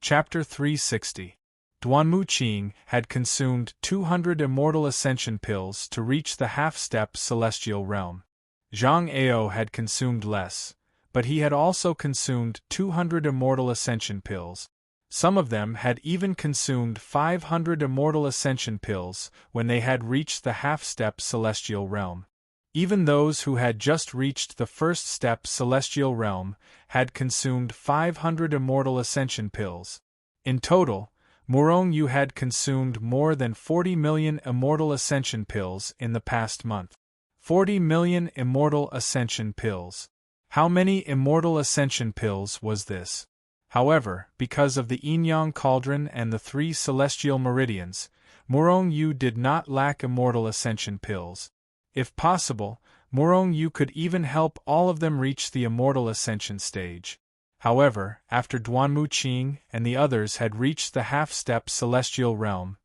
Chapter 360. Duanmu Qing had consumed 200 immortal ascension pills to reach the half-step celestial realm. Zhang Ao had consumed less, but he had also consumed 200 immortal ascension pills. Some of them had even consumed 500 immortal ascension pills when they had reached the half-step celestial realm. Even those who had just reached the first step celestial realm had consumed 500 immortal ascension pills. In total, Murong Yu had consumed more than 40 million immortal ascension pills in the past month. 40 million immortal ascension pills. How many immortal ascension pills was this? However, because of the Yin-Yang Cauldron and the 3 celestial meridians, Murong Yu did not lack immortal ascension pills. If possible, Murong Yu could even help all of them reach the immortal ascension stage. However, after Duanmu Qing and the others had reached the half-step celestial realm,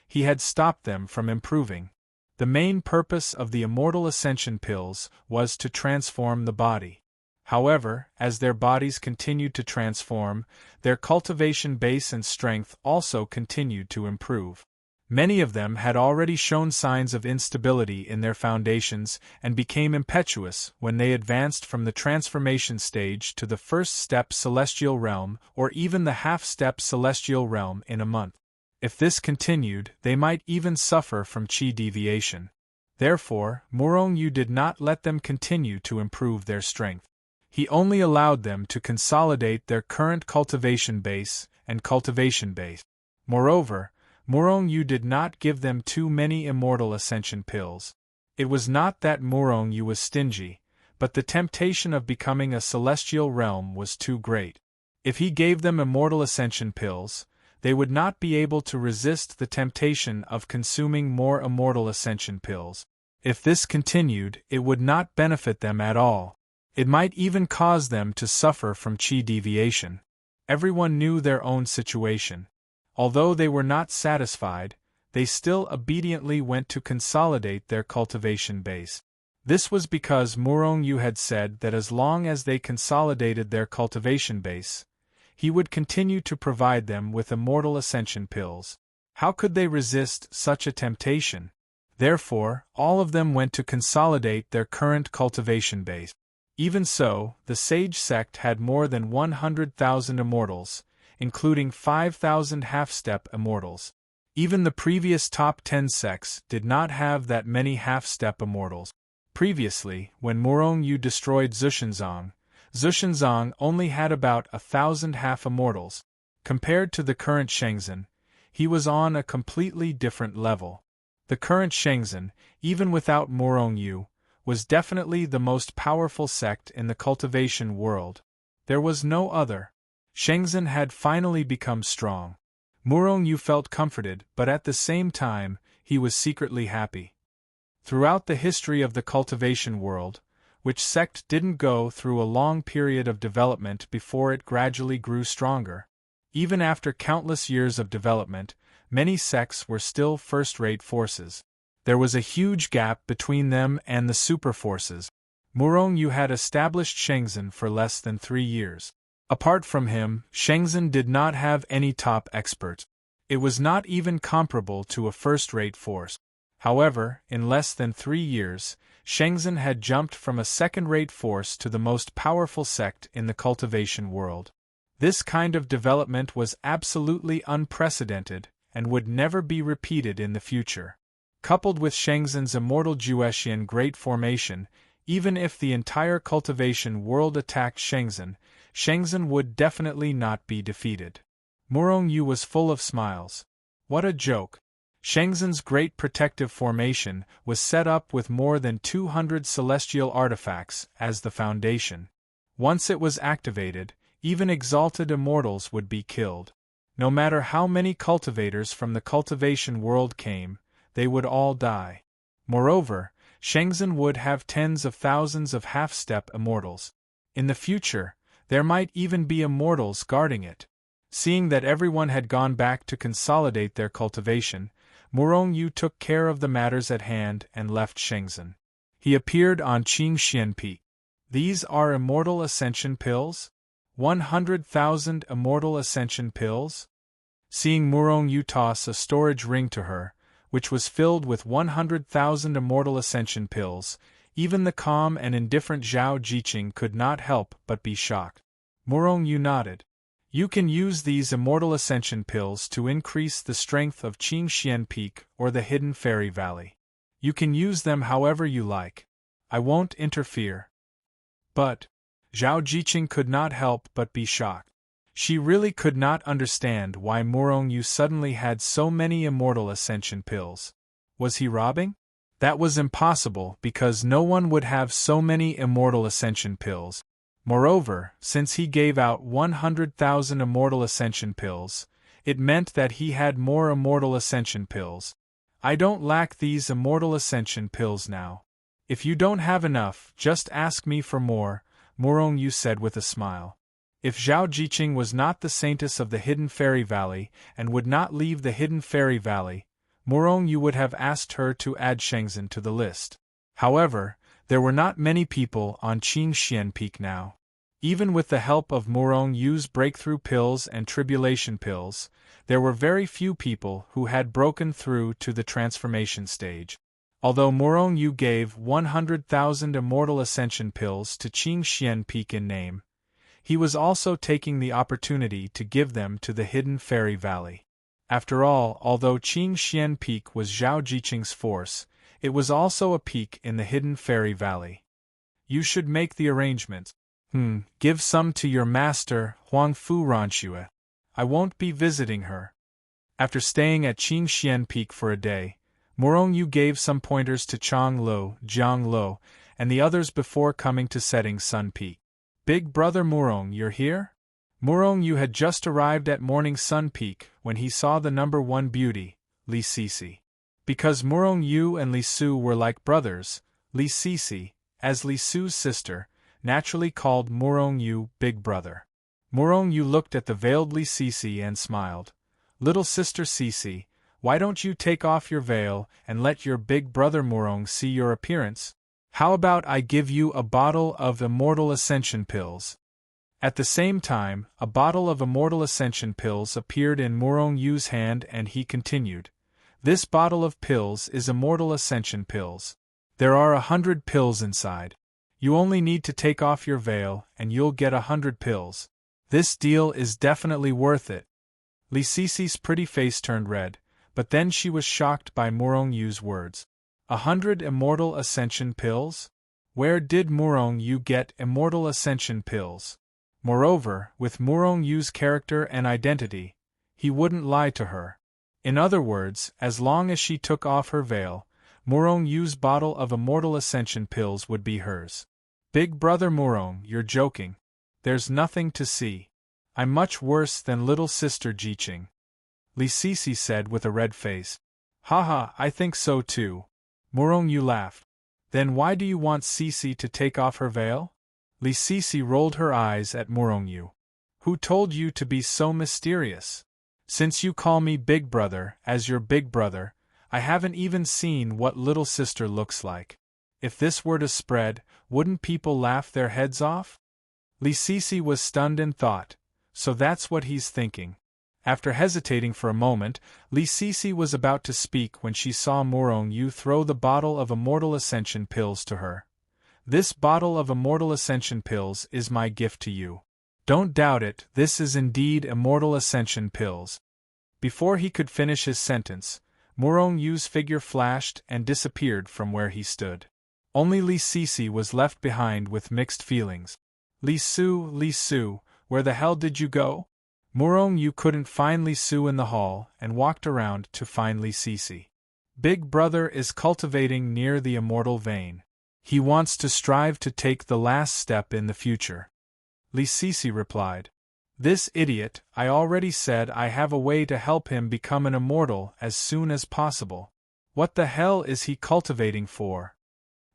he had stopped them from improving. The main purpose of the immortal ascension pills was to transform the body. However, as their bodies continued to transform, their cultivation base and strength also continued to improve. Many of them had already shown signs of instability in their foundations and became impetuous when they advanced from the transformation stage to the first step celestial realm or even the half-step celestial realm in a month. If this continued, they might even suffer from qi deviation. Therefore, Murong Yu did not let them continue to improve their strength. He only allowed them to consolidate their current cultivation base and cultivation base. Moreover, Murong Yu did not give them too many immortal ascension pills. It was not that Murong Yu was stingy, but the temptation of becoming a celestial realm was too great. If he gave them immortal ascension pills, they would not be able to resist the temptation of consuming more immortal ascension pills. If this continued, it would not benefit them at all. It might even cause them to suffer from qi deviation. Everyone knew their own situation. Although they were not satisfied, they still obediently went to consolidate their cultivation base. This was because Murong Yu had said that as long as they consolidated their cultivation base, he would continue to provide them with immortal ascension pills. How could they resist such a temptation? Therefore, all of them went to consolidate their current cultivation base. Even so, the Sage sect had more than 100,000 immortals, including 5,000 half-step immortals. Even the previous top 10 sects did not have that many half-step immortals. Previously, when Murong Yu destroyed Zhushenzong, Zhushenzong only had about 1,000 half-immortals. Compared to the current Shenzhen, he was on a completely different level. The current Shenzhen, even without Murong Yu, was definitely the most powerful sect in the cultivation world. There was no other. Shenzhen had finally become strong. Murong Yu felt comforted, but at the same time, he was secretly happy. Throughout the history of the cultivation world, which sect didn't go through a long period of development before it gradually grew stronger? Even after countless years of development, many sects were still first-rate forces. There was a huge gap between them and the superforces. Murong Yu had established Shenzhen for less than 3 years. Apart from him, Shenzhen did not have any top experts. It was not even comparable to a first-rate force. However, in less than 3 years, Shenzhen had jumped from a second-rate force to the most powerful sect in the cultivation world. This kind of development was absolutely unprecedented and would never be repeated in the future. Coupled with Shenzhen's immortal Juexian Great Formation, even if the entire cultivation world attacked Shenzhen, Shenzhen would definitely not be defeated. Murong Yu was full of smiles. What a joke! Shenzhen's Great Protective Formation was set up with more than 200 celestial artifacts as the foundation. Once it was activated, even exalted immortals would be killed. No matter how many cultivators from the cultivation world came, they would all die. Moreover, Shenzhen would have tens of thousands of half-step immortals. In the future, there might even be immortals guarding it. Seeing that everyone had gone back to consolidate their cultivation, Murong Yu took care of the matters at hand and left Shenzhen. He appeared on Qingxian Peak. These are immortal ascension pills? 100,000 immortal ascension pills? Seeing Murong Yu toss a storage ring to her, which was filled with 100,000 immortal ascension pills, even the calm and indifferent Zhao Jiqing could not help but be shocked. Murong Yu nodded. You can use these immortal ascension pills to increase the strength of Qingxian Peak or the Hidden Fairy Valley. You can use them however you like. I won't interfere. But Zhao Jiqing could not help but be shocked. She really could not understand why Murong Yu suddenly had so many immortal ascension pills. Was he robbing? That was impossible because no one would have so many immortal ascension pills. Moreover, since he gave out 100,000 immortal ascension pills, it meant that he had more immortal ascension pills. I don't lack these immortal ascension pills now. If you don't have enough, just ask me for more, Murong Yu said with a smile. If Zhao Jiqing was not the saintess of the Hidden Fairy Valley and would not leave the Hidden Fairy Valley, Murong Yu would have asked her to add Shengzhen to the list. However, there were not many people on Qingxian Peak now. Even with the help of Murong Yu's breakthrough pills and tribulation pills, there were very few people who had broken through to the transformation stage. Although Murong Yu gave 100,000 immortal ascension pills to Qingxian Peak in name, he was also taking the opportunity to give them to the Hidden Fairy Valley. After all, although Qingxian Peak was Zhao Jiqing's force, it was also a peak in the Hidden Fairy Valley. You should make the arrangements. Give some to your master, Huang Fu Ranxue. I won't be visiting her. After staying at Qingxian Peak for a day, Murong Yu gave some pointers to Chang Lo, Jiang Lo, and the others before coming to Setting Sun Peak. Big brother Murong, you're here? Murong Yu had just arrived at Morning Sun Peak when he saw the number one beauty, Li Sisi. Because Murong Yu and Li Su were like brothers, Li Sisi, as Li Su's sister, naturally called Murong Yu Big Brother. Murong Yu looked at the veiled Li Sisi and smiled. Little sister Sisi, why don't you take off your veil and let your big brother Murong see your appearance? How about I give you a bottle of immortal ascension pills? At the same time, a bottle of immortal ascension pills appeared in Murong Yu's hand and he continued. This bottle of pills is immortal ascension pills. There are 100 pills inside. You only need to take off your veil and you'll get 100 pills. This deal is definitely worth it. Li Sisi's pretty face turned red, but then she was shocked by Murong Yu's words. 100 immortal ascension pills? Where did Murong Yu get immortal ascension pills? Moreover, with Murong Yu's character and identity, he wouldn't lie to her. In other words, as long as she took off her veil, Murong Yu's bottle of immortal ascension pills would be hers. Big brother Murong, you're joking. There's nothing to see. I'm much worse than little sister Jiqing. Li Sisi said with a red face. Haha, I think so too. Murong Yu laughed. Then why do you want Sisi to take off her veil? Li Sisi rolled her eyes at Murong Yu. Who told you to be so mysterious? Since you call me Big Brother, as your big brother, I haven't even seen what little sister looks like. If this were to spread, wouldn't people laugh their heads off? Li Sisi was stunned in thought. So that's what he's thinking. After hesitating for a moment, Li Sisi was about to speak when she saw Murong Yu throw the bottle of immortal ascension pills to her. This bottle of immortal ascension pills is my gift to you. Don't doubt it, this is indeed immortal ascension pills. Before he could finish his sentence, Murong Yu's figure flashed and disappeared from where he stood. Only Li Sisi was left behind with mixed feelings. Li Su, where the hell did you go? Murong Yu couldn't find Li Su in the hall and walked around to find Li Sisi. Big brother is cultivating near the immortal vein. He wants to strive to take the last step in the future. Li Sisi replied. This idiot, I already said I have a way to help him become an immortal as soon as possible. What the hell is he cultivating for?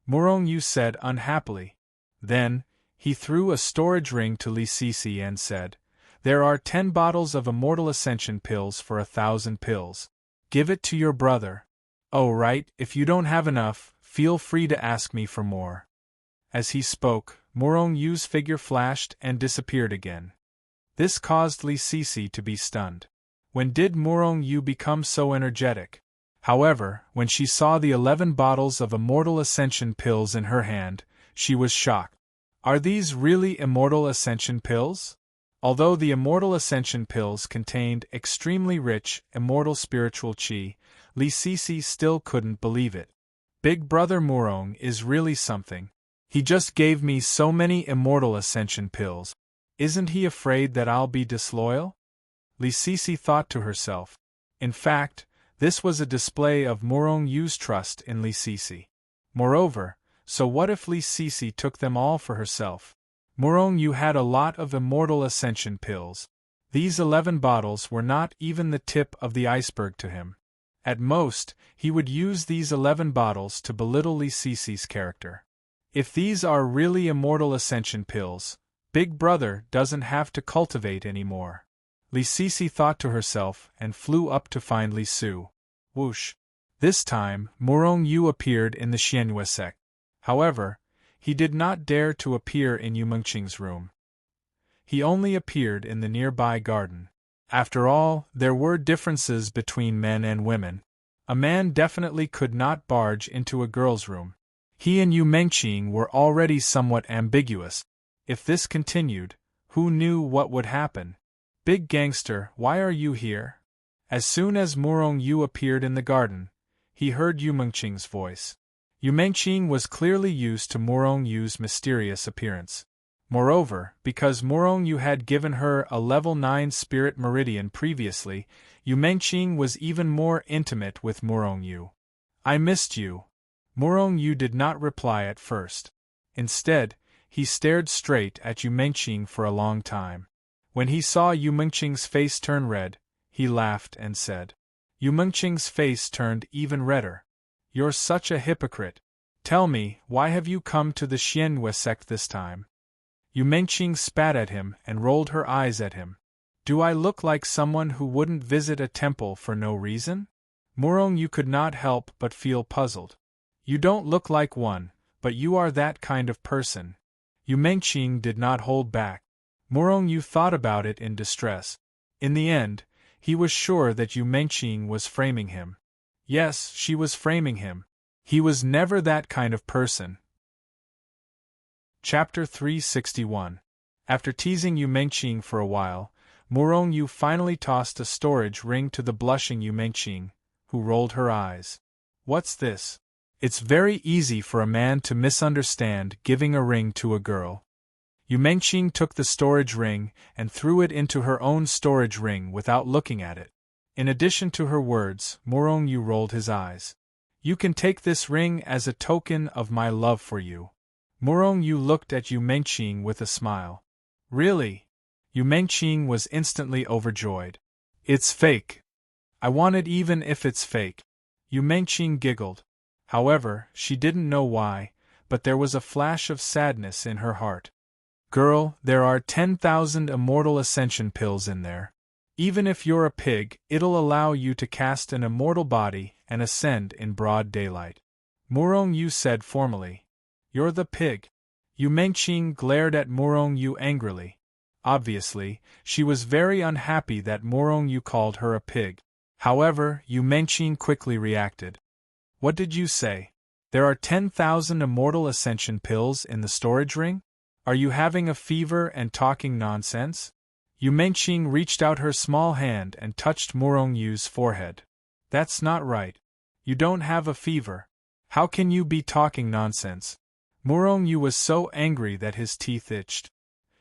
Murong Yu said unhappily. Then, he threw a storage ring to Li Sisi and said, There are 10 bottles of immortal ascension pills for 1,000 pills. Give it to your brother. Oh right, if you don't have enough, feel free to ask me for more. As he spoke, Murong Yu's figure flashed and disappeared again. This caused Li Sisi to be stunned. When did Murong Yu become so energetic? However, when she saw the 11 bottles of Immortal Ascension pills in her hand, she was shocked. Are these really Immortal Ascension pills? Although the Immortal Ascension pills contained extremely rich, immortal spiritual qi, Li Sisi still couldn't believe it. Big Brother Murong is really something. He just gave me so many Immortal Ascension pills. Isn't he afraid that I'll be disloyal? Li Sisi thought to herself. In fact, this was a display of Murong Yu's trust in Li Sisi. Moreover, so what if Li Sisi took them all for herself? Murong Yu had a lot of Immortal Ascension pills. These 11 bottles were not even the tip of the iceberg to him. At most, he would use these 11 bottles to belittle Li Sisi's character. If these are really Immortal Ascension pills, Big Brother doesn't have to cultivate anymore. Li Sisi thought to herself and flew up to find Li Su. Whoosh! This time, Murong Yu appeared in the Xianyue sect. However, he did not dare to appear in Yu Mengqing's room. He only appeared in the nearby garden. After all, there were differences between men and women. A man definitely could not barge into a girl's room. He and Yu Mengqing were already somewhat ambiguous. If this continued, who knew what would happen? Big gangster, why are you here? As soon as Murong Yu appeared in the garden, he heard Yu Mengqing's voice. Yu Mengqing was clearly used to Murong Yu's mysterious appearance. Moreover, because Murong Yu had given her a level 9 spirit meridian previously, Yu Mengqing was even more intimate with Murong Yu. I missed you. Murong Yu did not reply at first. Instead, he stared straight at Yu Mengqing for a long time. When he saw Yu Mengqing's face turn red, he laughed and said. Yu Mengqing's face turned even redder. You're such a hypocrite. Tell me, why have you come to the Xianyue sect this time? Yu Mengqing spat at him and rolled her eyes at him. Do I look like someone who wouldn't visit a temple for no reason? Murong Yu could not help but feel puzzled. You don't look like one, but you are that kind of person. Yu Mengqing did not hold back. Murong Yu thought about it in distress. In the end, he was sure that Yu Mengqing was framing him. Yes, she was framing him. He was never that kind of person. Chapter 361. After teasing Yu Mengqing for a while, Murong Yu finally tossed a storage ring to the blushing Yu Mengqing, who rolled her eyes. What's this? It's very easy for a man to misunderstand giving a ring to a girl. Yu Mengqing took the storage ring and threw it into her own storage ring without looking at it. In addition to her words, Murong Yu rolled his eyes. You can take this ring as a token of my love for you. Murong Yu looked at Yu Mengqing with a smile. Really? Yu Mengqing was instantly overjoyed. It's fake. I want it even if it's fake. Yu Mengqing giggled. However, she didn't know why, but there was a flash of sadness in her heart. Girl, there are 10,000 Immortal Ascension pills in there. Even if you're a pig, it'll allow you to cast an immortal body and ascend in broad daylight. Murong Yu said formally. You're the pig. Yu Mengqing glared at Murong Yu angrily. Obviously, she was very unhappy that Murong Yu called her a pig. However, Yu Mengqing quickly reacted. What did you say? There are 10,000 Immortal Ascension pills in the storage ring? Are you having a fever and talking nonsense? Yu Mengqing reached out her small hand and touched Murong Yu's forehead. That's not right. You don't have a fever. How can you be talking nonsense? Murong Yu was so angry that his teeth itched.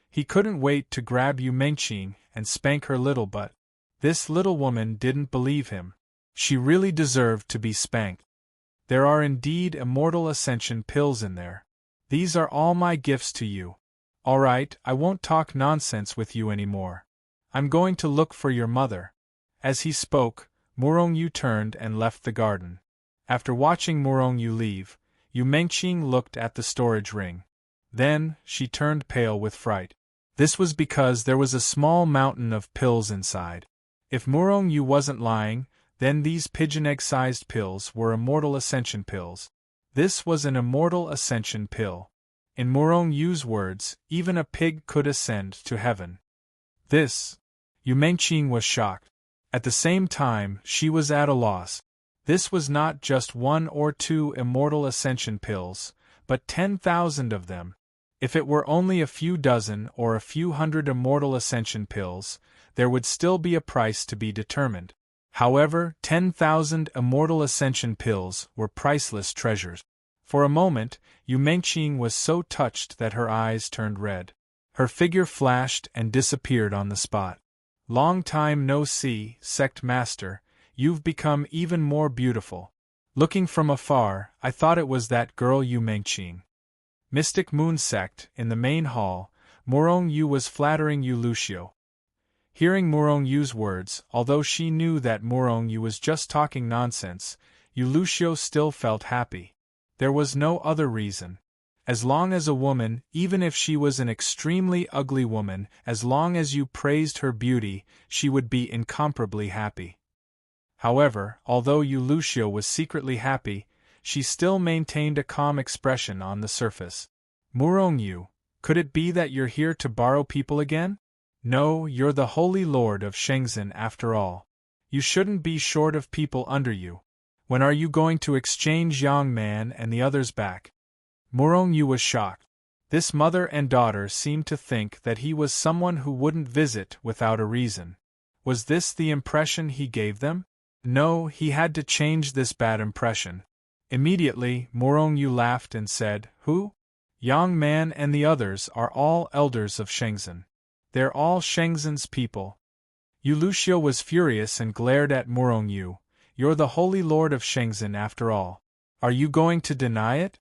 He couldn't wait to grab Yu Mengqing and spank her little butt. This little woman didn't believe him. She really deserved to be spanked. There are indeed Immortal Ascension pills in there. These are all my gifts to you. All right, I won't talk nonsense with you anymore. I'm going to look for your mother. As he spoke, Murong Yu turned and left the garden. After watching Murong Yu leave, Yu Mengqing looked at the storage ring. Then, she turned pale with fright. This was because there was a small mountain of pills inside. If Murong Yu wasn't lying, then these pigeon egg-sized pills were Immortal Ascension pills. This was an Immortal Ascension pill. In Murong Yu's words, even a pig could ascend to heaven. This. Yu Mengqing was shocked. At the same time, she was at a loss. This was not just 1 or 2 immortal ascension pills, but 10,000 of them. If it were only a few dozen or a few hundred immortal ascension pills, there would still be a price to be determined. However, 10,000 immortal ascension pills were priceless treasures. For a moment, Yu Mengqing was so touched that her eyes turned red. Her figure flashed and disappeared on the spot. Long time no see, sect master, you've become even more beautiful. Looking from afar, I thought it was that girl Yu Mengqing. Mystic Moon Sect, in the main hall, Murong Yu was flattering Yu Lucio. Hearing Murong Yu's words, although she knew that Murong Yu was just talking nonsense, Yu Lucio still felt happy. There was no other reason. As long as a woman, even if she was an extremely ugly woman, as long as you praised her beauty, she would be incomparably happy. However, although Yu Lucio was secretly happy, she still maintained a calm expression on the surface. Murong Yu, could it be that you're here to borrow people again? No, you're the Holy Lord of Shenzhen after all. You shouldn't be short of people under you. When are you going to exchange Yang Man and the others back? Murong Yu was shocked. This mother and daughter seemed to think that he was someone who wouldn't visit without a reason. Was this the impression he gave them? No, he had to change this bad impression. Immediately, Murong Yu laughed and said, Who? Yang Man and the others are all elders of Shenzhen. They're all Shenzhen's people. Yu Lucio was furious and glared at Murong Yu. You're the Holy Lord of Shenzhen after all. Are you going to deny it?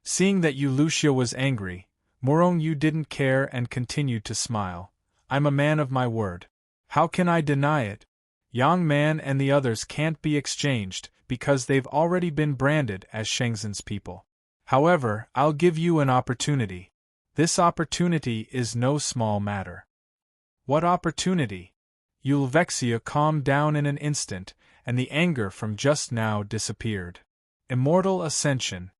Seeing that Yu Lucio was angry, Murong Yu didn't care and continued to smile. I'm a man of my word. How can I deny it? Yang Man and the others can't be exchanged, because they've already been branded as Shenzhen's people. However, I'll give you an opportunity. This opportunity is no small matter. What opportunity? Ulvexia calmed down in an instant, and the anger from just now disappeared. Immortal Ascension.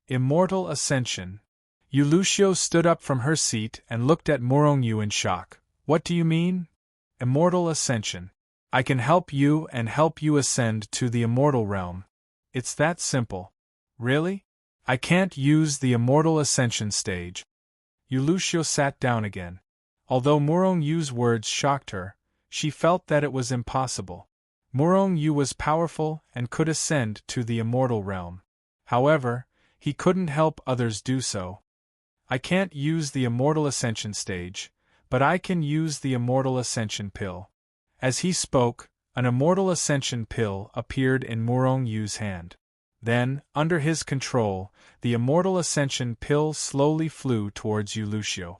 Immortal Ascension. Yu Lucio stood up from her seat and looked at Murong Yu in shock. What do you mean? Immortal Ascension. I can help you and help you ascend to the immortal realm. It's that simple. Really? I can't use the immortal ascension stage. Yu Lucio sat down again. Although Murong Yu's words shocked her, she felt that it was impossible. Murong Yu was powerful and could ascend to the immortal realm. However, he couldn't help others do so. I can't use the immortal ascension stage, but I can use the immortal ascension pill. As he spoke, an immortal ascension pill appeared in Murong Yu's hand. Then, under his control, the immortal ascension pill slowly flew towards Yu Lucio.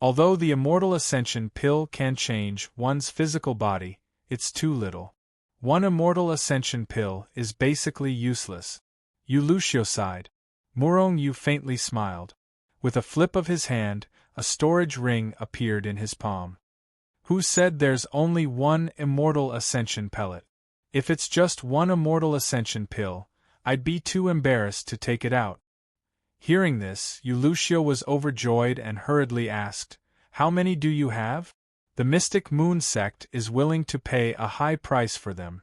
Although the immortal ascension pill can change one's physical body, it's too little. One immortal ascension pill is basically useless. Yu Lucio sighed. Murong Yu faintly smiled. With a flip of his hand, a storage ring appeared in his palm. Who said there's only one immortal ascension pellet? If it's just one immortal ascension pill, I'd be too embarrassed to take it out. Hearing this, Yu Lucio was overjoyed and hurriedly asked, How many do you have? The Mystic Moon Sect is willing to pay a high price for them.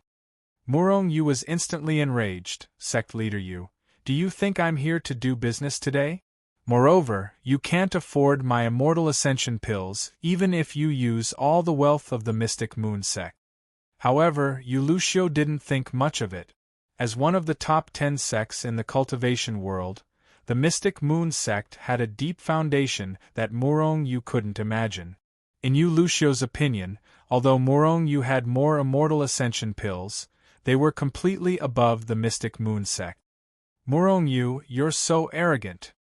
Murong Yu was instantly enraged. Sect leader Yu, do you think I'm here to do business today? Moreover, you can't afford my immortal ascension pills, even if you use all the wealth of the Mystic Moon Sect. However, Yu Lucio didn't think much of it. As one of the top 10 sects in the cultivation world, the Mystic Moon Sect had a deep foundation that Murong Yu couldn't imagine. In Yu Lucio's opinion, although Murong Yu had more immortal ascension pills, they were completely above the Mystic Moon Sect. Murong Yu, you're so arrogant.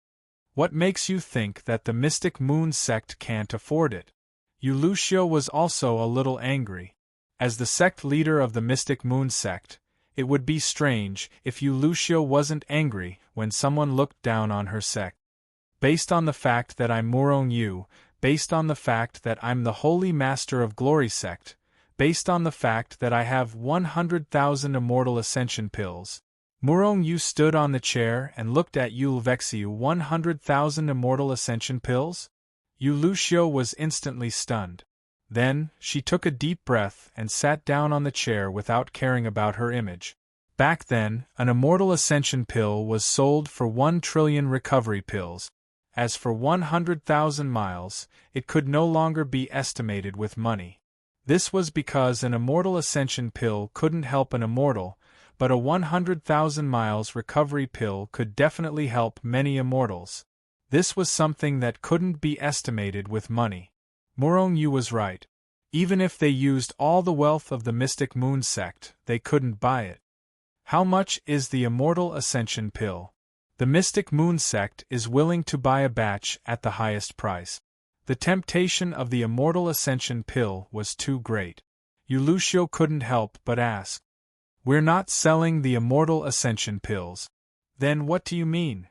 What makes you think that the Mystic Moon Sect can't afford it? Yu Lucio was also a little angry. As the sect leader of the Mystic Moon Sect, it would be strange if Yu Lucio wasn't angry when someone looked down on her sect. Based on the fact that I'm Murong Yu, based on the fact that I'm the Holy Master of Glory Sect, based on the fact that I have 100,000 immortal ascension pills, Murong Yu stood on the chair and looked at Ulvexiu. 100,000 immortal ascension pills? Yu Lucio was instantly stunned. Then, she took a deep breath and sat down on the chair without caring about her image. Back then, an immortal ascension pill was sold for 1 trillion recovery pills. As for 100,000 miles, it could no longer be estimated with money. This was because an immortal ascension pill couldn't help an immortal, but a 100,000 miles recovery pill could definitely help many immortals. This was something that couldn't be estimated with money. Morong Yu was right. Even if they used all the wealth of the Mystic Moon sect, they couldn't buy it. How much is the Immortal Ascension pill? The Mystic Moon sect is willing to buy a batch at the highest price. The temptation of the Immortal Ascension pill was too great. Lucio couldn't help but ask. We're not selling the Immortal Ascension pills. Then what do you mean?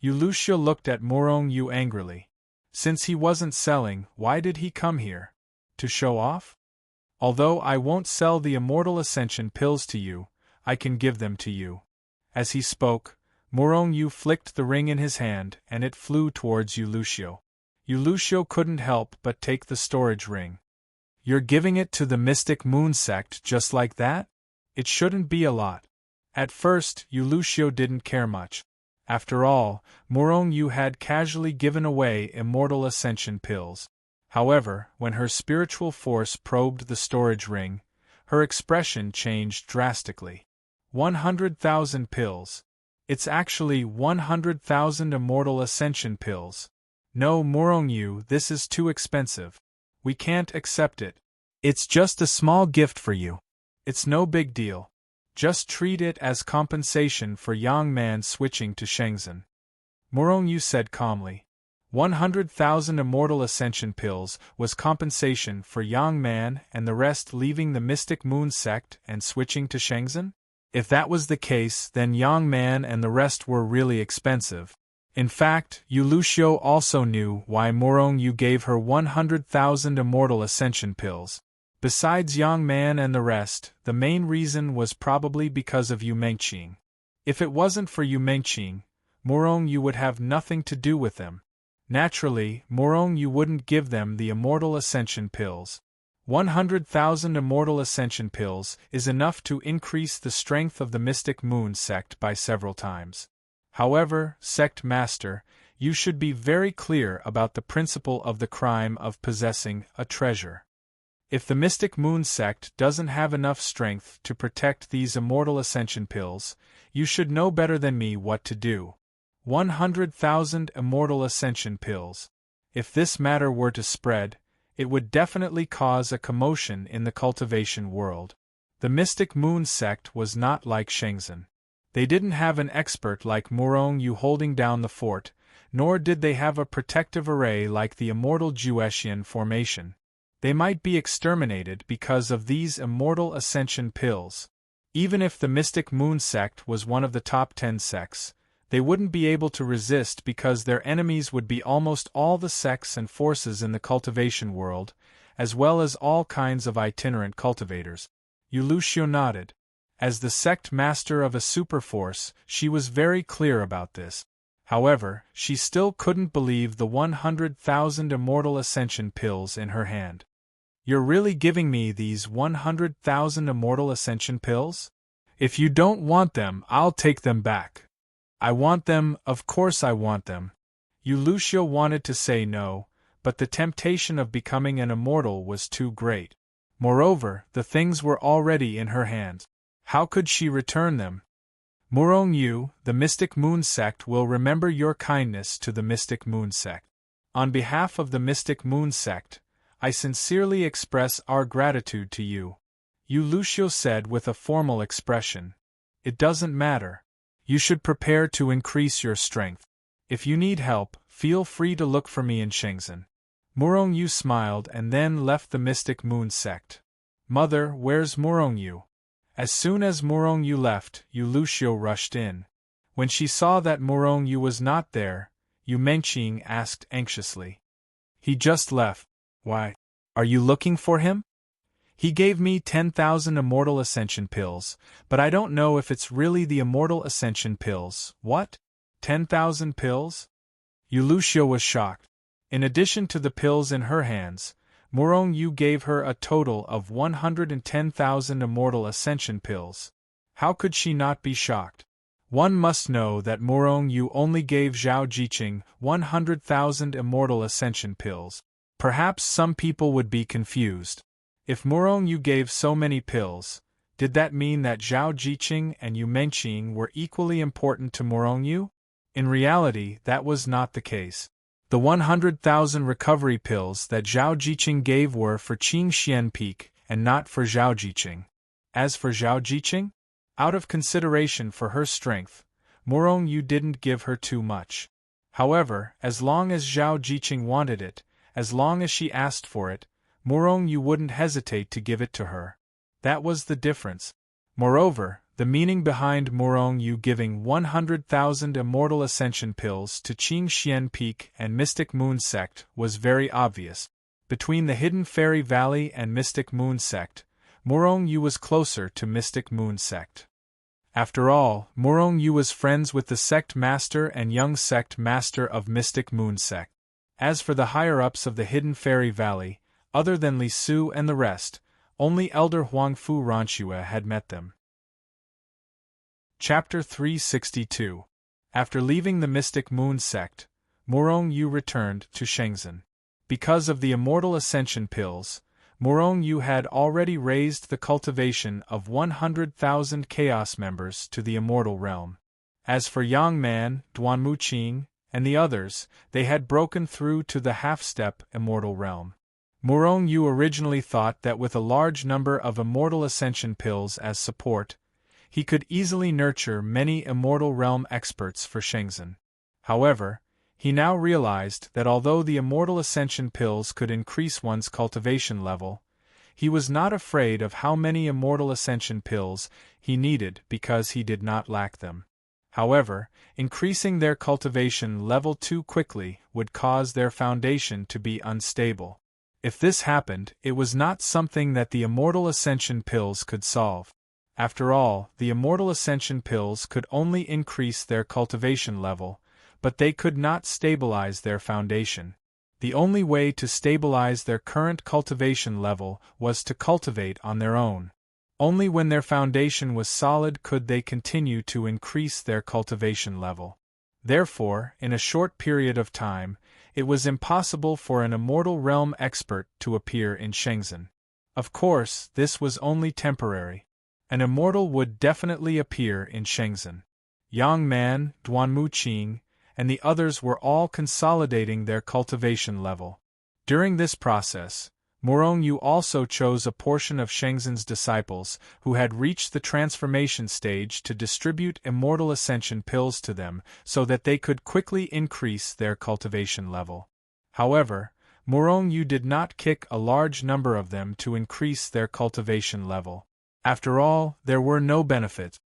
Lucio looked at Morong Yu angrily. Since he wasn't selling, why did he come here? To show off? Although I won't sell the Immortal Ascension pills to you, I can give them to you. As he spoke, Morong Yu flicked the ring in his hand and it flew towards Lucio. Lucio couldn't help but take the storage ring. You're giving it to the Mystic Moon sect just like that? It shouldn't be a lot. At first, Lucio didn't care much. After all, Morong Yu had casually given away Immortal Ascension pills. However, when her spiritual force probed the storage ring, her expression changed drastically. 100,000 pills. It's actually 100,000 Immortal Ascension pills. No, Morong Yu, this is too expensive. We can't accept it. It's just a small gift for you. It's no big deal. Just treat it as compensation for Yang Man switching to Shenzhen. Morong Yu said calmly. 100,000 Immortal Ascension pills was compensation for Yang Man and the rest leaving the Mystic Moon sect and switching to Shenzhen? If that was the case, then Yang Man and the rest were really expensive. In fact, Lucio also knew why Morong Yu gave her 100,000 Immortal Ascension pills. Besides Yang Man and the rest, the main reason was probably because of Yu Mengqing. If it wasn't for Yu Mengqing, Morong Yu would have nothing to do with them. Naturally, Morong Yu wouldn't give them the Immortal Ascension pills. 100,000 Immortal Ascension pills is enough to increase the strength of the Mystic Moon sect by several times. However, Sect Master, you should be very clear about the principle of the crime of possessing a treasure. If the Mystic Moon sect doesn't have enough strength to protect these Immortal Ascension pills, you should know better than me what to do. 100,000 Immortal Ascension pills. If this matter were to spread, it would definitely cause a commotion in the cultivation world. The Mystic Moon sect was not like Shenzhen. They didn't have an expert like Morong Yu holding down the fort, nor did they have a protective array like the Immortal Juetian formation. They might be exterminated because of these Immortal Ascension pills. Even if the Mystic Moon sect was one of the top 10 sects, they wouldn't be able to resist because their enemies would be almost all the sects and forces in the cultivation world, as well as all kinds of itinerant cultivators. Lucio nodded. As the sect master of a superforce, she was very clear about this. However, she still couldn't believe the 100,000 Immortal Ascension pills in her hand. You're really giving me these 100,000 Immortal Ascension pills? If you don't want them, I'll take them back. I want them, of course I want them. Lucio wanted to say no, but the temptation of becoming an immortal was too great. Moreover, the things were already in her hands. How could she return them? Morong Yu, the Mystic Moon sect will remember your kindness to the Mystic Moon sect. On behalf of the Mystic Moon sect, I sincerely express our gratitude to you. Lucio said with a formal expression. It doesn't matter. You should prepare to increase your strength. If you need help, feel free to look for me in Shenzhen. Morong Yu smiled and then left the Mystic Moon sect. Mother, where's Morong Yu? As soon as Morong Yu left, Lucio rushed in. When she saw that Morong Yu was not there, Yu Mengqing asked anxiously. He just left. Why? Are you looking for him? He gave me 10,000 Immortal Ascension pills, but I don't know if it's really the Immortal Ascension pills. What? 10,000 pills? Lucio was shocked. In addition to the pills in her hands, Morong Yu gave her a total of 110,000 immortal ascension pills. How could she not be shocked? One must know that Morong Yu only gave Zhao Jiqing 100,000 immortal ascension pills. Perhaps some people would be confused. If Morong Yu gave so many pills, did that mean that Zhao Jiqing and Yu Menqing were equally important to Morong Yu? In reality, that was not the case. The 100,000 recovery pills that Zhao Jiqing gave were for Qing Xian Peak and not for Zhao Jiqing. As for Zhao Jiqing, out of consideration for her strength, Morong Yu didn't give her too much. However, as long as Zhao Jiqing wanted it, as long as she asked for it, Morong Yu wouldn't hesitate to give it to her. That was the difference. Moreover, the meaning behind Morong Yu giving 100,000 immortal ascension pills to Qing Xian Peak and Mystic Moon Sect was very obvious. Between the Hidden Fairy Valley and Mystic Moon Sect, Morong Yu was closer to Mystic Moon Sect. After all, Morong Yu was friends with the Sect Master and young Sect Master of Mystic Moon Sect. As for the higher-ups of the Hidden Fairy Valley, other than Li Su and the rest, only Elder Huangfu Ranxue had met them. Chapter 362. After leaving the Mystic Moon Sect, Morong Yu returned to Shenzhen. Because of the Immortal Ascension pills, Morong Yu had already raised the cultivation of 100,000 Chaos members to the Immortal Realm. As for Yang Man, Duanmu Qing, and the others, they had broken through to the half-step Immortal Realm. Morong Yu originally thought that with a large number of Immortal Ascension pills as support, he could easily nurture many Immortal Realm experts for Shenzhen. However, he now realized that although the Immortal Ascension pills could increase one's cultivation level, he was not afraid of how many Immortal Ascension pills he needed because he did not lack them. However, increasing their cultivation level too quickly would cause their foundation to be unstable. If this happened, it was not something that the Immortal Ascension pills could solve. After all, the Immortal Ascension pills could only increase their cultivation level, but they could not stabilize their foundation. The only way to stabilize their current cultivation level was to cultivate on their own. Only when their foundation was solid could they continue to increase their cultivation level. Therefore, in a short period of time, it was impossible for an Immortal Realm expert to appear in Shenzhen. Of course, this was only temporary. An immortal would definitely appear in Shenzhen. Yang Man, Duanmu Qing, and the others were all consolidating their cultivation level. During this process, Morong Yu also chose a portion of Shenzhen's disciples who had reached the transformation stage to distribute Immortal Ascension pills to them so that they could quickly increase their cultivation level. However, Morong Yu did not kick a large number of them to increase their cultivation level. After all, there were no benefits.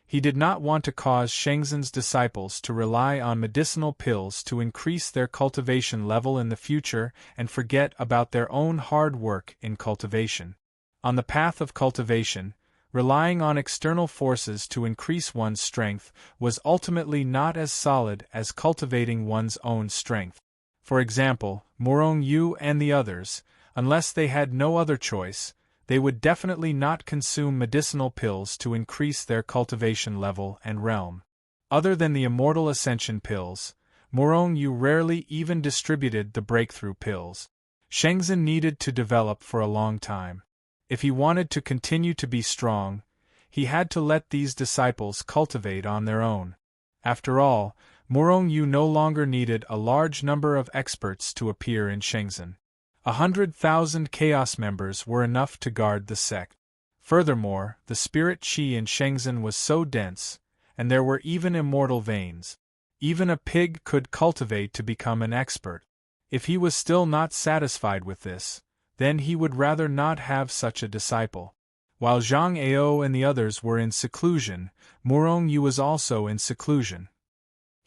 He did not want to cause Shenzhen's disciples to rely on medicinal pills to increase their cultivation level in the future and forget about their own hard work in cultivation. On the path of cultivation, relying on external forces to increase one's strength was ultimately not as solid as cultivating one's own strength. For example, Morong Yu and the others, unless they had no other choice, they would definitely not consume medicinal pills to increase their cultivation level and realm. Other than the Immortal Ascension pills, Morong Yu rarely even distributed the breakthrough pills. Shenzhen needed to develop for a long time. If he wanted to continue to be strong, he had to let these disciples cultivate on their own. After all, Morong Yu no longer needed a large number of experts to appear in Shenzhen. 100,000 Chaos members were enough to guard the sect. Furthermore, the spirit qi in Shenzhen was so dense, and there were even immortal veins. Even a pig could cultivate to become an expert. If he was still not satisfied with this, then he would rather not have such a disciple. While Zhang Ao and the others were in seclusion, Morong Yu was also in seclusion.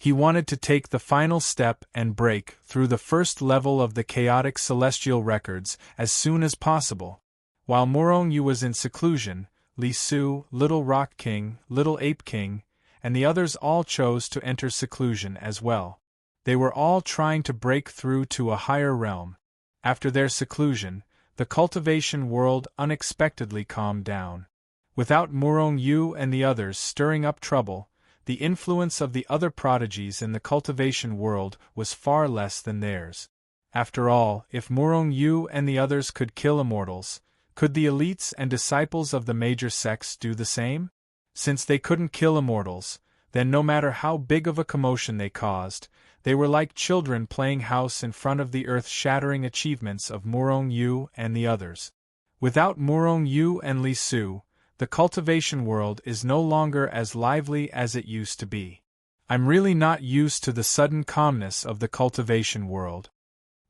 He wanted to take the final step and break through the first level of the chaotic celestial records as soon as possible. While Morong Yu was in seclusion, Li Su, Little Rock King, Little Ape King, and the others all chose to enter seclusion as well. They were all trying to break through to a higher realm. After their seclusion, the cultivation world unexpectedly calmed down. Without Murong Yu and the others stirring up trouble, the influence of the other prodigies in the cultivation world was far less than theirs. After all, if Murong Yu and the others could kill immortals, could the elites and disciples of the major sects do the same? Since they couldn't kill immortals, then no matter how big of a commotion they caused, they were like children playing house in front of the earth-shattering achievements of Murong Yu and the others. Without Murong Yu and Li Su, the cultivation world is no longer as lively as it used to be. I'm really not used to the sudden calmness of the cultivation world.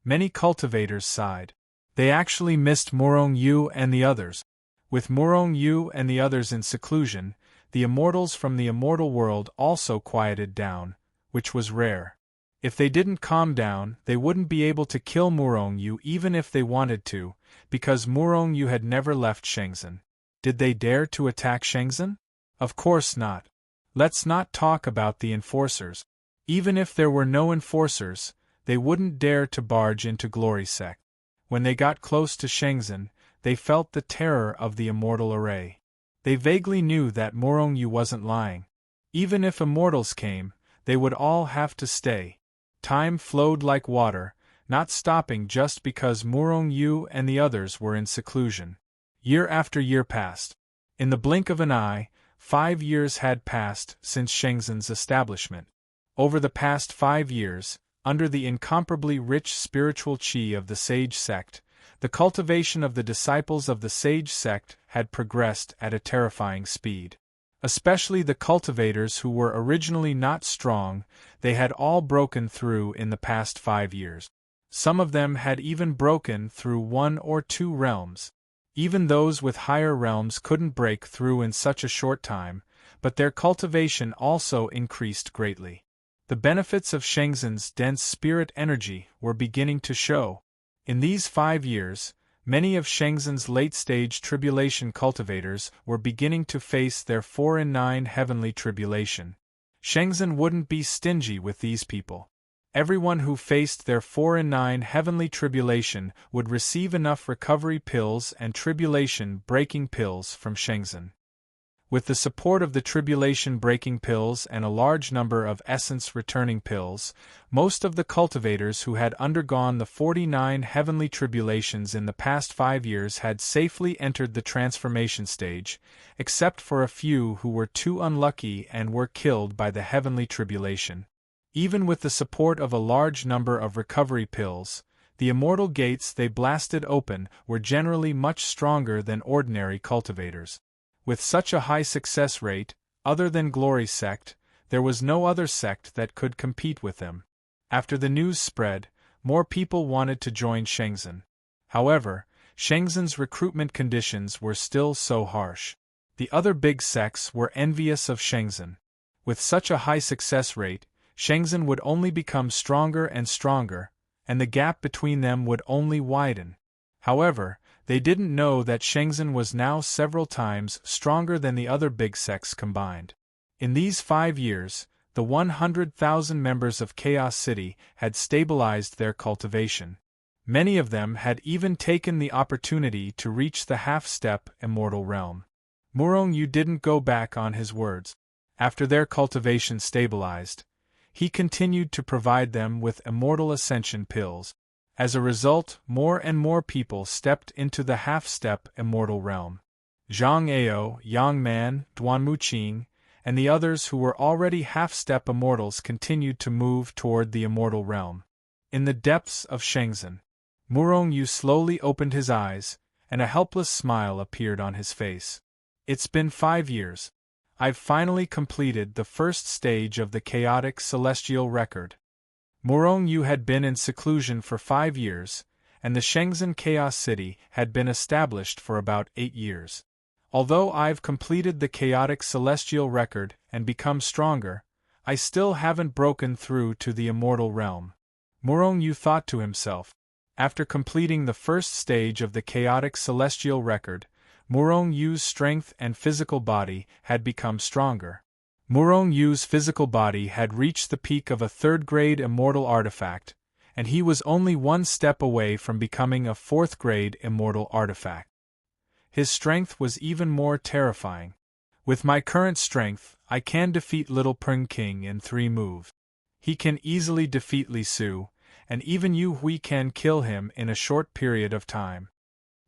Many cultivators sighed. They actually missed Murong Yu and the others. With Murong Yu and the others in seclusion, the immortals from the immortal world also quieted down, which was rare. If they didn't calm down, they wouldn't be able to kill Murong Yu even if they wanted to, because Murong Yu had never left Shenzhen. Did they dare to attack Shenzhen? Of course not. Let's not talk about the enforcers. Even if there were no enforcers, they wouldn't dare to barge into Glory Sect. When they got close to Shenzhen, they felt the terror of the immortal array. They vaguely knew that Murong Yu wasn't lying. Even if immortals came, they would all have to stay. Time flowed like water, not stopping just because Murong Yu and the others were in seclusion. Year after year passed. In the blink of an eye, 5 years had passed since Shenzhen's establishment. Over the past 5 years, under the incomparably rich spiritual qi of the Sage Sect, the cultivation of the disciples of the Sage Sect had progressed at a terrifying speed. Especially the cultivators who were originally not strong, they had all broken through in the past 5 years. Some of them had even broken through 1 or 2 realms. Even those with higher realms couldn't break through in such a short time, but their cultivation also increased greatly. The benefits of Shenzhen's dense spirit energy were beginning to show. In these 5 years, many of Shenzhen's late-stage tribulation cultivators were beginning to face their 4 and 9 heavenly tribulation. Shenzhen wouldn't be stingy with these people. Everyone who faced their 4 and 9 heavenly tribulation would receive enough recovery pills and tribulation-breaking pills from Shenzhen. With the support of the tribulation-breaking pills and a large number of essence-returning pills, most of the cultivators who had undergone the 49 heavenly tribulations in the past 5 years had safely entered the transformation stage, except for a few who were too unlucky and were killed by the heavenly tribulation. Even with the support of a large number of recovery pills, the immortal gates they blasted open were generally much stronger than ordinary cultivators. With such a high success rate, other than Glory Sect, there was no other sect that could compete with them. After the news spread, more people wanted to join Shenzhen. However, Shenzhen's recruitment conditions were still so harsh. The other big sects were envious of Shenzhen. With such a high success rate, Shenzhen would only become stronger and stronger, and the gap between them would only widen. However, they didn't know that Shenzhen was now several times stronger than the other big sects combined. In these 5 years, the 100,000 members of Chaos City had stabilized their cultivation. Many of them had even taken the opportunity to reach the half-step immortal realm. Murong Yu didn't go back on his words. After their cultivation stabilized, he continued to provide them with immortal ascension pills. As a result, more and more people stepped into the half-step immortal realm. Zhang Ao, Yang Man, Duan Muqing, and the others who were already half-step immortals continued to move toward the immortal realm. In the depths of Shenzhen, Murong Yu slowly opened his eyes, and a helpless smile appeared on his face. It's been 5 years. I've finally completed the first stage of the chaotic celestial record. Murong Yu had been in seclusion for 5 years, and the Shenzhen Chaos City had been established for about 8 years. Although I've completed the chaotic celestial record and become stronger, I still haven't broken through to the immortal realm. Murong Yu thought to himself. After completing the first stage of the chaotic celestial record, Murong Yu's strength and physical body had become stronger. Murong Yu's physical body had reached the peak of a 3rd-grade immortal artifact, and he was only one step away from becoming a fourth-grade immortal artifact. His strength was even more terrifying. With my current strength, I can defeat Little Pring King in 3 moves. He can easily defeat Li Su, and even Yu Hui can kill him in a short period of time.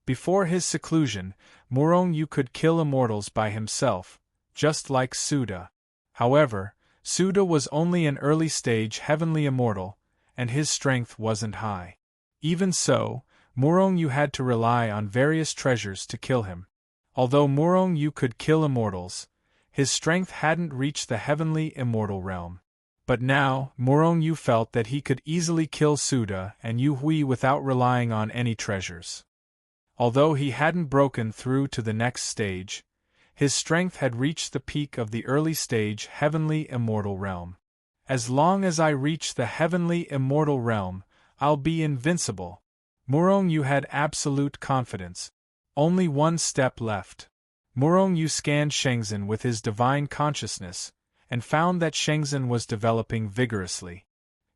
Before his seclusion, Murong Yu could kill immortals by himself, just like Suda. However, Suda was only an early-stage heavenly immortal, and his strength wasn't high. Even so, Murong Yu had to rely on various treasures to kill him. Although Murong Yu could kill immortals, his strength hadn't reached the heavenly immortal realm. But now, Murong Yu felt that he could easily kill Suda and Yu Hui without relying on any treasures. Although he hadn't broken through to the next stage, his strength had reached the peak of the early-stage heavenly immortal realm. As long as I reach the heavenly immortal realm, I'll be invincible. Murong Yu had absolute confidence. Only one step left. Murong Yu scanned Shenzhen with his divine consciousness, and found that Shenzhen was developing vigorously.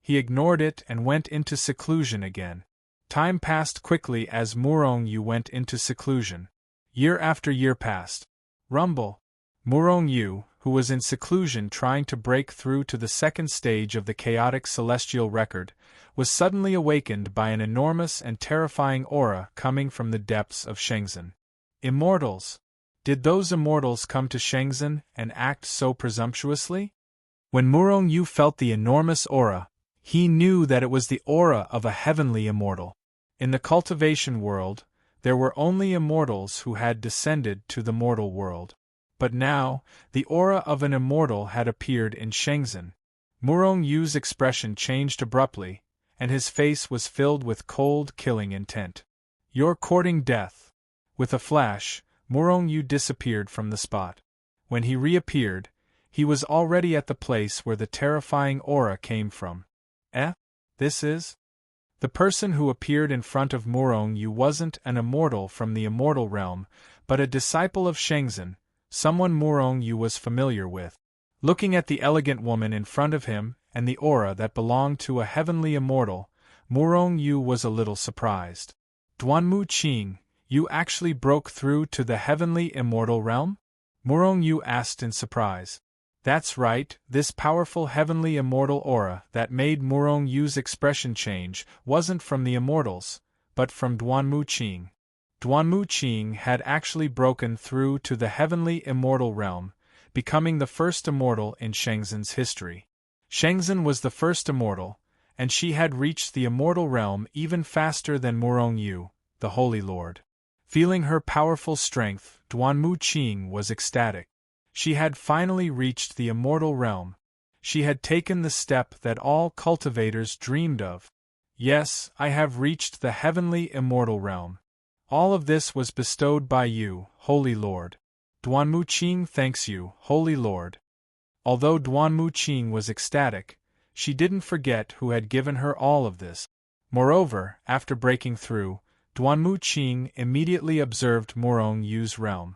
He ignored it and went into seclusion again. Time passed quickly as Murong Yu went into seclusion. Year after year passed. Rumble. Murong Yu, who was in seclusion trying to break through to the second stage of the chaotic celestial record, was suddenly awakened by an enormous and terrifying aura coming from the depths of Shenzhen. Immortals! Did those immortals come to Shenzhen and act so presumptuously? When Murong Yu felt the enormous aura, he knew that it was the aura of a heavenly immortal. In the cultivation world, there were only immortals who had descended to the mortal world. But now, the aura of an immortal had appeared in Shenzhen. Murong Yu's expression changed abruptly, and his face was filled with cold, killing intent. "You're courting death." With a flash, Murong Yu disappeared from the spot. When he reappeared, he was already at the place where the terrifying aura came from. This is? The person who appeared in front of Murong Yu wasn't an immortal from the immortal realm, but a disciple of Shenzhen, someone Murong Yu was familiar with. Looking at the elegant woman in front of him and the aura that belonged to a heavenly immortal, Murong Yu was a little surprised. "Duanmu Qing, you actually broke through to the heavenly immortal realm?" Murong Yu asked in surprise. That's right, this powerful heavenly immortal aura that made Murong Yu's expression change wasn't from the immortals, but from Duanmu Qing. Duanmu Qing had actually broken through to the heavenly immortal realm, becoming the first immortal in Shenzhen's history. Shenzhen was the first immortal, and she had reached the immortal realm even faster than Murong Yu, the Holy Lord. Feeling her powerful strength, Duanmu Qing was ecstatic. She had finally reached the immortal realm. She had taken the step that all cultivators dreamed of. "Yes, I have reached the heavenly immortal realm. All of this was bestowed by you, Holy Lord. Duanmu Qing thanks you, Holy Lord." Although Duanmu Qing was ecstatic, she didn't forget who had given her all of this. Moreover, after breaking through, Duanmu Qing immediately observed Murong Yu's realm.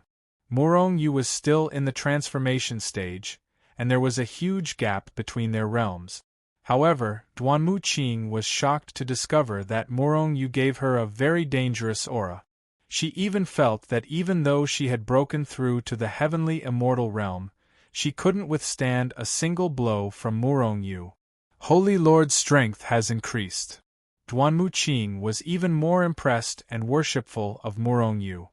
Murong Yu was still in the transformation stage, and there was a huge gap between their realms. However, Duanmu Qing was shocked to discover that Murong Yu gave her a very dangerous aura. She even felt that even though she had broken through to the heavenly immortal realm, she couldn't withstand a single blow from Murong Yu. Holy Lord's strength has increased. Duanmu Qing was even more impressed and worshipful of Murong Yu.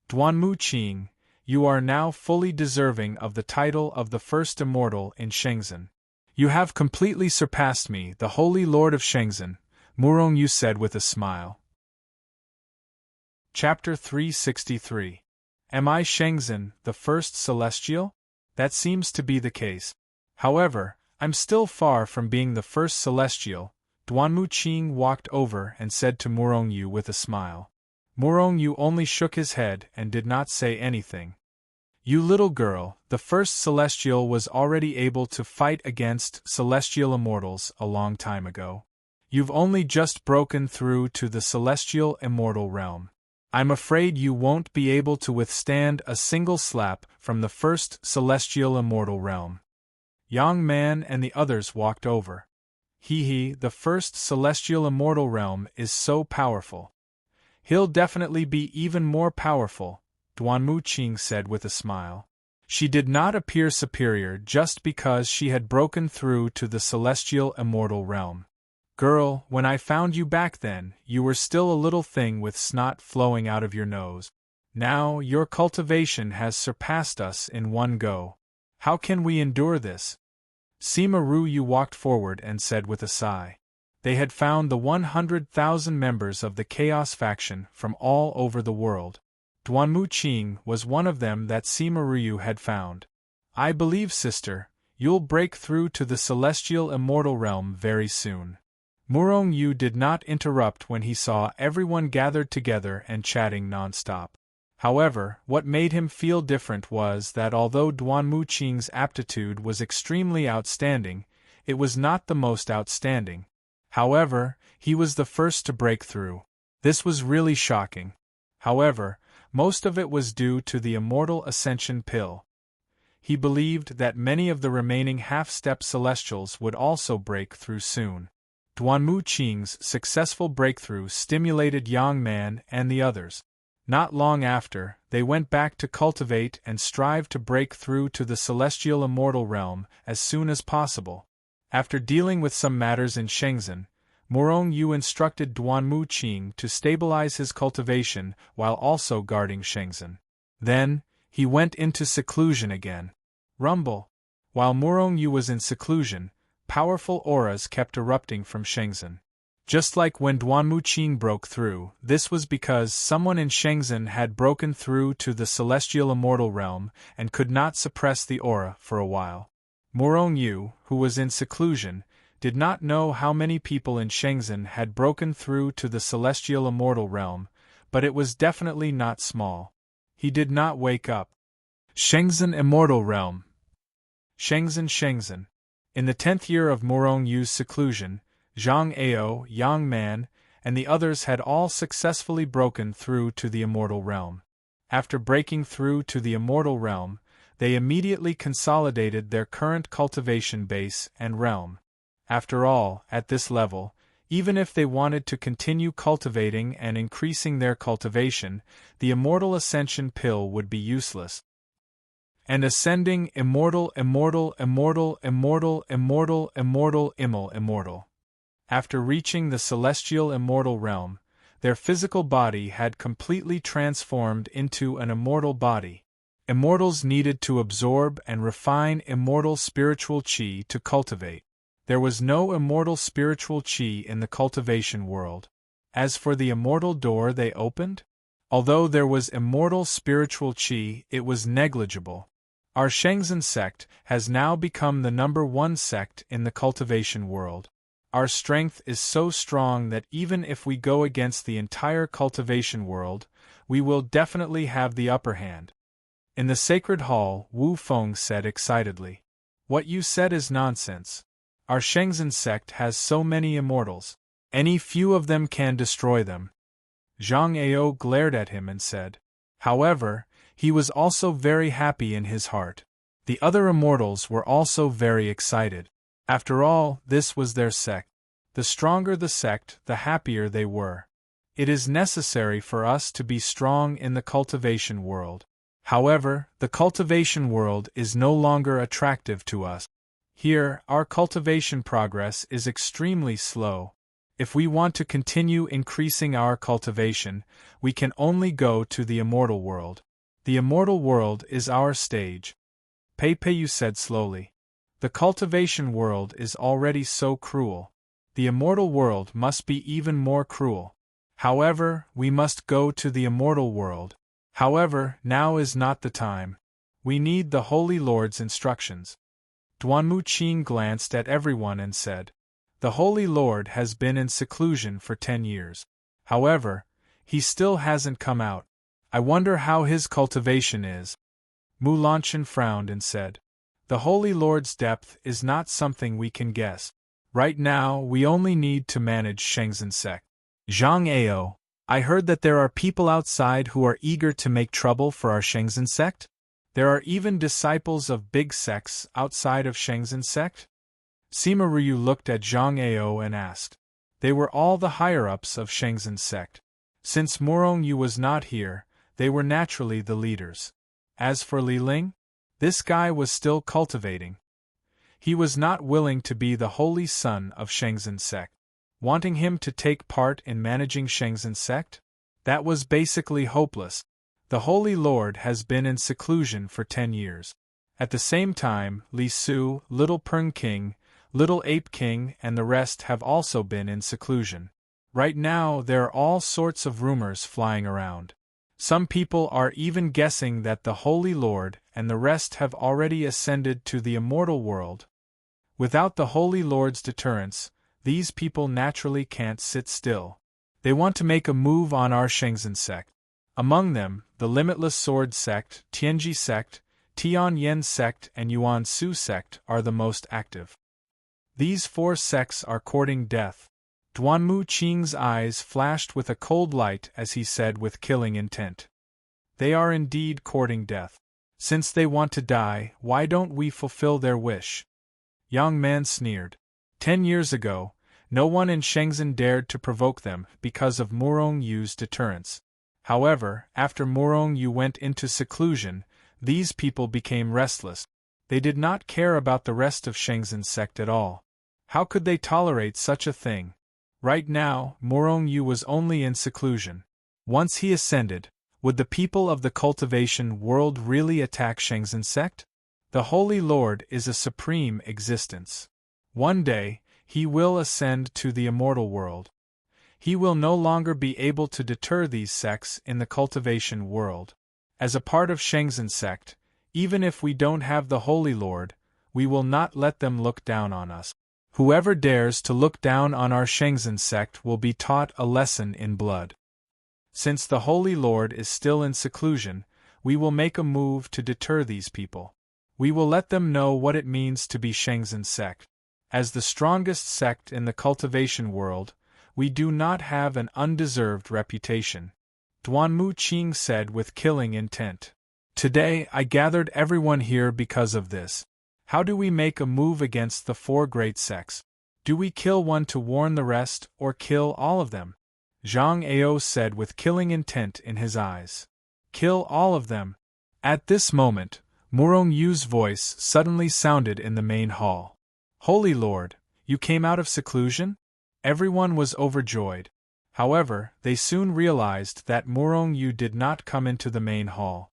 "Duanmu Qing, you are now fully deserving of the title of the first immortal in Shenzhen. You have completely surpassed me, the Holy Lord of Shenzhen," Murong Yu said with a smile. Chapter 363. Am I Shenzhen, the first celestial? That seems to be the case. However, I'm still far from being the first celestial. Duanmu Qing walked over and said to Murong Yu with a smile. Murong Yu only shook his head and did not say anything. "You little girl, the first celestial was already able to fight against celestial immortals a long time ago. You've only just broken through to the celestial immortal realm. I'm afraid you won't be able to withstand a single slap from the first celestial immortal realm." Yang Man and the others walked over. The first celestial immortal realm is so powerful. He'll definitely be even more powerful, Duanmu Qing said with a smile. She did not appear superior just because she had broken through to the celestial immortal realm. Girl, when I found you back then, you were still a little thing with snot flowing out of your nose. Now, your cultivation has surpassed us in one go. How can we endure this? Sima Ruyu walked forward and said with a sigh. They had found the 100,000 members of the Chaos faction from all over the world. Duanmu Qing was one of them that Sima Ruyu had found. I believe, sister, you'll break through to the celestial immortal realm very soon. Murong Yu did not interrupt when he saw everyone gathered together and chatting non-stop. However, what made him feel different was that although Duanmu Qing's aptitude was extremely outstanding, it was not the most outstanding. However, he was the first to break through. This was really shocking. However, most of it was due to the Immortal Ascension Pill. He believed that many of the remaining half-step celestials would also break through soon. Duanmu Qing's successful breakthrough stimulated Yang Man and the others. Not long after, they went back to cultivate and strive to break through to the celestial immortal realm as soon as possible. After dealing with some matters in Shenzhen, Murong Yu instructed Duanmu Qing to stabilize his cultivation while also guarding Shenzhen. Then, he went into seclusion again. Rumble. While Murong Yu was in seclusion, powerful auras kept erupting from Shenzhen. Just like when Duanmu Qing broke through, this was because someone in Shenzhen had broken through to the celestial immortal realm and could not suppress the aura for a while. Murong Yu, who was in seclusion, did not know how many people in Shenzhen had broken through to the celestial immortal realm, but it was definitely not small. He did not wake up. Shenzhen Immortal Realm. Shenzhen. In the 10th year of Murong Yu's seclusion, Zhang Ao, Yang Man, and the others had all successfully broken through to the immortal realm. After breaking through to the immortal realm, they immediately consolidated their current cultivation base and realm. After all, at this level, even if they wanted to continue cultivating and increasing their cultivation, the Immortal Ascension Pill would be useless. And ascending immortal. After reaching the celestial immortal realm, their physical body had completely transformed into an immortal body. Immortals needed to absorb and refine immortal spiritual qi to cultivate. There was no immortal spiritual qi in the cultivation world. As for the immortal door they opened, although there was immortal spiritual qi, it was negligible. Our Shenzhen sect has now become the #1 sect in the cultivation world. Our strength is so strong that even if we go against the entire cultivation world, we will definitely have the upper hand. In the sacred hall, Wu Feng said excitedly. What you said is nonsense. Our Shenzhen sect has so many immortals. Any few of them can destroy them. Zhang Ao glared at him and said. However, he was also very happy in his heart. The other immortals were also very excited. After all, this was their sect. The stronger the sect, the happier they were. It is necessary for us to be strong in the cultivation world. However, the cultivation world is no longer attractive to us. Here, our cultivation progress is extremely slow. If we want to continue increasing our cultivation, we can only go to the immortal world. The immortal world is our stage. Peipeyu said slowly. The cultivation world is already so cruel. The immortal world must be even more cruel. However, we must go to the immortal world. However, now is not the time. We need the Holy Lord's instructions. Duanmu Qing glanced at everyone and said, The Holy Lord has been in seclusion for 10 years. However, he still hasn't come out. I wonder how his cultivation is. Mu Lanshan frowned and said, The Holy Lord's depth is not something we can guess. Right now, we only need to manage Shenzhen sect. Zhang Ao, I heard that there are people outside who are eager to make trouble for our Shenzhen sect? There are even disciples of big sects outside of Shenzhen sect? Sima Ryu looked at Zhang Ao and asked. They were all the higher-ups of Shenzhen's sect. Since Murong Yu was not here, they were naturally the leaders. As for Li Ling, this guy was still cultivating. He was not willing to be the holy son of Shenzhen's sect. Wanting him to take part in managing Shenzhen's sect? That was basically hopeless. The Holy Lord has been in seclusion for 10 years. At the same time, Li Su, Little Pern King, Little Ape King and the rest have also been in seclusion. Right now there are all sorts of rumors flying around. Some people are even guessing that the Holy Lord and the rest have already ascended to the immortal world. Without the Holy Lord's deterrence, these people naturally can't sit still. They want to make a move on our Shenzhen sect. Among them, the Limitless Sword sect, Tianji sect, Tian Yen sect and Yuan Su sect are the most active. These 4 sects are courting death. Duanmu Qing's eyes flashed with a cold light as he said with killing intent. They are indeed courting death. Since they want to die, why don't we fulfill their wish? Yang Man sneered. 10 years ago, no one in Shenzhen dared to provoke them because of Murong Yu's deterrence. However, after Murong Yu went into seclusion, these people became restless. They did not care about the rest of Shenzhen's sect at all. How could they tolerate such a thing? Right now, Murong Yu was only in seclusion. Once he ascended, would the people of the cultivation world really attack Shenzhen's sect? The Holy Lord is a supreme existence. One day, he will ascend to the immortal world. He will no longer be able to deter these sects in the cultivation world. As a part of Shenzhen's sect, even if we don't have the Holy Lord, we will not let them look down on us. Whoever dares to look down on our Shenzhen sect will be taught a lesson in blood. Since the Holy Lord is still in seclusion, we will make a move to deter these people. We will let them know what it means to be Shenzhen sect. As the strongest sect in the cultivation world, we do not have an undeserved reputation. Duanmu Qing said with killing intent. Today I gathered everyone here because of this. How do we make a move against the 4 great sects? Do we kill one to warn the rest, or kill all of them? Zhang Ao said with killing intent in his eyes. Kill all of them. At this moment, Murong Yu's voice suddenly sounded in the main hall. Holy Lord, you came out of seclusion? Everyone was overjoyed. However, they soon realized that Murong Yu did not come into the main hall.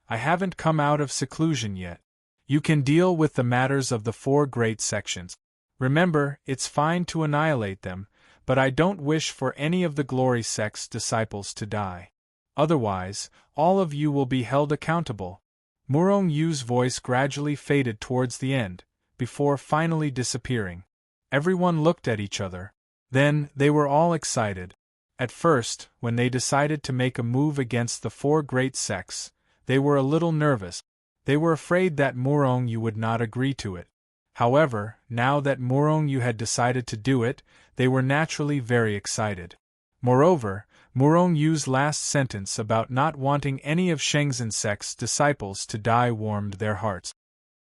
I haven't come out of seclusion yet. You can deal with the matters of the 4 great sections. Remember, it's fine to annihilate them, but I don't wish for any of the Glory sect's disciples to die. Otherwise, all of you will be held accountable. Murong Yu's voice gradually faded towards the end, before finally disappearing. Everyone looked at each other. Then, they were all excited. At first, when they decided to make a move against the 4 great sects, they were a little nervous. They were afraid that Murong Yu would not agree to it. However, now that Murong Yu had decided to do it, they were naturally very excited. Moreover, Murong Yu's last sentence about not wanting any of Shenzhen sect's disciples to die warmed their hearts.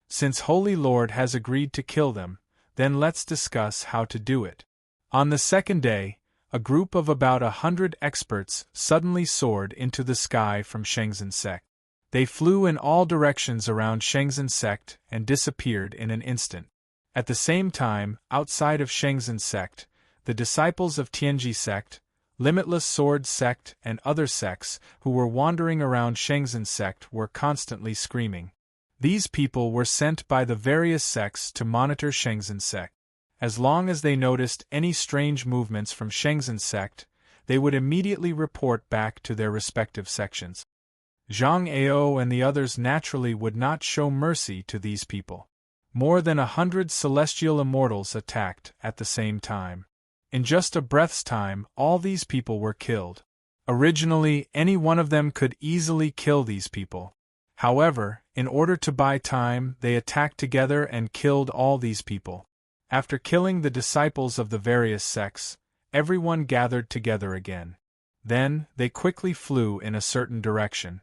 Since Holy Lord has agreed to kill them, then let's discuss how to do it. On the second day, a group of about 100 experts suddenly soared into the sky from Shenzhen sect. They flew in all directions around Shenzhen sect and disappeared in an instant. At the same time, outside of Shenzhen sect, the disciples of Tianji sect, Limitless Sword sect and other sects who were wandering around Shenzhen sect were constantly screaming. These people were sent by the various sects to monitor Shenzhen sect. As long as they noticed any strange movements from Shenzhen sect, they would immediately report back to their respective sections. Zhang Ao and the others naturally would not show mercy to these people. More than 100 celestial immortals attacked at the same time. In just a breath's time, all these people were killed. Originally, any one of them could easily kill these people. However, in order to buy time, they attacked together and killed all these people. After killing the disciples of the various sects, everyone gathered together again. Then, they quickly flew in a certain direction.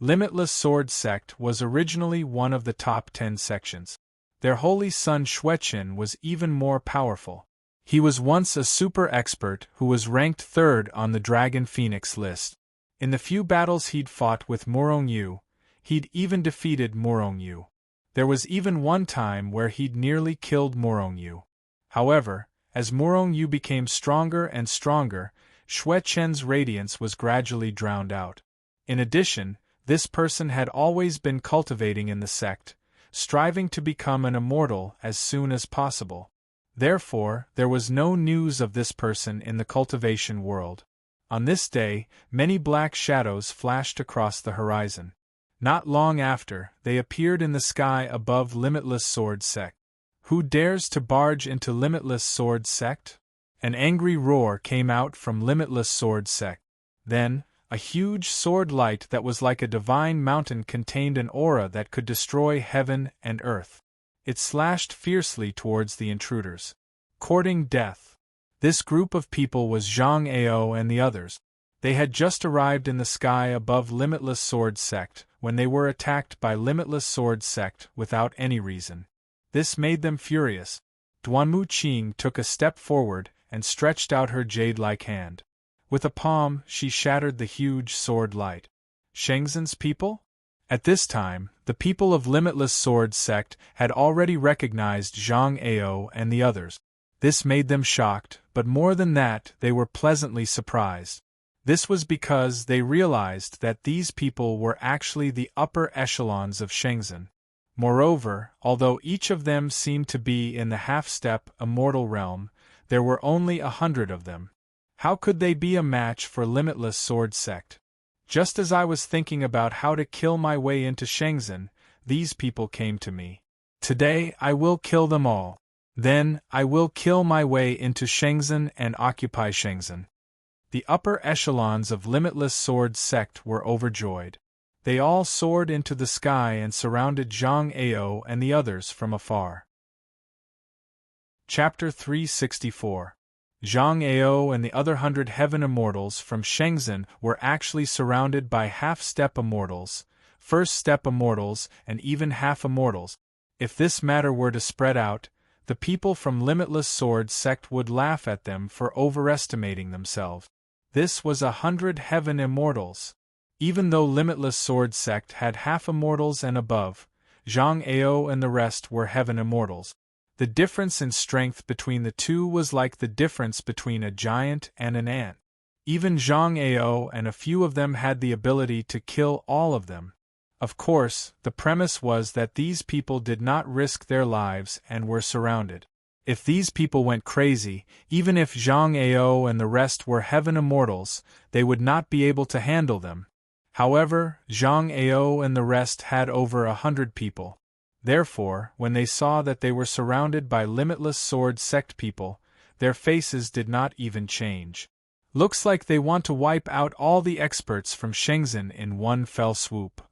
Limitless Sword sect was originally one of the top 10 sections. Their holy son Xueqin was even more powerful. He was once a super expert who was ranked 3rd on the Dragon Phoenix list. In the few battles he'd fought with Murongyu, he'd even defeated Murongyu. There was even one time where he'd nearly killed Murongyu. However, as Murongyu became stronger and stronger, Xueqin's radiance was gradually drowned out. In addition, this person had always been cultivating in the sect, striving to become an immortal as soon as possible. Therefore, there was no news of this person in the cultivation world. On this day, many black shadows flashed across the horizon. Not long after, they appeared in the sky above Limitless Sword Sect. Who dares to barge into Limitless Sword Sect? An angry roar came out from Limitless Sword Sect. Then, a huge sword light that was like a divine mountain contained an aura that could destroy heaven and earth. It slashed fiercely towards the intruders, courting death. This group of people was Zhang Ao and the others. They had just arrived in the sky above Limitless Sword Sect when they were attacked by Limitless Sword Sect without any reason. This made them furious. Duanmu Qing took a step forward and stretched out her jade-like hand. With a palm, she shattered the huge sword light. Shengzhen's people? At this time, the people of Limitless Sword Sect had already recognized Zhang Ao and the others. This made them shocked, but more than that, they were pleasantly surprised. This was because they realized that these people were actually the upper echelons of Shengzhen. Moreover, although each of them seemed to be in the half-step immortal realm, there were only 100 of them. How could they be a match for Limitless Sword Sect? Just as I was thinking about how to kill my way into Shengzhen, these people came to me. Today I will kill them all. Then, I will kill my way into Shengzhen and occupy Shengzhen. The upper echelons of Limitless Sword Sect were overjoyed. They all soared into the sky and surrounded Zhang Ao and the others from afar. Chapter 364. Zhang Ao and the other 100 Heaven Immortals from Shengzhen were actually surrounded by half-step immortals, first-step immortals, and even half-immortals. If this matter were to spread out, the people from Limitless Sword Sect would laugh at them for overestimating themselves. This was 100 Heaven Immortals. Even though Limitless Sword Sect had half-immortals and above, Zhang Ao and the rest were Heaven Immortals. The difference in strength between the two was like the difference between a giant and an ant. Even Zhang Ao and a few of them had the ability to kill all of them. Of course, the premise was that these people did not risk their lives and were surrounded. If these people went crazy, even if Zhang Ao and the rest were Heaven Immortals, they would not be able to handle them. However, Zhang Ao and the rest had over 100 people. Therefore, when they saw that they were surrounded by Limitless Sword Sect people, their faces did not even change. Looks like they want to wipe out all the experts from Shengzhen in one fell swoop.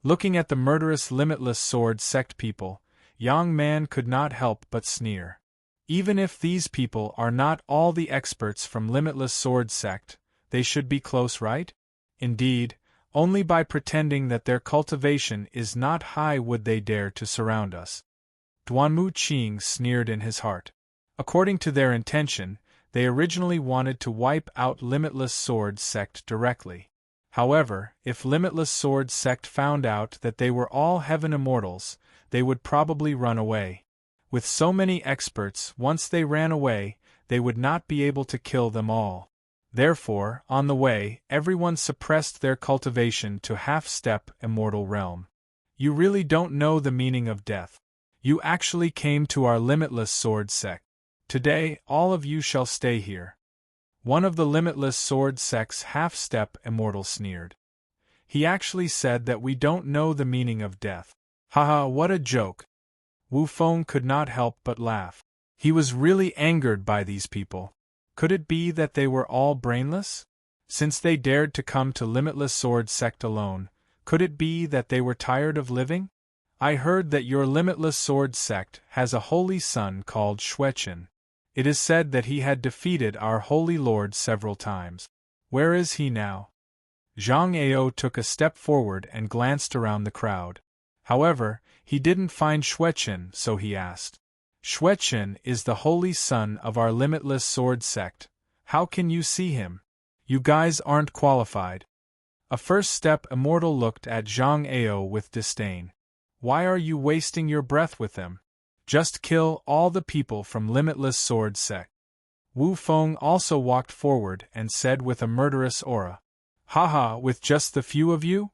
Looking at the murderous Limitless Sword Sect people, Yang Man could not help but sneer. Even if these people are not all the experts from Limitless Sword Sect, they should be close, right? Indeed, only by pretending that their cultivation is not high would they dare to surround us. Duanmu Qing sneered in his heart. According to their intention, they originally wanted to wipe out Limitless Sword Sect directly. However, if Limitless Sword Sect found out that they were all Heaven Immortals, they would probably run away. With so many experts, once they ran away, they would not be able to kill them all. Therefore, on the way, everyone suppressed their cultivation to half-step immortal realm. You really don't know the meaning of death. You actually came to our Limitless Sword Sect. Today, all of you shall stay here. One of the Limitless Sword Sect's half-step immortals sneered. He actually said that we don't know the meaning of death. Haha, what a joke. Wu Feng could not help but laugh. He was really angered by these people. Could it be that they were all brainless? Since they dared to come to Limitless Sword Sect alone, could it be that they were tired of living? I heard that your Limitless Sword Sect has a holy son called Xueqin. It is said that he had defeated our Holy Lord several times. Where is he now? Zhang Ao took a step forward and glanced around the crowd. However, he didn't find Xueqin, so he asked. Xueqin is the holy son of our limitless sword sect. How can you see him? You guys aren't qualified. A first step immortal looked at Zhang Ao with disdain. Why are you wasting your breath with them? Just kill all the people from limitless sword sect. Wu Feng also walked forward and said with a murderous aura. Haha, with just the few of you?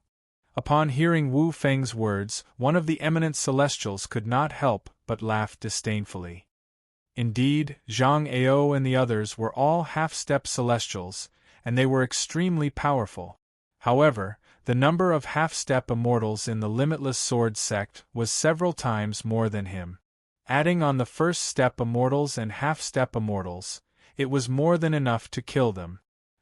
Upon hearing Wu Feng's words, one of the eminent celestials could not help but laugh disdainfully. Indeed, Zhang Ao and the others were all half-step celestials, and they were extremely powerful. However, the number of half-step immortals in the limitless sword sect was several times more than him. Adding on the first-step immortals and half-step immortals, it was more than enough to kill them.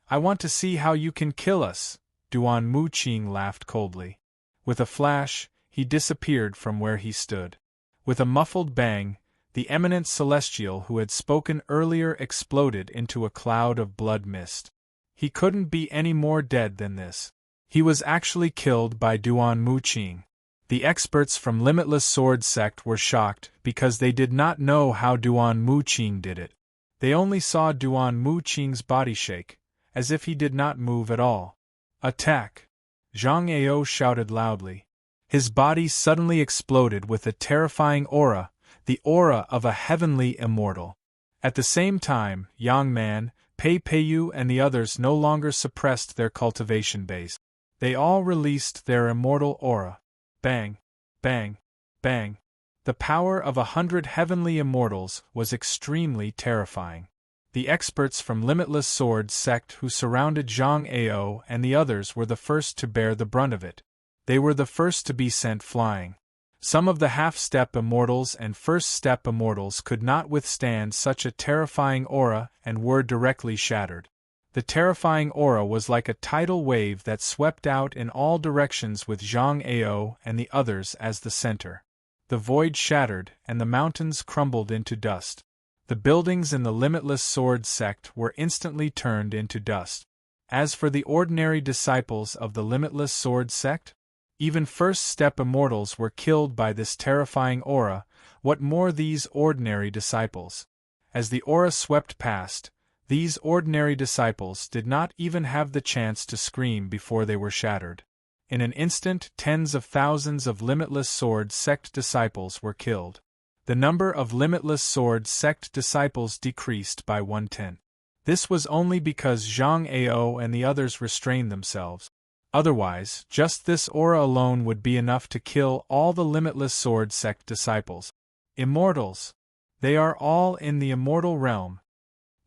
I want to see how you can kill us, Duan Muqing laughed coldly. With a flash, he disappeared from where he stood. With a muffled bang, the eminent celestial who had spoken earlier exploded into a cloud of blood mist. He couldn't be any more dead than this. He was actually killed by Duan Muqing. The experts from Limitless Sword Sect were shocked because they did not know how Duan Muqing did it. They only saw Duan Muqing's body shake, as if he did not move at all. Attack! Zhang Ao shouted loudly. His body suddenly exploded with a terrifying aura, the aura of a heavenly immortal. At the same time, Yang Man, Pei Peiyu and the others no longer suppressed their cultivation base. They all released their immortal aura. Bang! Bang! Bang! The power of 100 heavenly immortals was extremely terrifying. The experts from Limitless Sword Sect who surrounded Zhang Ao and the others were the first to bear the brunt of it. They were the first to be sent flying. Some of the half-step immortals and first-step immortals could not withstand such a terrifying aura and were directly shattered. The terrifying aura was like a tidal wave that swept out in all directions with Zhang Ao and the others as the center. The void shattered and the mountains crumbled into dust. The buildings in the Limitless Sword Sect were instantly turned into dust. As for the ordinary disciples of the Limitless Sword Sect, even first-step immortals were killed by this terrifying aura, what more these ordinary disciples? As the aura swept past, these ordinary disciples did not even have the chance to scream before they were shattered. In an instant, tens of thousands of Limitless Sword Sect disciples were killed. The number of Limitless Sword Sect disciples decreased by 1/10. This was only because Zhang Ao and the others restrained themselves. Otherwise, just this aura alone would be enough to kill all the Limitless Sword Sect disciples. Immortals! They are all in the immortal realm.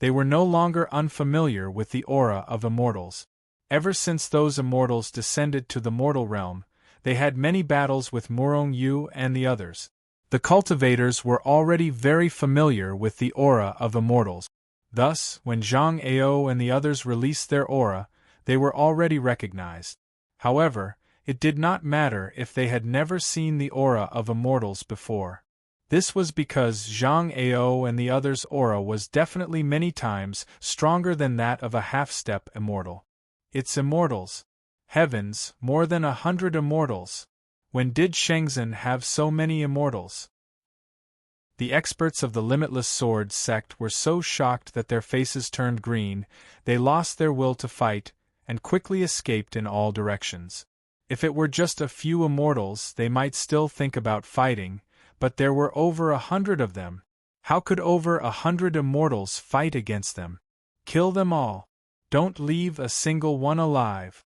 They were no longer unfamiliar with the aura of immortals. Ever since those immortals descended to the mortal realm, they had many battles with Murong Yu and the others. The cultivators were already very familiar with the aura of immortals. Thus, when Zhang Ao and the others released their aura, they were already recognized. However, it did not matter if they had never seen the aura of immortals before. This was because Zhang Ao and the others' aura was definitely many times stronger than that of a half-step immortal. It's immortals. Heavens, more than 100 immortals. When did Shenzhen have so many immortals? The experts of the Limitless Sword Sect were so shocked that their faces turned green, they lost their will to fight, and quickly escaped in all directions. If it were just a few immortals, they might still think about fighting, but there were over 100 of them. How could over 100 immortals fight against them? Kill them all. Don't leave a single one alive.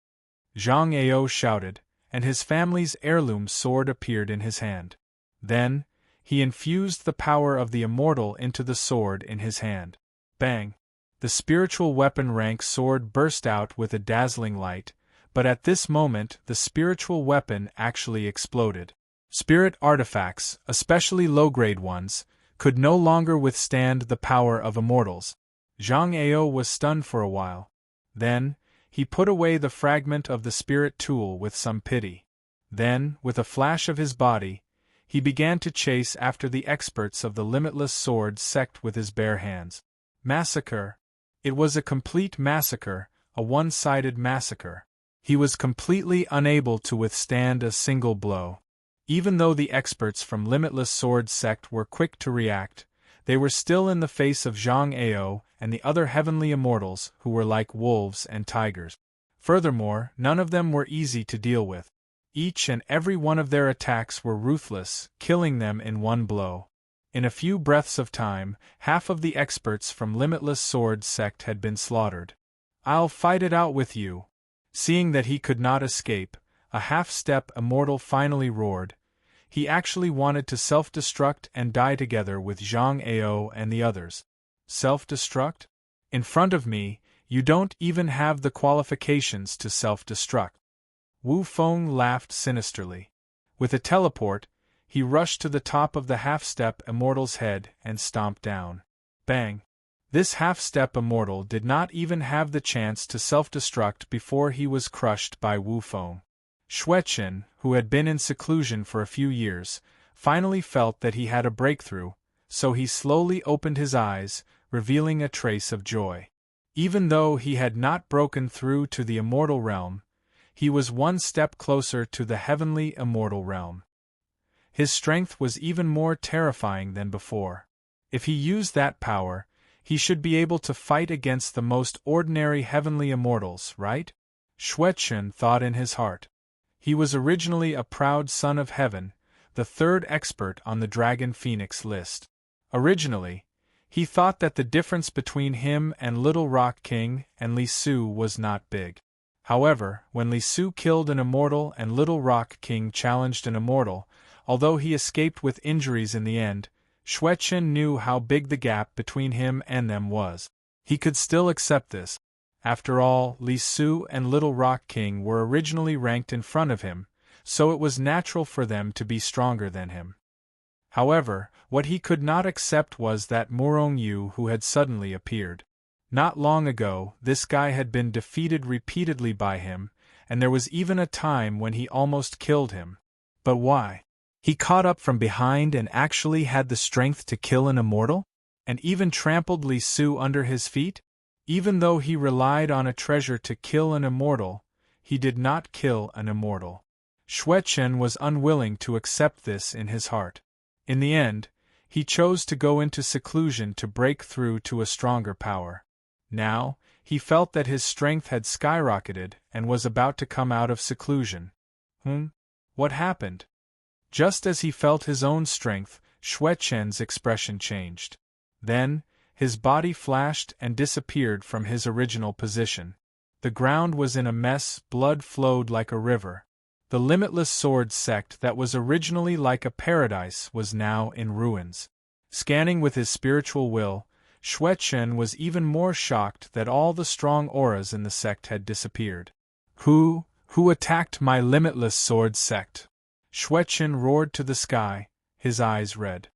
Zhang Ao shouted, and his family's heirloom sword appeared in his hand. Then, he infused the power of the immortal into the sword in his hand. Bang! The spiritual weapon rank sword burst out with a dazzling light, but at this moment the spiritual weapon actually exploded. Spirit artifacts, especially low-grade ones, could no longer withstand the power of immortals. Zhang Ao was stunned for a while. Then, he put away the fragment of the spirit tool with some pity. Then, with a flash of his body, he began to chase after the experts of the Limitless Sword Sect with his bare hands. Massacre! It was a complete massacre, a one-sided massacre. He was completely unable to withstand a single blow. Even though the experts from Limitless Sword sect were quick to react, they were still in the face of Zhang Ao and the other heavenly immortals who were like wolves and tigers. Furthermore, none of them were easy to deal with. Each and every one of their attacks were ruthless, killing them in one blow. In a few breaths of time, half of the experts from Limitless Sword sect had been slaughtered. "I'll fight it out with you." Seeing that he could not escape, a half-step immortal finally roared. He actually wanted to self-destruct and die together with Zhang Ao and the others. Self-destruct? In front of me, you don't even have the qualifications to self-destruct. Wu Feng laughed sinisterly. With a teleport, he rushed to the top of the half-step immortal's head and stomped down. Bang! This half-step immortal did not even have the chance to self-destruct before he was crushed by Wu Feng. Xueqin, who had been in seclusion for a few years, finally felt that he had a breakthrough, so he slowly opened his eyes, revealing a trace of joy. Even though he had not broken through to the immortal realm, he was one step closer to the heavenly immortal realm. His strength was even more terrifying than before. If he used that power, he should be able to fight against the most ordinary heavenly immortals, right? Xueqin thought in his heart. He was originally a proud son of heaven, the third expert on the Dragon Phoenix list. Originally, he thought that the difference between him and Little Rock King and Li Su was not big. However, when Li Su killed an immortal and Little Rock King challenged an immortal, although he escaped with injuries in the end, Xueqin knew how big the gap between him and them was. He could still accept this. After all, Li Su and Little Rock King were originally ranked in front of him, so it was natural for them to be stronger than him. However, what he could not accept was that Murong Yu who had suddenly appeared. Not long ago, this guy had been defeated repeatedly by him, and there was even a time when he almost killed him. But why? He caught up from behind and actually had the strength to kill an immortal? And even trampled Li Su under his feet? Even though he relied on a treasure to kill an immortal, he did not kill an immortal. Xueqin was unwilling to accept this in his heart. In the end, he chose to go into seclusion to break through to a stronger power. Now, he felt that his strength had skyrocketed and was about to come out of seclusion. What happened? Just as he felt his own strength, Xueqin's expression changed. Then, his body flashed and disappeared from his original position. The ground was in a mess, blood flowed like a river. The Limitless Sword sect that was originally like a paradise was now in ruins. Scanning with his spiritual will, Xueqin was even more shocked that all the strong auras in the sect had disappeared. Who attacked my Limitless Sword sect? Xueqin roared to the sky, his eyes red.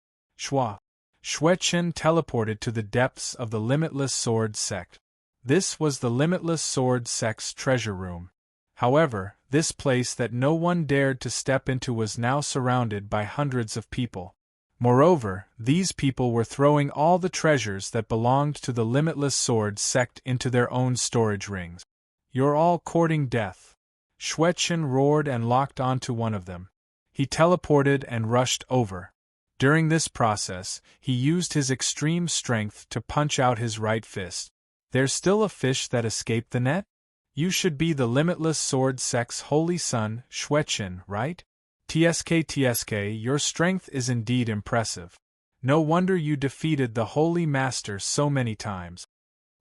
Xueqin teleported to the depths of the Limitless Sword sect. This was the Limitless Sword sect's treasure room. However, this place that no one dared to step into was now surrounded by hundreds of people. Moreover, these people were throwing all the treasures that belonged to the Limitless Sword sect into their own storage rings. "You're all courting death." Xueqin roared and locked onto one of them. He teleported and rushed over. During this process, he used his extreme strength to punch out his right fist. "There's still a fish that escaped the net? You should be the Limitless Sword sect's holy son, Xueqin, right? TSK, your strength is indeed impressive. No wonder you defeated the Holy Master so many times."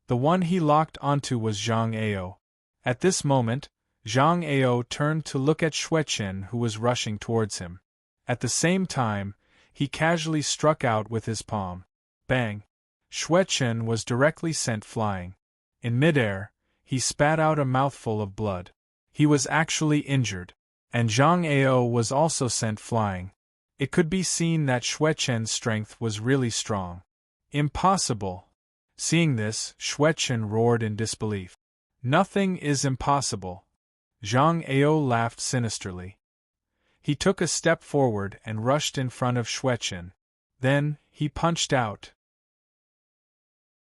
The one he locked onto was Zhang Ao. At this moment, Zhang Ao turned to look at Xueqin who was rushing towards him. At the same time, he casually struck out with his palm. Bang! Xueqin was directly sent flying. In midair, he spat out a mouthful of blood. He was actually injured. And Zhang Ao was also sent flying. It could be seen that Xueqin's strength was really strong. Impossible! Seeing this, Xueqin roared in disbelief. "Nothing is impossible." Zhang Ao laughed sinisterly. He took a step forward and rushed in front of Xueqin. Then, he punched out.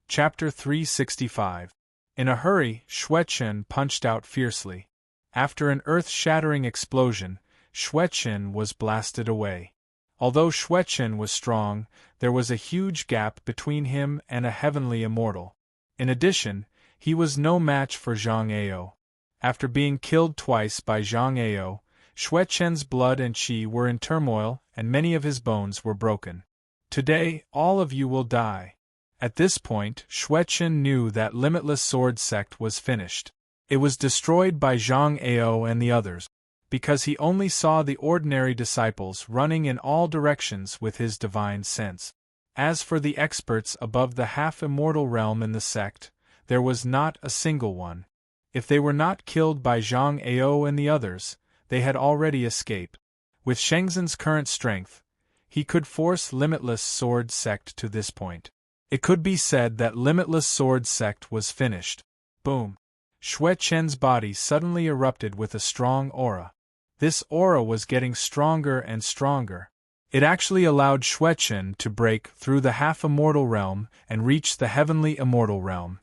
Chapter 365. In a hurry, Xueqin punched out fiercely. After an earth-shattering explosion, Xueqin was blasted away. Although Xueqin was strong, there was a huge gap between him and a heavenly immortal. In addition, he was no match for Zhang Ao. After being killed twice by Zhang Ao, Xueqin's blood and qi were in turmoil and many of his bones were broken. Today, all of you will die. At this point, Xueqin knew that Limitless Sword sect was finished. It was destroyed by Zhang Ao and the others, because he only saw the ordinary disciples running in all directions with his divine sense. As for the experts above the half-immortal realm in the sect, there was not a single one. If they were not killed by Zhang Ao and the others, they had already escaped. With Shengzhen's current strength, he could force Limitless Sword sect to this point. It could be said that Limitless Sword sect was finished. Boom! Xueqin's body suddenly erupted with a strong aura. This aura was getting stronger and stronger. It actually allowed Xueqin to break through the half-immortal realm and reach the heavenly immortal realm.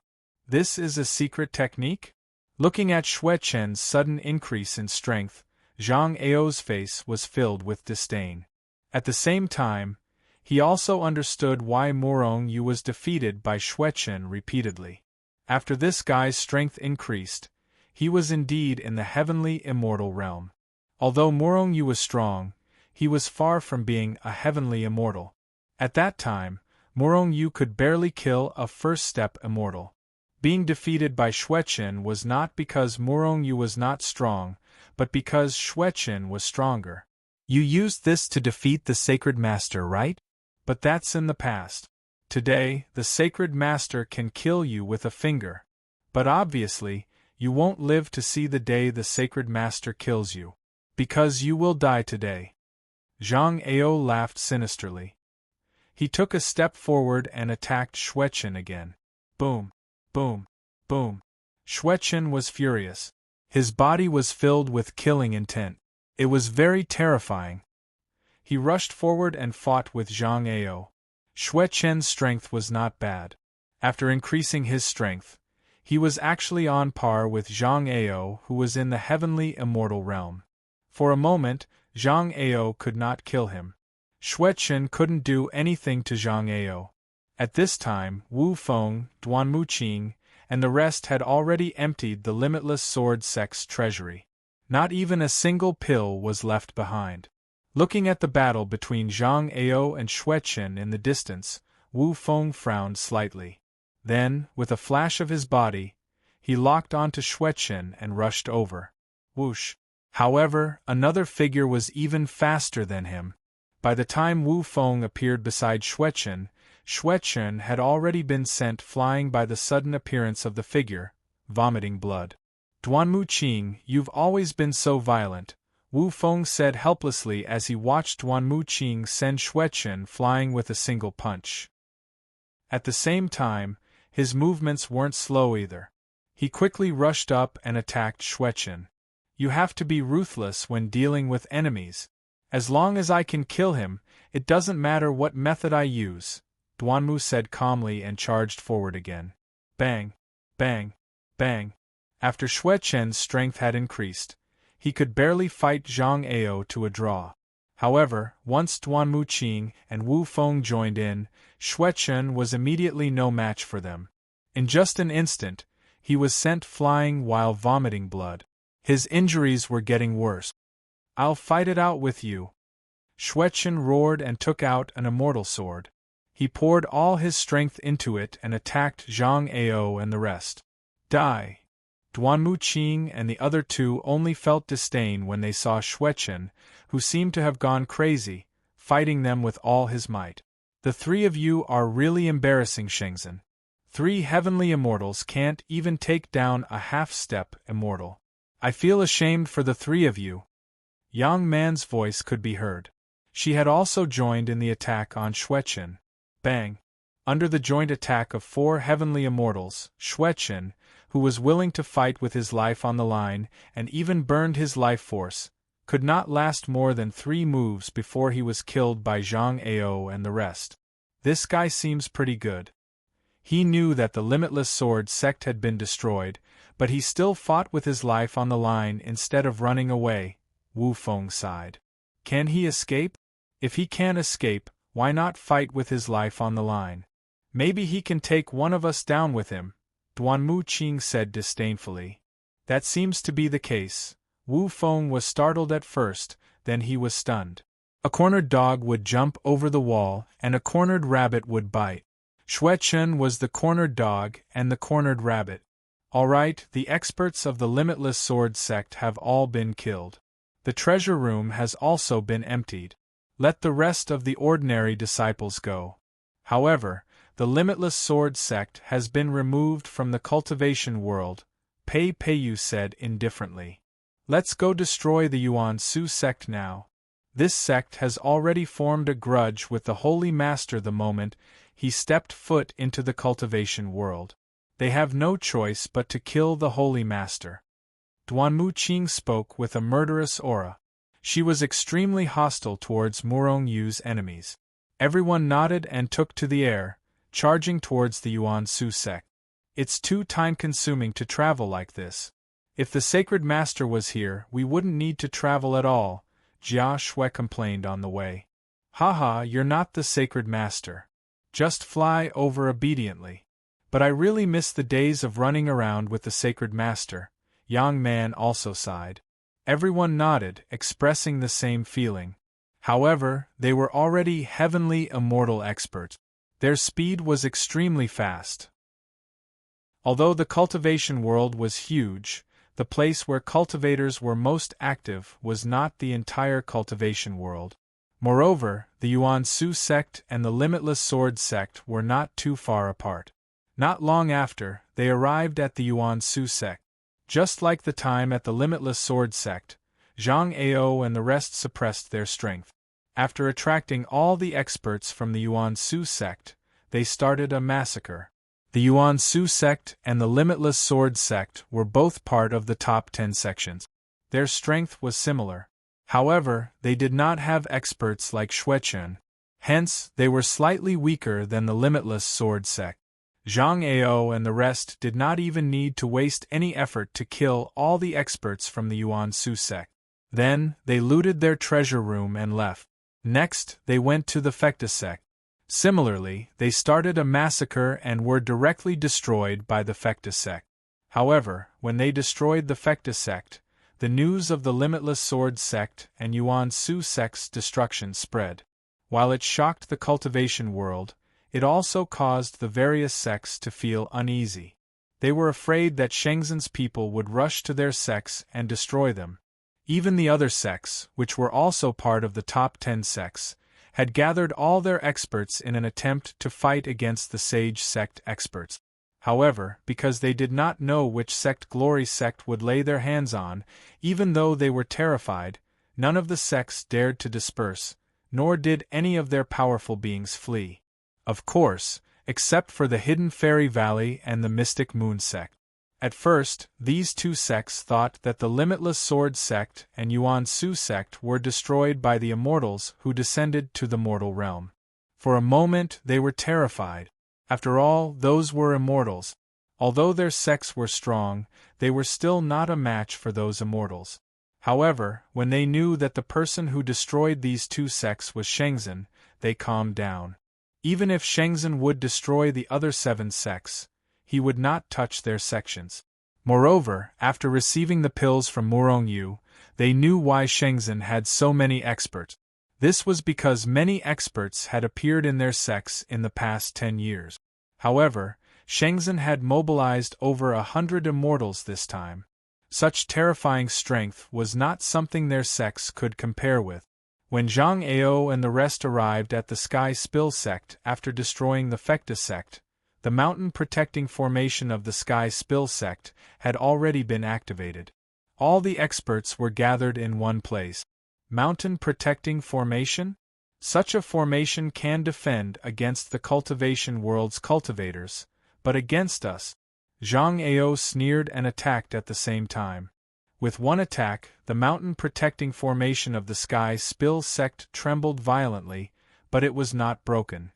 This is a secret technique? Looking at Xueqin's sudden increase in strength, Zhang Ao's face was filled with disdain. At the same time, he also understood why Murong Yu was defeated by Xueqin repeatedly. After this guy's strength increased, he was indeed in the heavenly immortal realm. Although Murong Yu was strong, he was far from being a heavenly immortal. At that time, Murong Yu could barely kill a first-step immortal. Being defeated by Xueqin was not because Murong Yu was not strong, but because Xueqin was stronger. You used this to defeat the Sacred Master, right? But that's in the past. Today, the Sacred Master can kill you with a finger. But obviously, you won't live to see the day the Sacred Master kills you. Because you will die today. Zhang Ao laughed sinisterly. He took a step forward and attacked Xueqin again. Boom! Boom! Boom! Xueqin was furious. His body was filled with killing intent. It was very terrifying. He rushed forward and fought with Zhang Ao. Xueqin's strength was not bad. After increasing his strength, he was actually on par with Zhang Ao, who was in the heavenly immortal realm. For a moment, Zhang Ao could not kill him. Xueqin couldn't do anything to Zhang Ao. At this time, Wu Feng, Duan Muqing, and the rest had already emptied the Limitless Sword sect's treasury. Not even a single pill was left behind. Looking at the battle between Zhang Ao and Xueqin in the distance, Wu Feng frowned slightly. Then, with a flash of his body, he locked onto Xueqin and rushed over. Whoosh! However, another figure was even faster than him. By the time Wu Feng appeared beside Xueqin, Xueqin had already been sent flying by the sudden appearance of the figure, vomiting blood. Duan Muqing, you've always been so violent, Wu Feng said helplessly as he watched Duan Muqing send Xueqin flying with a single punch. At the same time, his movements weren't slow either. He quickly rushed up and attacked Xueqin. You have to be ruthless when dealing with enemies. As long as I can kill him, it doesn't matter what method I use, Duanmu said calmly and charged forward again. Bang! Bang! Bang! After Xueqin's strength had increased, he could barely fight Zhang Ao to a draw. However, once Duan Muqing and Wu Feng joined in, Xueqin was immediately no match for them. In just an instant, he was sent flying while vomiting blood. His injuries were getting worse. I'll fight it out with you. Xueqin roared and took out an immortal sword. He poured all his strength into it and attacked Zhang Ao and the rest. Die! Duan Muqing and the other two only felt disdain when they saw Xueqin, who seemed to have gone crazy, fighting them with all his might. The three of you are really embarrassing, Shengzhen. 3 heavenly immortals can't even take down a half-step immortal. I feel ashamed for the 3 of you. Yang Man's voice could be heard. She had also joined in the attack on Xueqin. Bang! Under the joint attack of 4 heavenly immortals, Xueqin, who was willing to fight with his life on the line and even burned his life force, could not last more than 3 moves before he was killed by Zhang Ao and the rest. This guy seems pretty good. He knew that the Limitless Sword sect had been destroyed, but he still fought with his life on the line instead of running away. Wu Feng sighed. Can he escape? If he can escape, why not fight with his life on the line? Maybe he can take one of us down with him, Duanmu Qing said disdainfully. That seems to be the case. Wu Feng was startled at first, then he was stunned. A cornered dog would jump over the wall, and a cornered rabbit would bite. Xue Chen was the cornered dog and the cornered rabbit. All right, the experts of the Limitless Sword sect have all been killed. The treasure room has also been emptied. Let the rest of the ordinary disciples go. However, the Limitless Sword sect has been removed from the cultivation world, Pei Peiyu said indifferently. Let's go destroy the Yuan Su sect now. This sect has already formed a grudge with the Holy Master the moment he stepped foot into the cultivation world. They have no choice but to kill the Holy Master. Duanmu Qing spoke with a murderous aura. She was extremely hostile towards Murong Yu's enemies. Everyone nodded and took to the air, charging towards the Yuan Su sect. It's too time-consuming to travel like this. If the Sacred Master was here, we wouldn't need to travel at all, Jia Shui complained on the way. Haha, you're not the Sacred Master. Just fly over obediently. But I really miss the days of running around with the Sacred Master, Yang Man also sighed. Everyone nodded, expressing the same feeling. However, they were already heavenly immortal experts. Their speed was extremely fast. Although the cultivation world was huge, the place where cultivators were most active was not the entire cultivation world. Moreover, the Yuan Su sect and the Limitless Sword sect were not too far apart. Not long after, they arrived at the Yuan Su sect. Just like the time at the Limitless Sword sect, Zhang Ao and the rest suppressed their strength. After attracting all the experts from the Yuan Su sect, they started a massacre. The Yuan Su sect and the Limitless Sword sect were both part of the top 10 sections. Their strength was similar. However, they did not have experts like Xuechen. Hence, they were slightly weaker than the Limitless Sword sect. Zhang Ao and the rest did not even need to waste any effort to kill all the experts from the Yuan Su sect. Then, they looted their treasure room and left. Next, they went to the Fecta sect. Similarly, they started a massacre and were directly destroyed by the Fecta sect. However, when they destroyed the Fecta sect, the news of the Limitless Sword sect and Yuan Su sect's destruction spread. While it shocked the cultivation world, it also caused the various sects to feel uneasy. They were afraid that Shenzhen's people would rush to their sects and destroy them. Even the other sects, which were also part of the top 10 sects, had gathered all their experts in an attempt to fight against the Sage sect experts. However, because they did not know which sect Glory sect would lay their hands on, even though they were terrified, none of the sects dared to disperse, nor did any of their powerful beings flee. Of course, except for the Hidden Fairy Valley and the Mystic Moon sect. At first, these two sects thought that the Limitless Sword sect and Yuan Su sect were destroyed by the immortals who descended to the mortal realm. For a moment they were terrified. After all, those were immortals. Although their sects were strong, they were still not a match for those immortals. However, when they knew that the person who destroyed these two sects was Shenzhen, they calmed down. Even if Shenzhen would destroy the other 7 sects, he would not touch their sections. Moreover, after receiving the pills from Murong Yu, they knew why Shenzhen had so many experts. This was because many experts had appeared in their sects in the past 10 years. However, Shenzhen had mobilized over 100 immortals this time. Such terrifying strength was not something their sects could compare with. When Zhang Ao and the rest arrived at the Sky Spill sect after destroying the Fecta sect, the mountain protecting formation of the Sky Spill sect had already been activated. All the experts were gathered in one place. Mountain protecting formation? Such a formation can defend against the cultivation world's cultivators, but against us? Zhang Ao sneered and attacked at the same time. With one attack, the mountain protecting formation of the Sky Spill sect trembled violently, but it was not broken.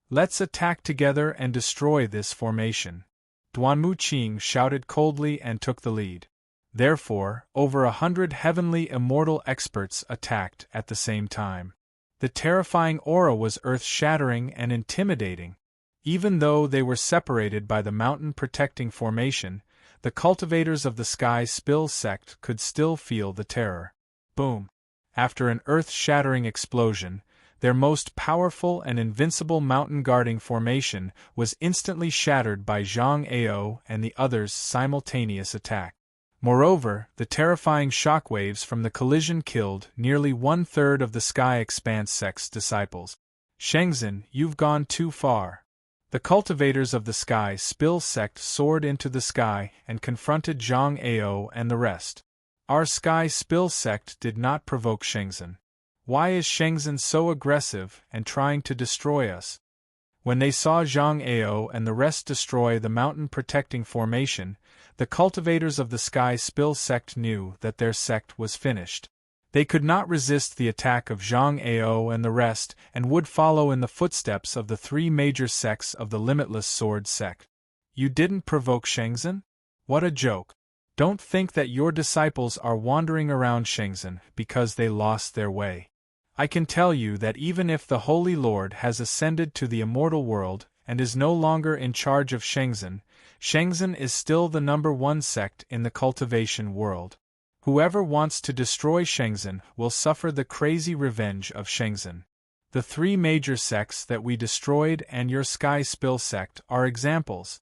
Let's attack together and destroy this formation. Duanmu Qing shouted coldly and took the lead. Therefore, over 100 heavenly immortal experts attacked at the same time. The terrifying aura was earth-shattering and intimidating. Even though they were separated by the mountain-protecting formation, the cultivators of the Sky Spill sect could still feel the terror. Boom! After an earth-shattering explosion, their most powerful and invincible mountain-guarding formation was instantly shattered by Zhang Ao and the others' simultaneous attack. Moreover, the terrifying shockwaves from the collision killed nearly one-third of the Sky Expanse sect's disciples. Shengzhen, you've gone too far. The cultivators of the Sky Spill sect soared into the sky and confronted Zhang Ao and the rest. Our Sky Spill sect did not provoke Shengzhen. Why is Shengzhen so aggressive and trying to destroy us? When they saw Zhang Ao and the rest destroy the mountain-protecting formation, the cultivators of the Sky Spill sect knew that their sect was finished. They could not resist the attack of Zhang Ao and the rest and would follow in the footsteps of the three major sects of the Limitless Sword sect. You didn't provoke Shengzhen? What a joke. Don't think that your disciples are wandering around Shengzhen because they lost their way. I can tell you that even if the Holy Lord has ascended to the immortal world and is no longer in charge of Shengzhen, Shengzhen is still the #1 sect in the cultivation world. Whoever wants to destroy Shengzhen will suffer the crazy revenge of Shengzhen. The three major sects that we destroyed and your Sky Spill sect are examples.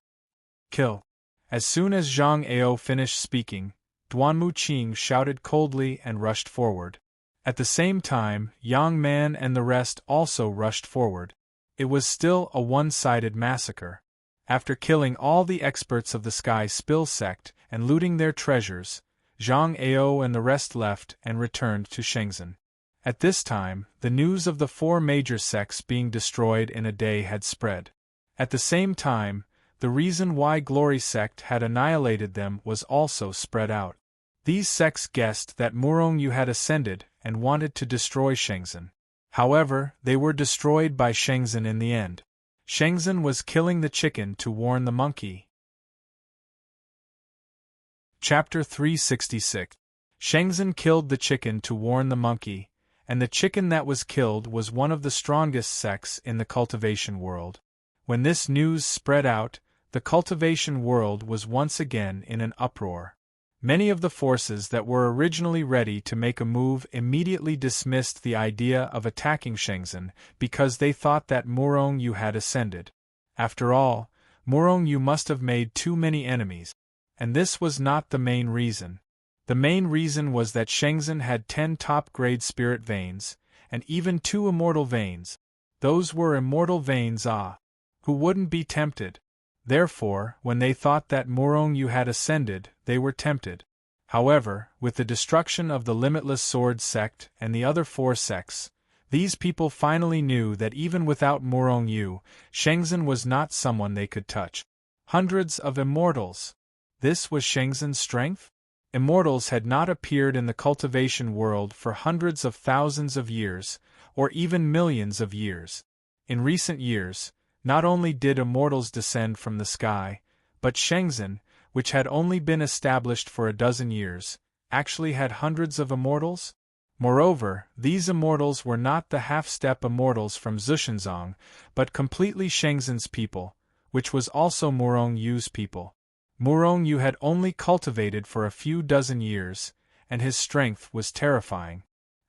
Kill. As soon as Zhang Ao finished speaking, Duanmu Qing shouted coldly and rushed forward. At the same time, Yang Man and the rest also rushed forward. It was still a one-sided massacre. After killing all the experts of the Sky Spill sect and looting their treasures, Zhang Ao and the rest left and returned to Shengzhen. At this time, the news of the four major sects being destroyed in a day had spread. At the same time, the reason why Glory sect had annihilated them was also spread out. These sects guessed that Murongyu had ascended and wanted to destroy Shengzhen. However, they were destroyed by Shengzhen in the end. Shengzhen was killing the chicken to warn the monkey. Chapter 366. Shengzhen killed the chicken to warn the monkey, and the chicken that was killed was one of the strongest sects in the cultivation world. When this news spread out, the cultivation world was once again in an uproar. Many of the forces that were originally ready to make a move immediately dismissed the idea of attacking Shengzhen because they thought that Murongyu had ascended. After all, Murongyu must have made too many enemies. And this was not the main reason. The main reason was that Shengzhen had 10 top-grade spirit veins, and even 2 immortal veins. Those were immortal veins, who wouldn't be tempted? Therefore, when they thought that Murongyu had ascended, they were tempted. However, with the destruction of the Limitless Sword sect and the other 4 sects, these people finally knew that even without Murongyu, Shengzhen was not someone they could touch. Hundreds of immortals. This was Shengzhen's strength? Immortals had not appeared in the cultivation world for hundreds of thousands of years, or even millions of years. In recent years, not only did immortals descend from the sky, but Shengzhen, which had only been established for a dozen years, actually had hundreds of immortals? Moreover, these immortals were not the half-step immortals from Zushenzong, but completely Shengzhen's people, which was also Murongyu's people. Murongyu had only cultivated for a few dozen years, and his strength was terrifying.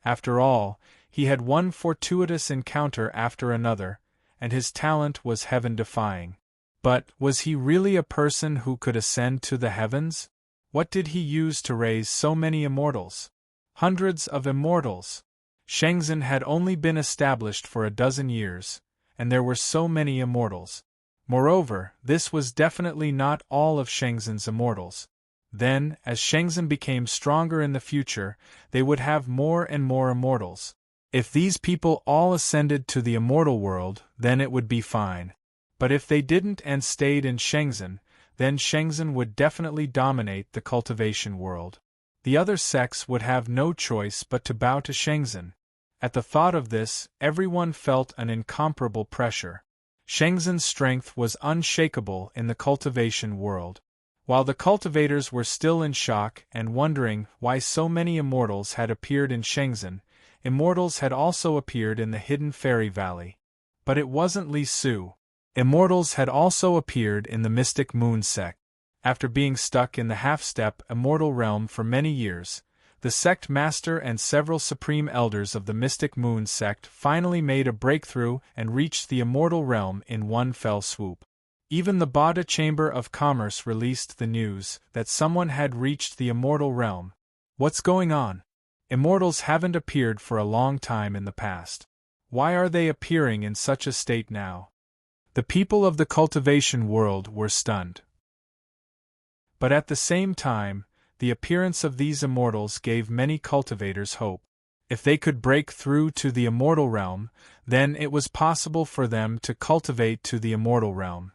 After all, he had one fortuitous encounter after another, and his talent was heaven-defying. But was he really a person who could ascend to the heavens? What did he use to raise so many immortals? Hundreds of immortals. Shengzhen had only been established for a dozen years, and there were so many immortals. Moreover, this was definitely not all of Shengzhen's immortals. Then, as Shengzhen became stronger in the future, they would have more and more immortals. If these people all ascended to the immortal world, then it would be fine. But if they didn't and stayed in Shengzhen, then Shengzhen would definitely dominate the cultivation world. The other sects would have no choice but to bow to Shengzhen. At the thought of this, everyone felt an incomparable pressure. Shengzhen's strength was unshakable in the cultivation world. While the cultivators were still in shock and wondering why so many immortals had appeared in Shenzhen, immortals had also appeared in the hidden fairy valley. But it wasn't Li Su. Immortals had also appeared in the mystic moon sect. After being stuck in the half-step immortal realm for many years, the sect master and several supreme elders of the mystic moon sect finally made a breakthrough and reached the immortal realm in one fell swoop. Even the Bada Chamber of Commerce released the news that someone had reached the immortal realm. What's going on? Immortals haven't appeared for a long time in the past. Why are they appearing in such a state now? The people of the cultivation world were stunned. But at the same time, the appearance of these immortals gave many cultivators hope. If they could break through to the immortal realm, then it was possible for them to cultivate to the immortal realm.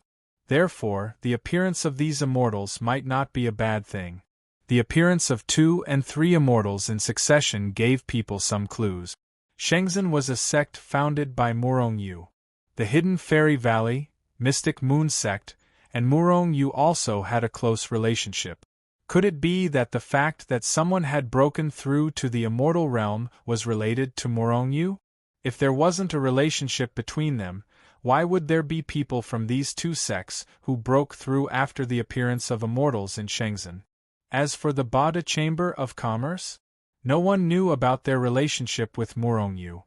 Therefore, the appearance of these immortals might not be a bad thing. The appearance of 2 and 3 immortals in succession gave people some clues. Shenzhen was a sect founded by Murong Yu. The Hidden Fairy Valley, Mystic Moon Sect, and Murong Yu also had a close relationship. Could it be that the fact that someone had broken through to the immortal realm was related to Murong Yu? If there wasn't a relationship between them, why would there be people from these two sects who broke through after the appearance of immortals in Shenzhen? As for the Bada Chamber of Commerce, no one knew about their relationship with Murong Yu.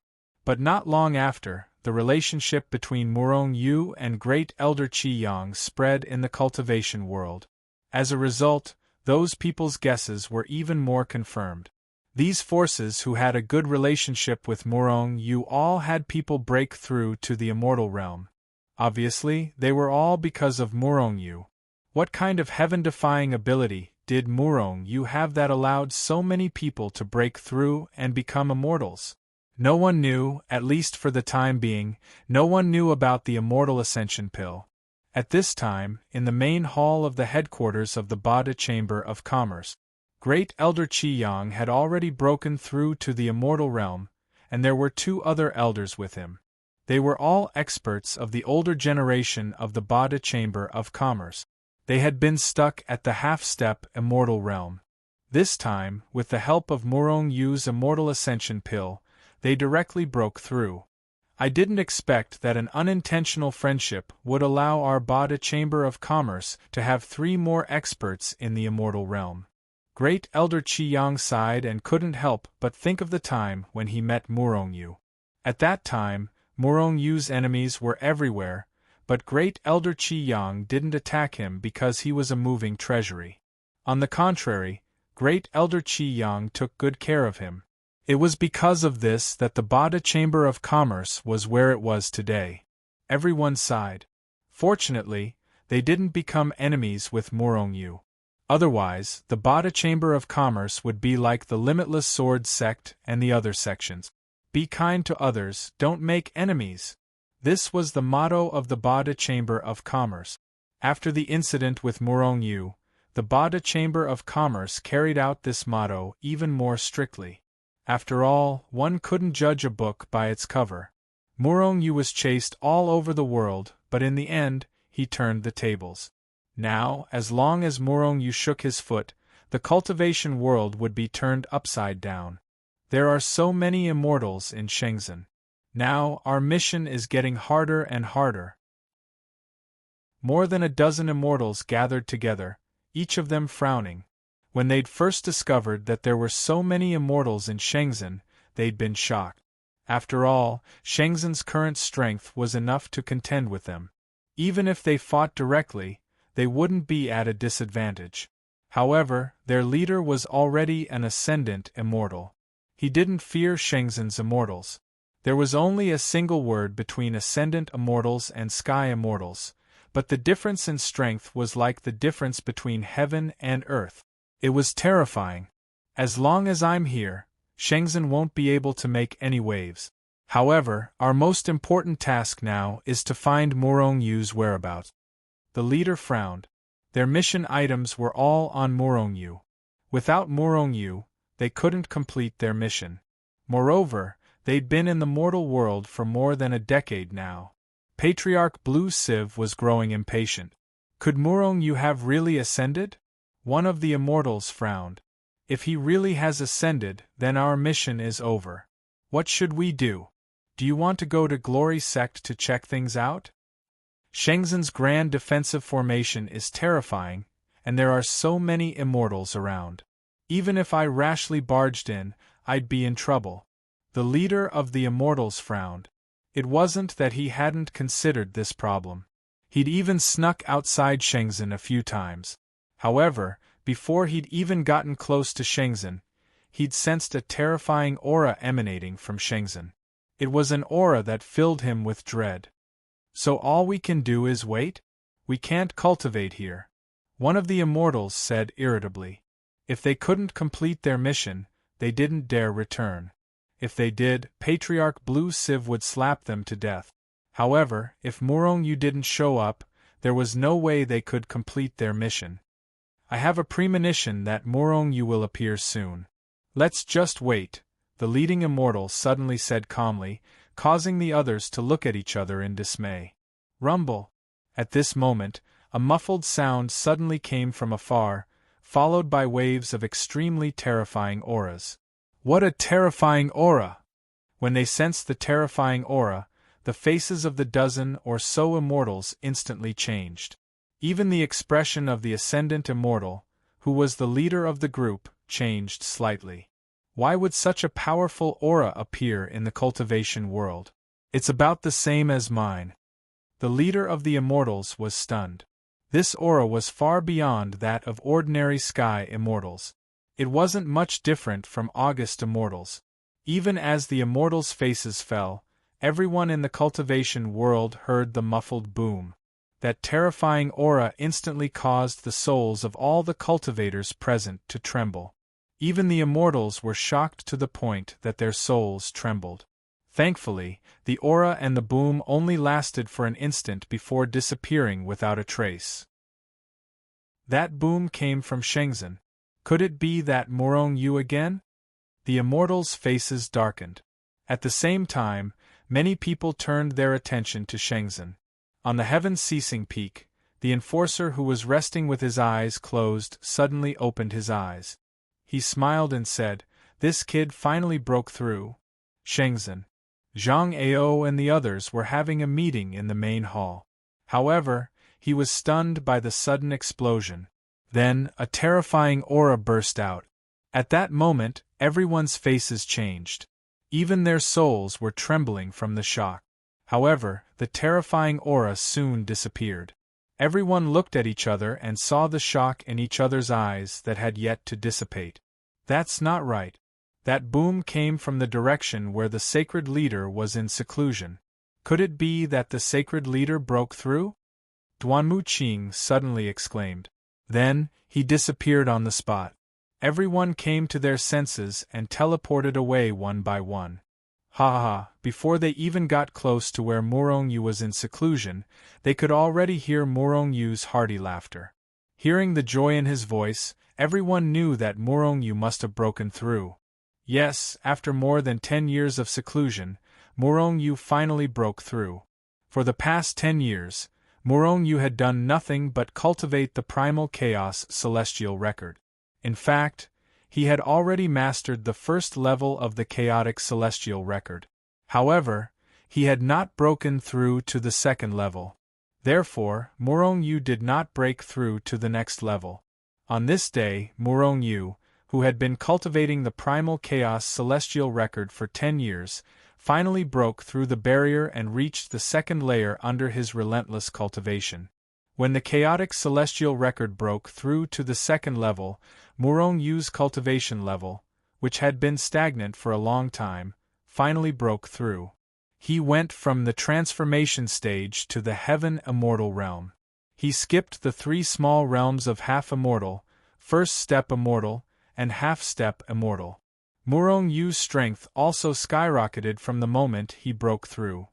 But not long after, the relationship between Murong Yu and Great Elder Qi Yang spread in the cultivation world. As a result, those people's guesses were even more confirmed. These forces who had a good relationship with Murong Yu all had people break through to the immortal realm. Obviously, they were all because of Murong Yu. What kind of heaven-defying ability did Murong Yu have that allowed so many people to break through and become immortals? No one knew, at least for the time being, no one knew about the Immortal Ascension Pill. At this time, in the main hall of the headquarters of the Bada Chamber of Commerce, Great Elder Qi Yang had already broken through to the immortal realm, and there were 2 other elders with him. They were all experts of the older generation of the Bada Chamber of Commerce. They had been stuck at the half-step immortal realm. This time, with the help of Murong Yu's Immortal Ascension Pill, they directly broke through. I didn't expect that an unintentional friendship would allow our Bada Chamber of Commerce to have 3 more experts in the immortal realm. Great Elder Qi Yang sighed and couldn't help but think of the time when he met Murong Yu. At that time, Murong Yu's enemies were everywhere, but Great Elder Qi Yang didn't attack him because he was a moving treasury. On the contrary, Great Elder Qi Yang took good care of him. It was because of this that the Bada Chamber of Commerce was where it was today. Everyone sighed. Fortunately, they didn't become enemies with Murong Yu. Otherwise, the Bada Chamber of Commerce would be like the Limitless Sword sect and the other sections. Be kind to others, don't make enemies. This was the motto of the Bada Chamber of Commerce. After the incident with Murong Yu, the Bada Chamber of Commerce carried out this motto even more strictly. After all, one couldn't judge a book by its cover. Murong Yu was chased all over the world, but in the end, he turned the tables. Now, as long as Murong Yu shook his foot, the cultivation world would be turned upside down. There are so many immortals in Shenzhen. Now, our mission is getting harder and harder. More than a dozen immortals gathered together, each of them frowning. When they'd first discovered that there were so many immortals in Shenzhen, they'd been shocked. After all, Shenzhen's current strength was enough to contend with them. Even if they fought directly, they wouldn't be at a disadvantage. However, their leader was already an ascendant immortal. He didn't fear Shenzhen's immortals. There was only a single word between ascendant immortals and sky immortals, but the difference in strength was like the difference between heaven and earth. It was terrifying. As long as I'm here, Shenzhen won't be able to make any waves. However, our most important task now is to find Murong Yu's whereabouts. The leader frowned. Their mission items were all on Murong Yu. Without Murong Yu, they couldn't complete their mission. Moreover, they'd been in the mortal world for more than a decade now. Patriarch Blue Siv was growing impatient. Could Murong Yu have really ascended? One of the immortals frowned. If he really has ascended, then our mission is over. What should we do? Do you want to go to Glory Sect to check things out? Shenzhen's grand defensive formation is terrifying, and there are so many immortals around. Even if I rashly barged in, I'd be in trouble. The leader of the immortals frowned. It wasn't that he hadn't considered this problem. He'd even snuck outside Shenzhen a few times. However, before he'd even gotten close to Shenzhen, he'd sensed a terrifying aura emanating from Shenzhen. It was an aura that filled him with dread. So all we can do is wait? We can't cultivate here. One of the immortals said irritably. If they couldn't complete their mission, they didn't dare return. If they did, Patriarch Blue Siv would slap them to death. However, if Murong Yu didn't show up, there was no way they could complete their mission. I have a premonition that Murong Yu will appear soon. Let's just wait, the leading immortal suddenly said calmly, causing the others to look at each other in dismay. Rumble! At this moment, a muffled sound suddenly came from afar, followed by waves of extremely terrifying auras. What a terrifying aura! When they sensed the terrifying aura, the faces of the dozen or so immortals instantly changed. Even the expression of the ascendant immortal, who was the leader of the group, changed slightly. Why would such a powerful aura appear in the cultivation world? It's about the same as mine. The leader of the immortals was stunned. This aura was far beyond that of ordinary sky immortals. It wasn't much different from August immortals. Even as the immortals' faces fell, everyone in the cultivation world heard the muffled boom. That terrifying aura instantly caused the souls of all the cultivators present to tremble. Even the immortals were shocked to the point that their souls trembled. Thankfully, the aura and the boom only lasted for an instant before disappearing without a trace. That boom came from Shenzhen. Could it be that Murong Yu again? The immortals' faces darkened. At the same time, many people turned their attention to Shenzhen. On the heaven-ceasing peak, the enforcer who was resting with his eyes closed suddenly opened his eyes. He smiled and said, "This kid finally broke through." Shenzhen, Zhang Ao and the others were having a meeting in the main hall. However, he was stunned by the sudden explosion. Then, a terrifying aura burst out. At that moment, everyone's faces changed. Even their souls were trembling from the shock. However, the terrifying aura soon disappeared. Everyone looked at each other and saw the shock in each other's eyes that had yet to dissipate. That's not right. That boom came from the direction where the sacred leader was in seclusion. Could it be that the sacred leader broke through? Duanmu Qing suddenly exclaimed. Then, he disappeared on the spot. Everyone came to their senses and teleported away one by one. Ha ha ha, before they even got close to where Murong Yu was in seclusion, they could already hear Murong Yu's hearty laughter. Hearing the joy in his voice, everyone knew that Murong Yu must have broken through. Yes, after more than 10 years of seclusion, Murong Yu finally broke through. For the past 10 years, Murong Yu had done nothing but cultivate the primal chaos celestial record. In fact, he had already mastered the first level of the chaotic celestial record. However, he had not broken through to the second level. Therefore, Murong Yu did not break through to the next level. On this day, Murong Yu, who had been cultivating the primal chaos celestial record for 10 years, finally broke through the barrier and reached the second layer under his relentless cultivation. When the chaotic celestial record broke through to the second level, Murong Yu's cultivation level, which had been stagnant for a long time, finally broke through. He went from the transformation stage to the heaven immortal realm. He skipped the 3 small realms of half-immortal, first-step immortal, and half-step immortal. Murong Yu's strength also skyrocketed from the moment he broke through.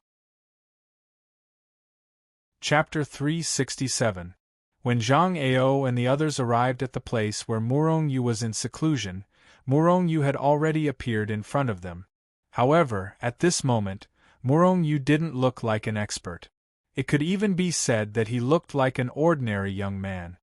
Chapter 367. When Zhang Ao and the others arrived at the place where Murong Yu was in seclusion, Murong Yu had already appeared in front of them. However, at this moment, Murong Yu didn't look like an expert. It could even be said that he looked like an ordinary young man.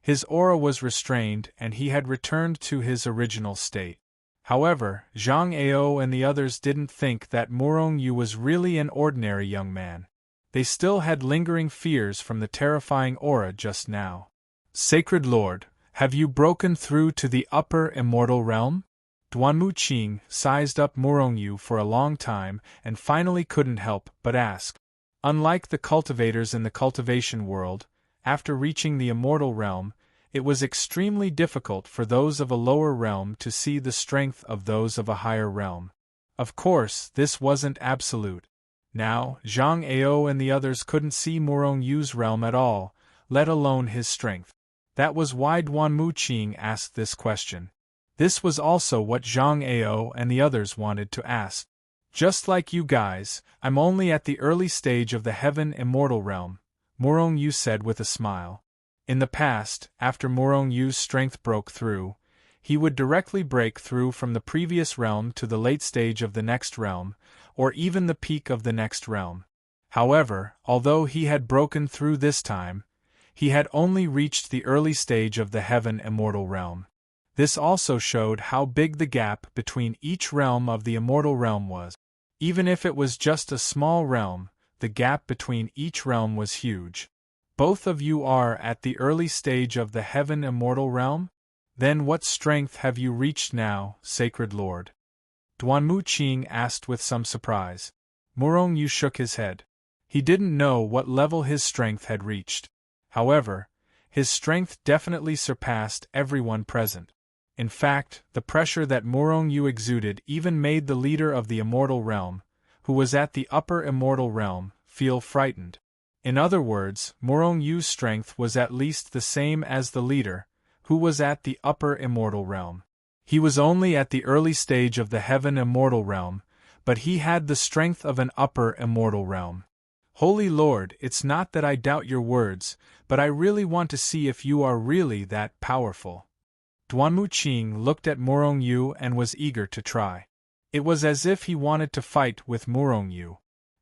His aura was restrained and he had returned to his original state. However, Zhang Ao and the others didn't think that Murong Yu was really an ordinary young man. They still had lingering fears from the terrifying aura just now. Sacred Lord, have you broken through to the upper immortal realm? Duanmu Qing sized up Murong Yu for a long time and finally couldn't help but ask. Unlike the cultivators in the cultivation world, after reaching the immortal realm, it was extremely difficult for those of a lower realm to see the strength of those of a higher realm. Of course, this wasn't absolute. Now, Zhang Ao and the others couldn't see Murong Yu's realm at all, let alone his strength. That was why Duanmu Qing asked this question. This was also what Zhang Ao and the others wanted to ask. Just like you guys, I'm only at the early stage of the heaven immortal realm, Murong Yu said with a smile. In the past, after Murong Yu's strength broke through, he would directly break through from the previous realm to the late stage of the next realm, or even the peak of the next realm. However, although he had broken through this time, he had only reached the early stage of the heaven immortal realm. This also showed how big the gap between each realm of the immortal realm was. Even if it was just a small realm, the gap between each realm was huge. Both of you are at the early stage of the heaven immortal realm? Then what strength have you reached now, Sacred Lord? Duanmu Qing asked with some surprise. Murong Yu shook his head. He didn't know what level his strength had reached. However, his strength definitely surpassed everyone present. In fact, the pressure that Murong Yu exuded even made the leader of the immortal realm, who was at the upper immortal realm, feel frightened. In other words, Murong Yu's strength was at least the same as the leader, who was at the upper immortal realm. He was only at the early stage of the heaven immortal realm, but he had the strength of an upper immortal realm. Holy Lord, it's not that I doubt your words, but I really want to see if you are really that powerful. Duanmu Qing looked at Murong Yu and was eager to try. It was as if he wanted to fight with Murong Yu.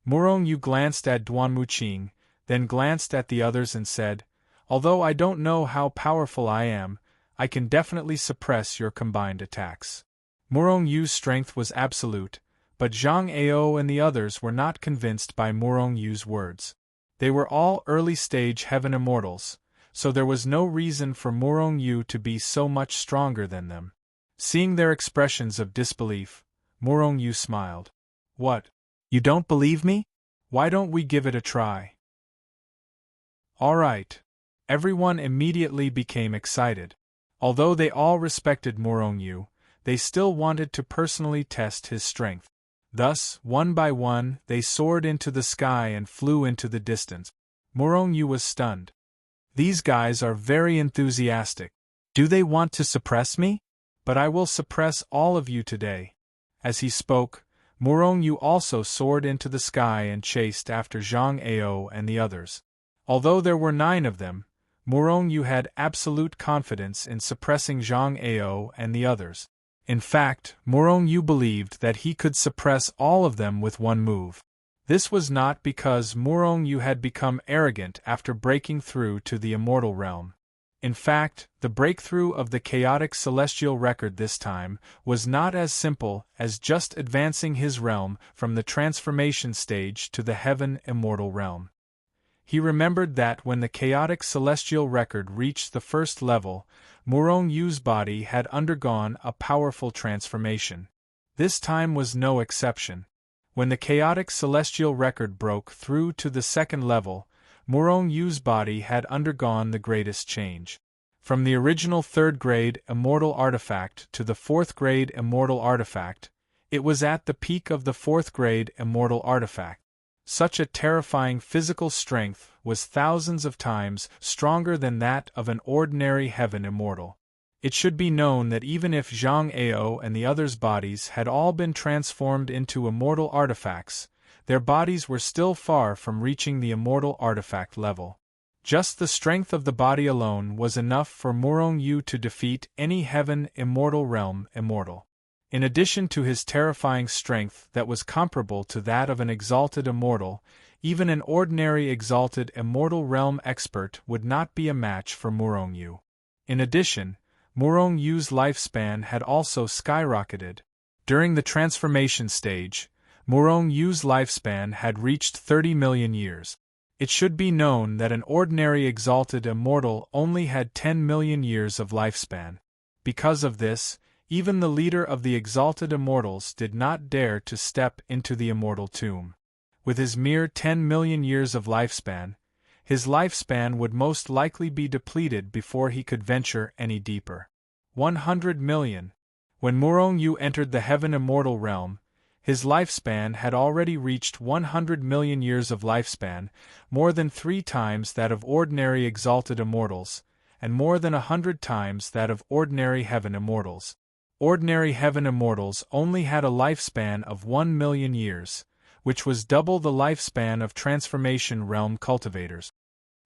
Murong Yu glanced at Duanmu Qing, then glanced at the others and said, "Although I don't know how powerful I am, I can definitely suppress your combined attacks." Murong Yu's strength was absolute, but Zhang Ao and the others were not convinced by Murong Yu's words. They were all early-stage heaven immortals, so there was no reason for Murong Yu to be so much stronger than them. Seeing their expressions of disbelief, Murong Yu smiled. "What? You don't believe me? Why don't we give it a try?" All right. Everyone immediately became excited. Although they all respected Murong Yu, they still wanted to personally test his strength. Thus, one by one, they soared into the sky and flew into the distance. Murong Yu was stunned. These guys are very enthusiastic. Do they want to suppress me? But I will suppress all of you today. As he spoke, Murong Yu also soared into the sky and chased after Zhang Ao and the others. Although there were 9 of them, Murong Yu had absolute confidence in suppressing Zhang Ao and the others. In fact, Murong Yu believed that he could suppress all of them with one move. This was not because Murong Yu had become arrogant after breaking through to the immortal realm. In fact, the breakthrough of the chaotic celestial record this time was not as simple as just advancing his realm from the transformation stage to the heaven immortal realm. He remembered that when the chaotic celestial record reached the first level, Murong Yu's body had undergone a powerful transformation. This time was no exception. When the chaotic celestial record broke through to the second level, Murong Yu's body had undergone the greatest change. From the original 3rd grade immortal artifact to the 4th grade immortal artifact, it was at the peak of the 4th grade immortal artifact. Such a terrifying physical strength was thousands of times stronger than that of an ordinary heaven immortal. It should be known that even if Zhang Ao and the others' bodies had all been transformed into immortal artifacts, their bodies were still far from reaching the immortal artifact level. Just the strength of the body alone was enough for Murong Yu to defeat any heaven immortal realm immortal. In addition to his terrifying strength that was comparable to that of an exalted immortal, Even an ordinary exalted immortal realm expert would not be a match for Murong Yu. In addition, Murong Yu's lifespan had also skyrocketed. During the transformation stage, Murong Yu's lifespan had reached 30 million years. It should be known that an ordinary exalted immortal only had 10 million years of lifespan. Because of this, even the leader of the exalted immortals did not dare to step into the immortal tomb. With his mere 10 million years of lifespan, his lifespan would most likely be depleted before he could venture any deeper. 100 million. When Murong Yu entered the heaven immortal realm, his lifespan had already reached 100 million years of lifespan, more than 3 times that of ordinary exalted immortals, and more than 100 times that of ordinary heaven immortals. Ordinary heaven immortals only had a lifespan of 1 million years, which was double the lifespan of transformation realm cultivators.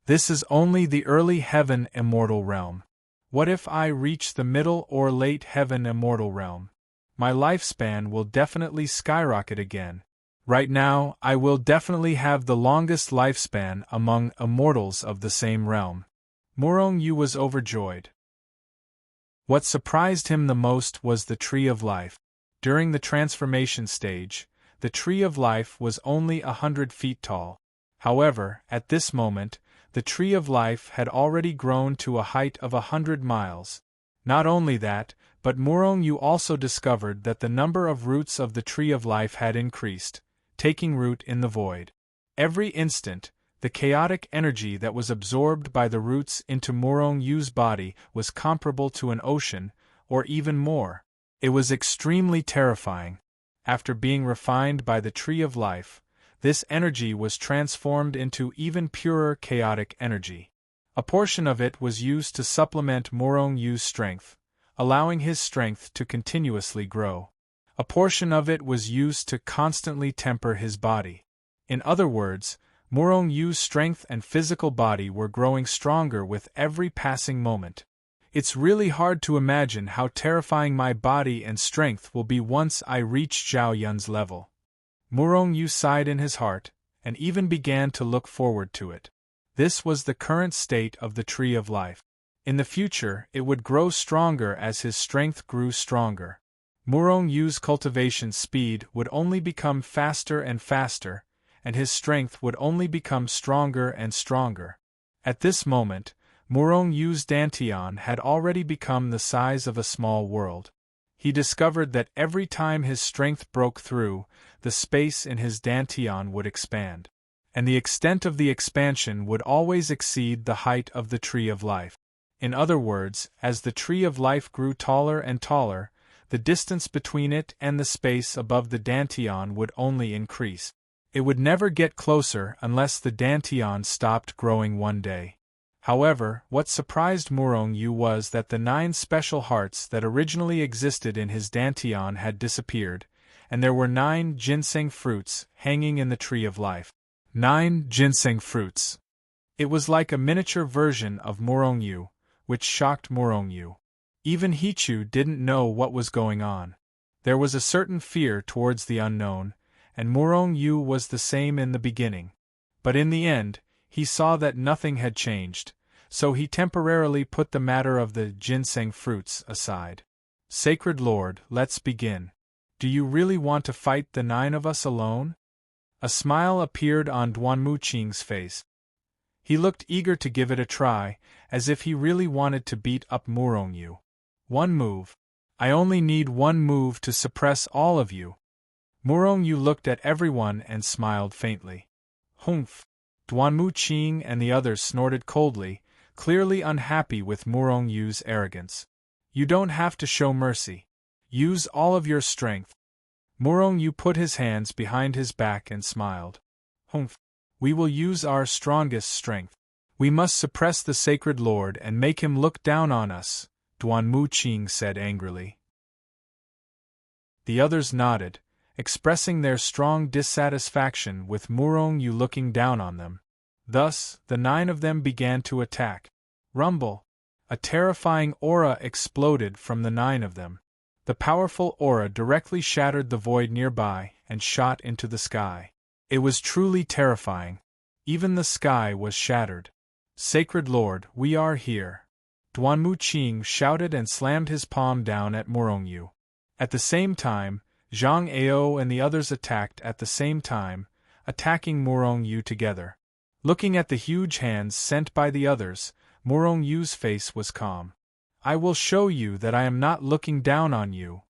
This is only the early heaven immortal realm. What if I reach the middle or late heaven immortal realm? My lifespan will definitely skyrocket again. Right now, I will definitely have the longest lifespan among immortals of the same realm. Murong Yu was overjoyed. What surprised him the most was the Tree of Life. During the transformation stage, the Tree of Life was only 100 feet tall. However, at this moment, the Tree of Life had already grown to a height of 100 miles. Not only that, but Murong Yu also discovered that the number of roots of the Tree of Life had increased, taking root in the void. Every instant, the chaotic energy that was absorbed by the roots into Murong Yu's body was comparable to an ocean, or even more. It was extremely terrifying. After being refined by the Tree of Life, this energy was transformed into even purer chaotic energy. A portion of it was used to supplement Murong Yu's strength, allowing his strength to continuously grow. A portion of it was used to constantly temper his body. In other words, Murong Yu's strength and physical body were growing stronger with every passing moment. It's really hard to imagine how terrifying my body and strength will be once I reach Zhao Yun's level. Murong Yu sighed in his heart, and even began to look forward to it. This was the current state of the Tree of Life. In the future, it would grow stronger as his strength grew stronger. Murong Yu's cultivation speed would only become faster and faster, and his strength would only become stronger and stronger. At this moment, Murong Yu's dantian had already become the size of a small world. He discovered that every time his strength broke through, the space in his dantian would expand. And the extent of the expansion would always exceed the height of the Tree of Life. In other words, as the Tree of Life grew taller and taller, the distance between it and the space above the dantian would only increase. It would never get closer unless the dantian stopped growing one day. However, what surprised Murong Yu was that the 9 special hearts that originally existed in his dantian had disappeared, and there were 9 ginseng fruits hanging in the Tree of Life. 9 ginseng fruits. It was like a miniature version of Murong Yu, which shocked Murong Yu. Even Hichu didn't know what was going on. There was a certain fear towards the unknown, and Murong Yu was the same in the beginning. But in the end, he saw that nothing had changed, so he temporarily put the matter of the ginseng fruits aside. Sacred Lord, let's begin. Do you really want to fight the 9 of us alone? A smile appeared on Duanmu Qing's face. He looked eager to give it a try, as if he really wanted to beat up Murong Yu. 1 move. I only need 1 move to suppress all of you. Murong Yu looked at everyone and smiled faintly. Humph. Duanmu Qing and the others snorted coldly, clearly unhappy with Murong Yu's arrogance. You don't have to show mercy. Use all of your strength. Murong Yu put his hands behind his back and smiled. Humph. We will use our strongest strength. We must suppress the Sacred Lord and make him look down on us, Duanmu Qing said angrily. The others nodded, expressing their strong dissatisfaction with Murong Yu looking down on them. Thus, the 9 of them began to attack. Rumble! A terrifying aura exploded from the 9 of them. The powerful aura directly shattered the void nearby and shot into the sky. It was truly terrifying. Even the sky was shattered. Sacred Lord, we are here. Duanmu Qing shouted and slammed his palm down at Morongyu. At the same time, Zhang Ao and the others attacked at the same time, attacking Morongyu together. Looking at the huge hands sent by the others, Morongyu's face was calm. I will show you that I am not looking down on you.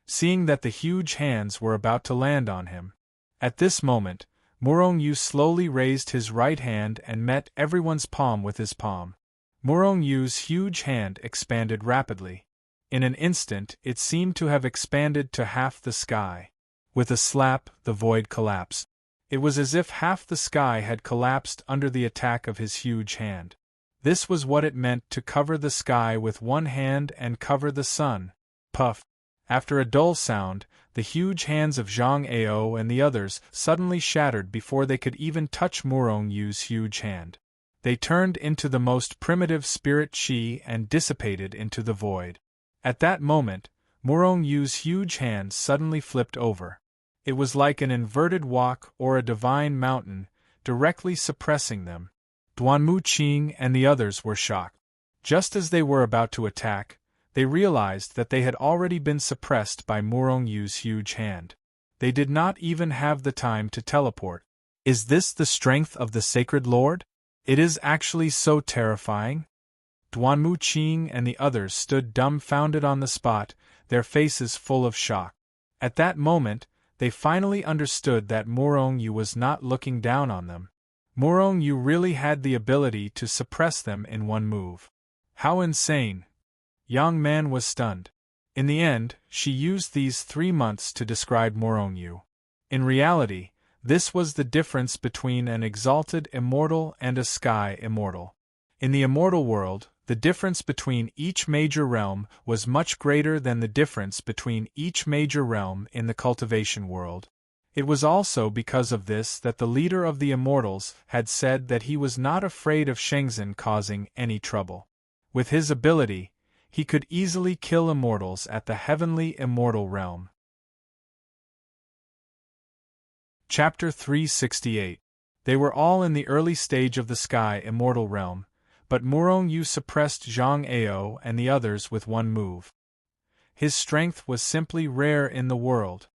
Seeing that the huge hands were about to land on him. At this moment, Morongyu slowly raised his right hand and met everyone's palm with his palm. Morongyu's huge hand expanded rapidly. In an instant, it seemed to have expanded to half the sky. With a slap, the void collapsed. It was as if half the sky had collapsed under the attack of his huge hand. This was what it meant to cover the sky with one hand and cover the sun. Puff! After a dull sound, the huge hands of Zhang Ao and the others suddenly shattered before they could even touch Morongyu's huge hand. They turned into the most primitive spirit chi and dissipated into the void. At that moment, Morongyu's huge hand suddenly flipped over. It was like an inverted wok or a divine mountain, directly suppressing them. Duanmu Qing and the others were shocked. Just as they were about to attack, they realized that they had already been suppressed by Morongyu's huge hand. They did not even have the time to teleport. Is this the strength of the Sacred Lord? It is actually so terrifying. Duanmu Qing and the others stood dumbfounded on the spot, their faces full of shock. At that moment, they finally understood that Morongyu was not looking down on them. Morongyu really had the ability to suppress them in one move. How insane! Yang Man was stunned. In the end, she used these 3 months to describe Morongyu. In reality, this was the difference between an exalted immortal and a sky immortal. In the immortal world, the difference between each major realm was much greater than the difference between each major realm in the cultivation world. It was also because of this that the leader of the immortals had said that he was not afraid of Shenzhen causing any trouble. With his ability, he could easily kill immortals at the heavenly immortal realm. Chapter 368. They were all in the early stage of the sky immortal realm, but Morongyu suppressed Zhang Ao and the others with one move. His strength was simply rare in the world.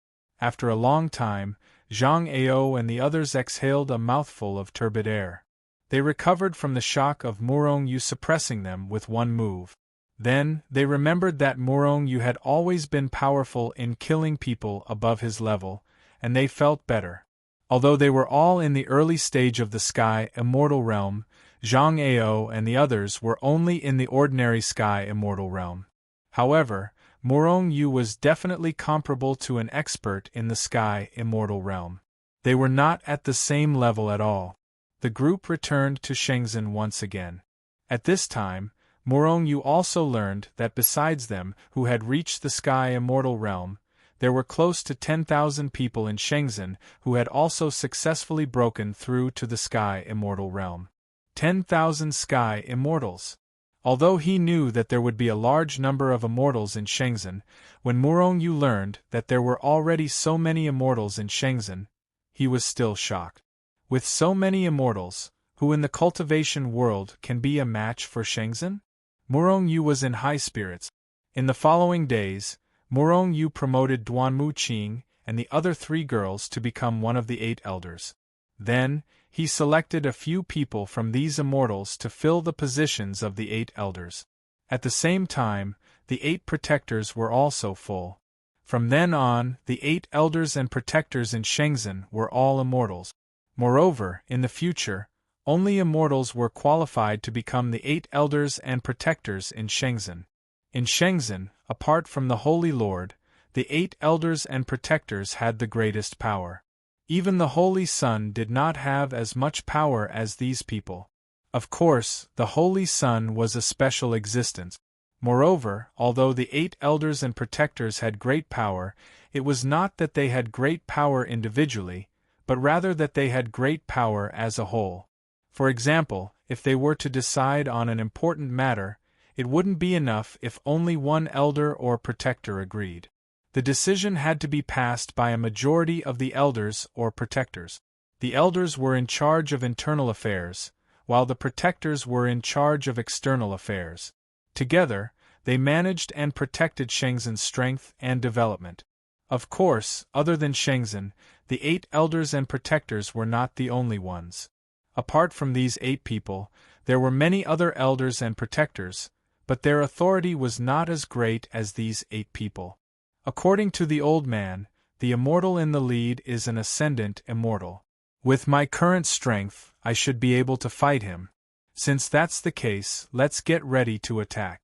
After a long time, Zhang Ao and the others exhaled a mouthful of turbid air. They recovered from the shock of Morongyu suppressing them with one move. Then, they remembered that Morongyu had always been powerful in killing people above his level, and they felt better. Although they were all in the early stage of the sky immortal realm, Zhang Ao and the others were only in the ordinary sky immortal realm. However, Morongyu was definitely comparable to an expert in the sky immortal realm. They were not at the same level at all. The group returned to Shenzhen once again. At this time, Morongyu also learned that besides them who had reached the sky immortal realm, there were close to 10,000 people in Shenzhen who had also successfully broken through to the sky immortal realm. 10,000 sky immortals. Although he knew that there would be a large number of immortals in Shenzhen, when Morongyu learned that there were already so many immortals in Shenzhen, he was still shocked. With so many immortals, who in the cultivation world can be a match for Shenzhen? Morongyu was in high spirits. In the following days, Morongyu promoted Duanmu Qing and the other 3 girls to become one of the 8 elders. Then, he selected a few people from these immortals to fill the positions of the 8 elders. At the same time, the 8 protectors were also full. From then on, the 8 elders and protectors in Shenzhen were all immortals. Moreover, in the future, only immortals were qualified to become the 8 elders and protectors in Shenzhen. In Shenzhen, apart from the Holy Lord, the 8 elders and protectors had the greatest power. Even the Holy Sun did not have as much power as these people. Of course, the Holy Sun was a special existence. Moreover, although the 8 elders and protectors had great power, it was not that they had great power individually, but rather that they had great power as a whole. For example, if they were to decide on an important matter, it wouldn't be enough if only one elder or protector agreed. The decision had to be passed by a majority of the elders or protectors. The elders were in charge of internal affairs, while the protectors were in charge of external affairs. Together, they managed and protected Shenzhen's strength and development. Of course, other than Shenzhen, the 8 elders and protectors were not the only ones. Apart from these 8 people, there were many other elders and protectors, but their authority was not as great as these 8 people. According to the old man, the immortal in the lead is an ascendant immortal. With my current strength, I should be able to fight him. Since that's the case, let's get ready to attack.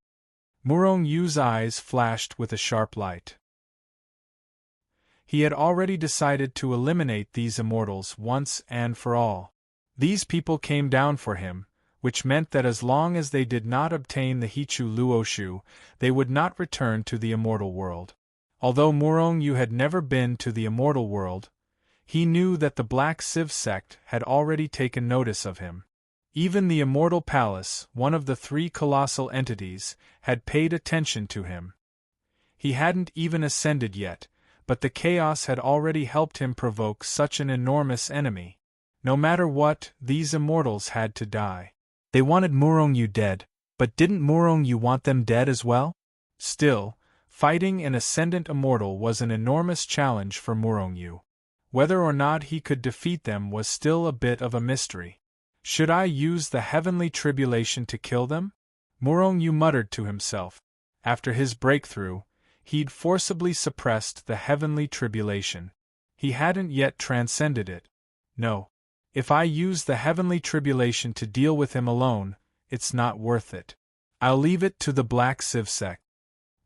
Murong Yu's eyes flashed with a sharp light. He had already decided to eliminate these immortals once and for all. These people came down for him, which meant that as long as they did not obtain the Hichu Luoshu, they would not return to the immortal world. Although Murong Yu had never been to the immortal world, he knew that the Black Civ sect had already taken notice of him. Even the Immortal Palace, one of the 3 colossal entities, had paid attention to him. He hadn't even ascended yet, but the chaos had already helped him provoke such an enormous enemy. No matter what, these immortals had to die. They wanted Murong Yu dead, but didn't Murong Yu want them dead as well? Still, fighting an ascendant immortal was an enormous challenge for Murong Yu. Whether or not he could defeat them was still a bit of a mystery. Should I use the heavenly tribulation to kill them? Murong Yu muttered to himself. After his breakthrough, he'd forcibly suppressed the heavenly tribulation. He hadn't yet transcended it. No. If I use the heavenly tribulation to deal with him alone, it's not worth it. I'll leave it to the Black Civ sect.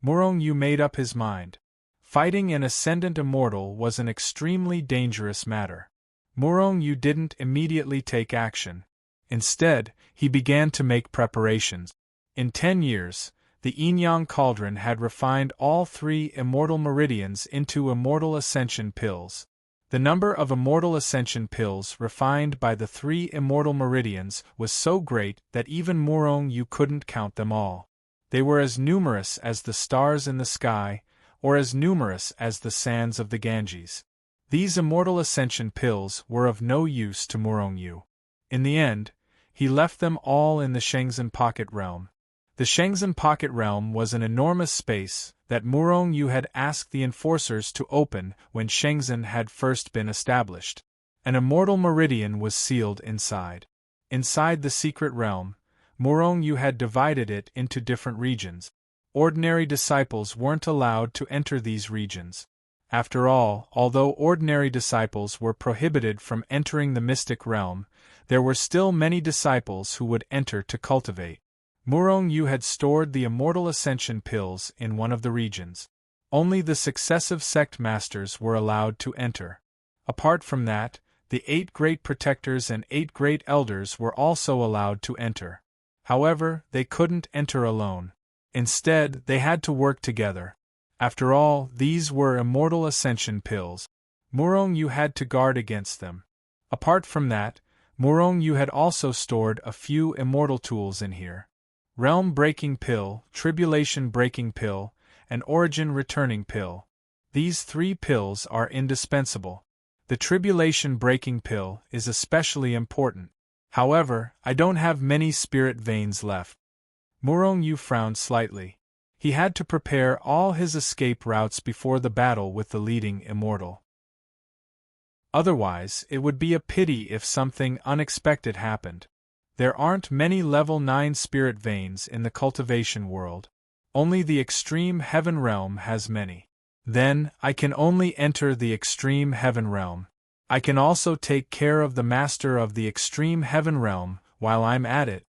Murong Yu made up his mind. Fighting an ascendant immortal was an extremely dangerous matter. Murong Yu didn't immediately take action. Instead, he began to make preparations. In 10 years, the Yin-Yang Cauldron had refined all 3 immortal meridians into immortal ascension pills. The number of immortal ascension pills refined by the 3 immortal meridians was so great that even Murong Yu couldn't count them all. They were as numerous as the stars in the sky, or as numerous as the sands of the Ganges. These immortal ascension pills were of no use to Murong Yu. In the end, he left them all in the Shenzhen Pocket Realm. The Shenzhen Pocket Realm was an enormous space that Murong Yu had asked the enforcers to open when Shenzhen had first been established. An immortal meridian was sealed inside. Inside the secret realm, Murong Yu had divided it into different regions. Ordinary disciples weren't allowed to enter these regions. After all, although ordinary disciples were prohibited from entering the mystic realm, there were still many disciples who would enter to cultivate. Murong Yu had stored the immortal ascension pills in one of the regions. Only the successive sect masters were allowed to enter. Apart from that, the 8 great protectors and 8 great elders were also allowed to enter. However, they couldn't enter alone. Instead, they had to work together. After all, these were immortal ascension pills. Murong Yu had to guard against them. Apart from that, Murong Yu had also stored a few immortal tools in here. Realm-breaking pill, tribulation-breaking pill, and origin-returning pill. These 3 pills are indispensable. The tribulation-breaking pill is especially important. However, I don't have many spirit veins left. Murong Yu frowned slightly. He had to prepare all his escape routes before the battle with the leading immortal. Otherwise, it would be a pity if something unexpected happened. There aren't many level 9 spirit veins in the cultivation world. Only the extreme heaven realm has many. Then, I can only enter the extreme heaven realm. I can also take care of the master of the extreme heaven realm while I'm at it.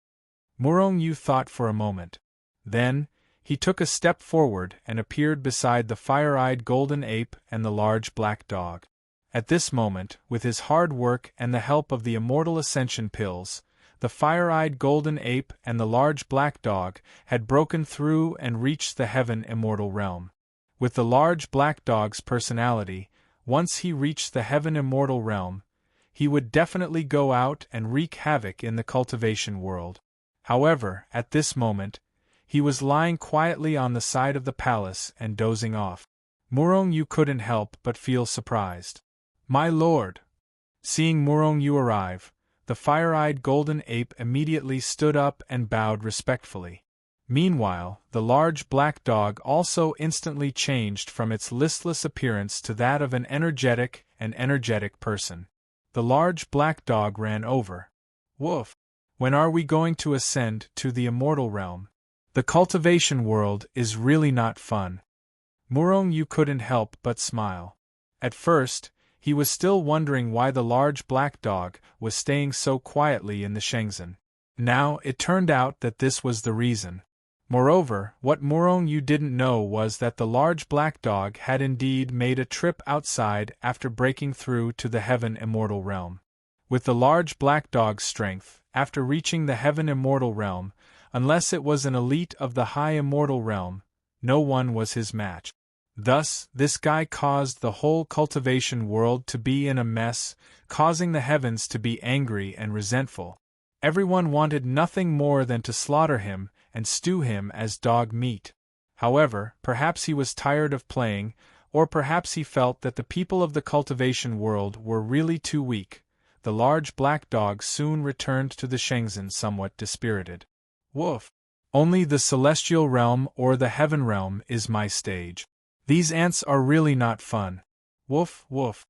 Murong Yu thought for a moment. Then, he took a step forward and appeared beside the fire-eyed golden ape and the large black dog. At this moment, with his hard work and the help of the immortal ascension pills, the fire-eyed golden ape and the large black dog had broken through and reached the heaven immortal realm. With the large black dog's personality, once he reached the heaven immortal realm, he would definitely go out and wreak havoc in the cultivation world. However, at this moment, he was lying quietly on the side of the palace and dozing off. Murong Yu couldn't help but feel surprised. "My lord!" Seeing Murong Yu arrive, the fire-eyed golden ape immediately stood up and bowed respectfully. Meanwhile, the large black dog also instantly changed from its listless appearance to that of an energetic person. The large black dog ran over. Woof! When are we going to ascend to the immortal realm? The cultivation world is really not fun. Murong Yu couldn't help but smile. At first, he was still wondering why the large black dog was staying so quietly in the Shenzhen. Now it turned out that this was the reason. Moreover, what Murong Yu didn't know was that the large black dog had indeed made a trip outside after breaking through to the Heaven Immortal Realm. With the large black dog's strength, after reaching the Heaven Immortal Realm, unless it was an elite of the High Immortal Realm, no one was his match. Thus, this guy caused the whole cultivation world to be in a mess, causing the heavens to be angry and resentful. Everyone wanted nothing more than to slaughter him and stew him as dog meat. However, perhaps he was tired of playing, or perhaps he felt that the people of the cultivation world were really too weak. The large black dog soon returned to the Shenzhen somewhat dispirited. Woof! Only the celestial realm or the heaven realm is my stage. These ants are really not fun. Woof, woof.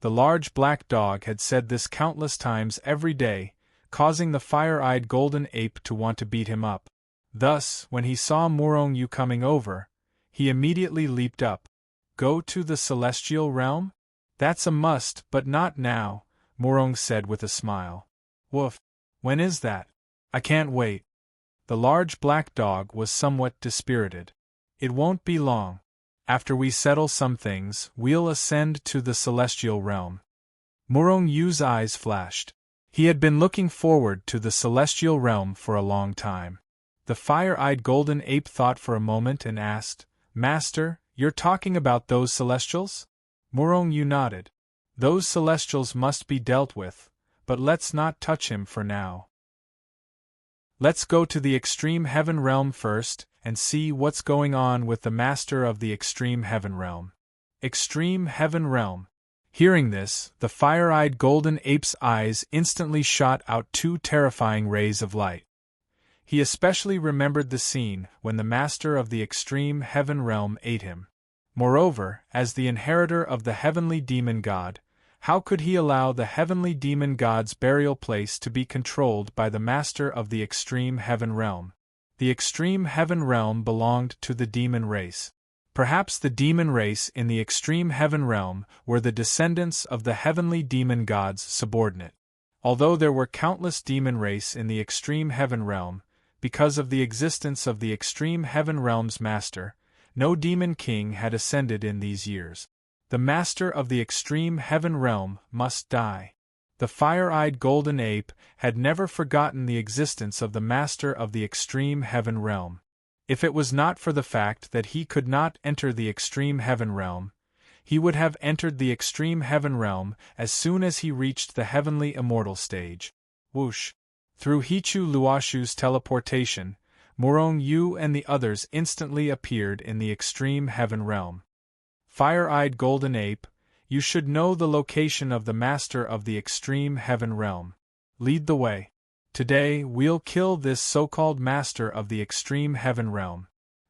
The large black dog had said this countless times every day, causing the fire-eyed golden ape to want to beat him up. Thus, when he saw Murong Yu coming over, he immediately leaped up. Go to the celestial realm? That's a must, but not now, Murong said with a smile. Woof. When is that? I can't wait. The large black dog was somewhat dispirited. It won't be long. After we settle some things, we'll ascend to the celestial realm. Murong Yu's eyes flashed. He had been looking forward to the celestial realm for a long time. The fire-eyed golden ape thought for a moment and asked, Master, you're talking about those celestials? Murong Yu nodded. Those celestials must be dealt with, but let's not touch him for now. Let's go to the extreme heaven realm first, and see what's going on with the master of the extreme heaven realm. Extreme heaven realm. Hearing this, the fire-eyed golden ape's eyes instantly shot out two terrifying rays of light. He especially remembered the scene when the master of the extreme heaven realm ate him. Moreover, as the inheritor of the heavenly demon god, how could he allow the heavenly demon god's burial place to be controlled by the master of the extreme heaven realm? The extreme heaven realm belonged to the demon race. Perhaps the demon race in the extreme heaven realm were the descendants of the heavenly demon god's subordinate. Although there were countless demon race in the extreme heaven realm, because of the existence of the extreme heaven realm's master, no demon king had ascended in these years. The master of the extreme heaven realm must die. The fire-eyed golden ape had never forgotten the existence of the master of the extreme heaven realm. If it was not for the fact that he could not enter the extreme heaven realm, he would have entered the extreme heaven realm as soon as he reached the heavenly immortal stage. Whoosh! Through Hichu Luoshu's teleportation, Murong Yu and the others instantly appeared in the extreme heaven realm. Fire-eyed golden ape, you should know the location of the master of the extreme heaven realm. Lead the way. Today we'll kill this so-called master of the extreme heaven realm.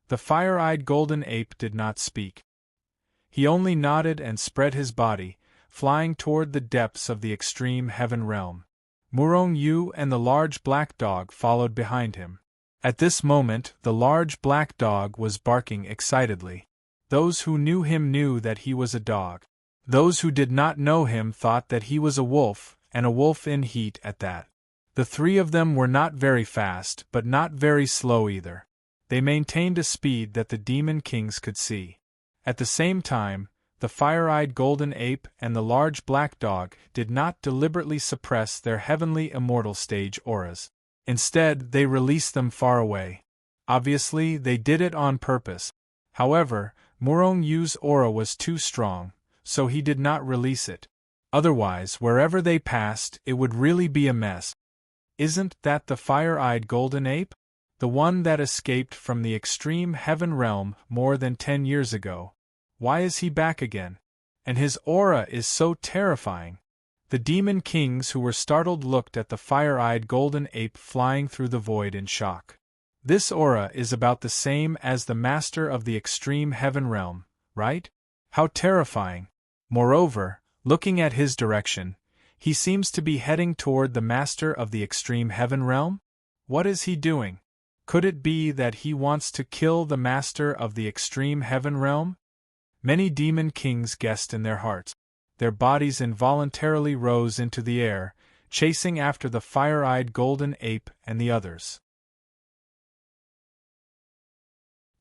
The fire-eyed golden ape did not speak. He only nodded and spread his body, flying toward the depths of the extreme heaven realm. Murong Yu and the large black dog followed behind him. At this moment, the large black dog was barking excitedly. Those who knew him knew that he was a dog. Those who did not know him thought that he was a wolf, and a wolf in heat at that. The three of them were not very fast, but not very slow either. They maintained a speed that the demon kings could see. At the same time, the fire-eyed golden ape and the large black dog did not deliberately suppress their heavenly immortal stage auras. Instead, they released them far away. Obviously, they did it on purpose. However, Murong Yu's aura was too strong, so he did not release it. Otherwise, wherever they passed, it would really be a mess. Isn't that the fire-eyed golden ape? The one that escaped from the extreme heaven realm more than 10 years ago. Why is he back again? And his aura is so terrifying. The demon kings who were startled looked at the fire-eyed golden ape flying through the void in shock. This aura is about the same as the master of the extreme heaven realm, right? How terrifying! Moreover, looking at his direction, he seems to be heading toward the master of the extreme heaven realm? What is he doing? Could it be that he wants to kill the master of the extreme heaven realm? Many demon kings guessed in their hearts. Their bodies involuntarily rose into the air, chasing after the fire-eyed golden ape and the others.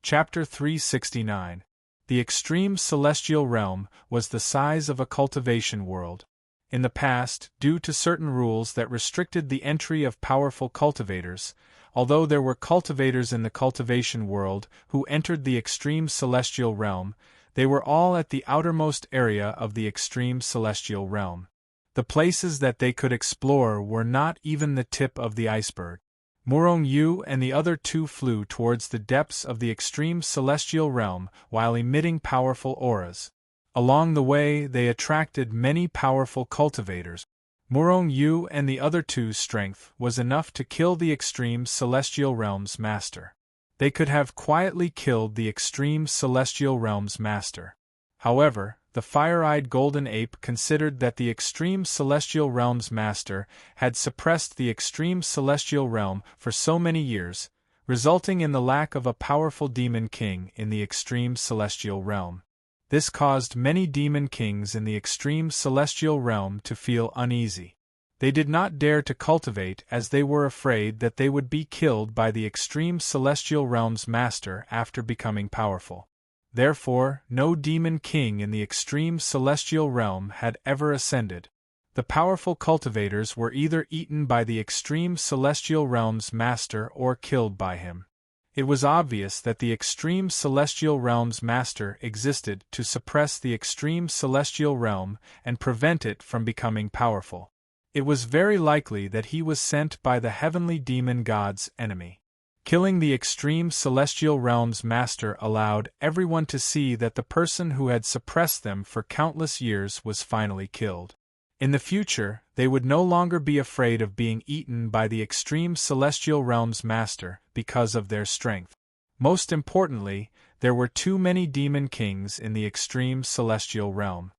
Chapter 369. The extreme celestial realm was the size of a cultivation world. In the past, due to certain rules that restricted the entry of powerful cultivators, although there were cultivators in the cultivation world who entered the extreme celestial realm, they were all at the outermost area of the extreme celestial realm. The places that they could explore were not even the tip of the iceberg. Murong Yu and the other two flew towards the depths of the extreme celestial realm while emitting powerful auras. Along the way, they attracted many powerful cultivators. Murong Yu and the other two's strength was enough to kill the extreme celestial realm's master. They could have quietly killed the extreme celestial realm's master. However, the fire-eyed golden ape considered that the extreme celestial realm's master had suppressed the extreme celestial realm for so many years, resulting in the lack of a powerful demon king in the extreme celestial realm. This caused many demon kings in the extreme celestial realm to feel uneasy. They did not dare to cultivate as they were afraid that they would be killed by the extreme celestial realm's master after becoming powerful. Therefore, no demon king in the extreme celestial realm had ever ascended. The powerful cultivators were either eaten by the extreme celestial realm's master or killed by him. It was obvious that the extreme celestial realm's master existed to suppress the extreme celestial realm and prevent it from becoming powerful. It was very likely that he was sent by the heavenly demon god's enemy. Killing the extreme celestial realm's master allowed everyone to see that the person who had suppressed them for countless years was finally killed. In the future, they would no longer be afraid of being eaten by the extreme celestial realm's master because of their strength. Most importantly, there were too many demon kings in the extreme celestial realm.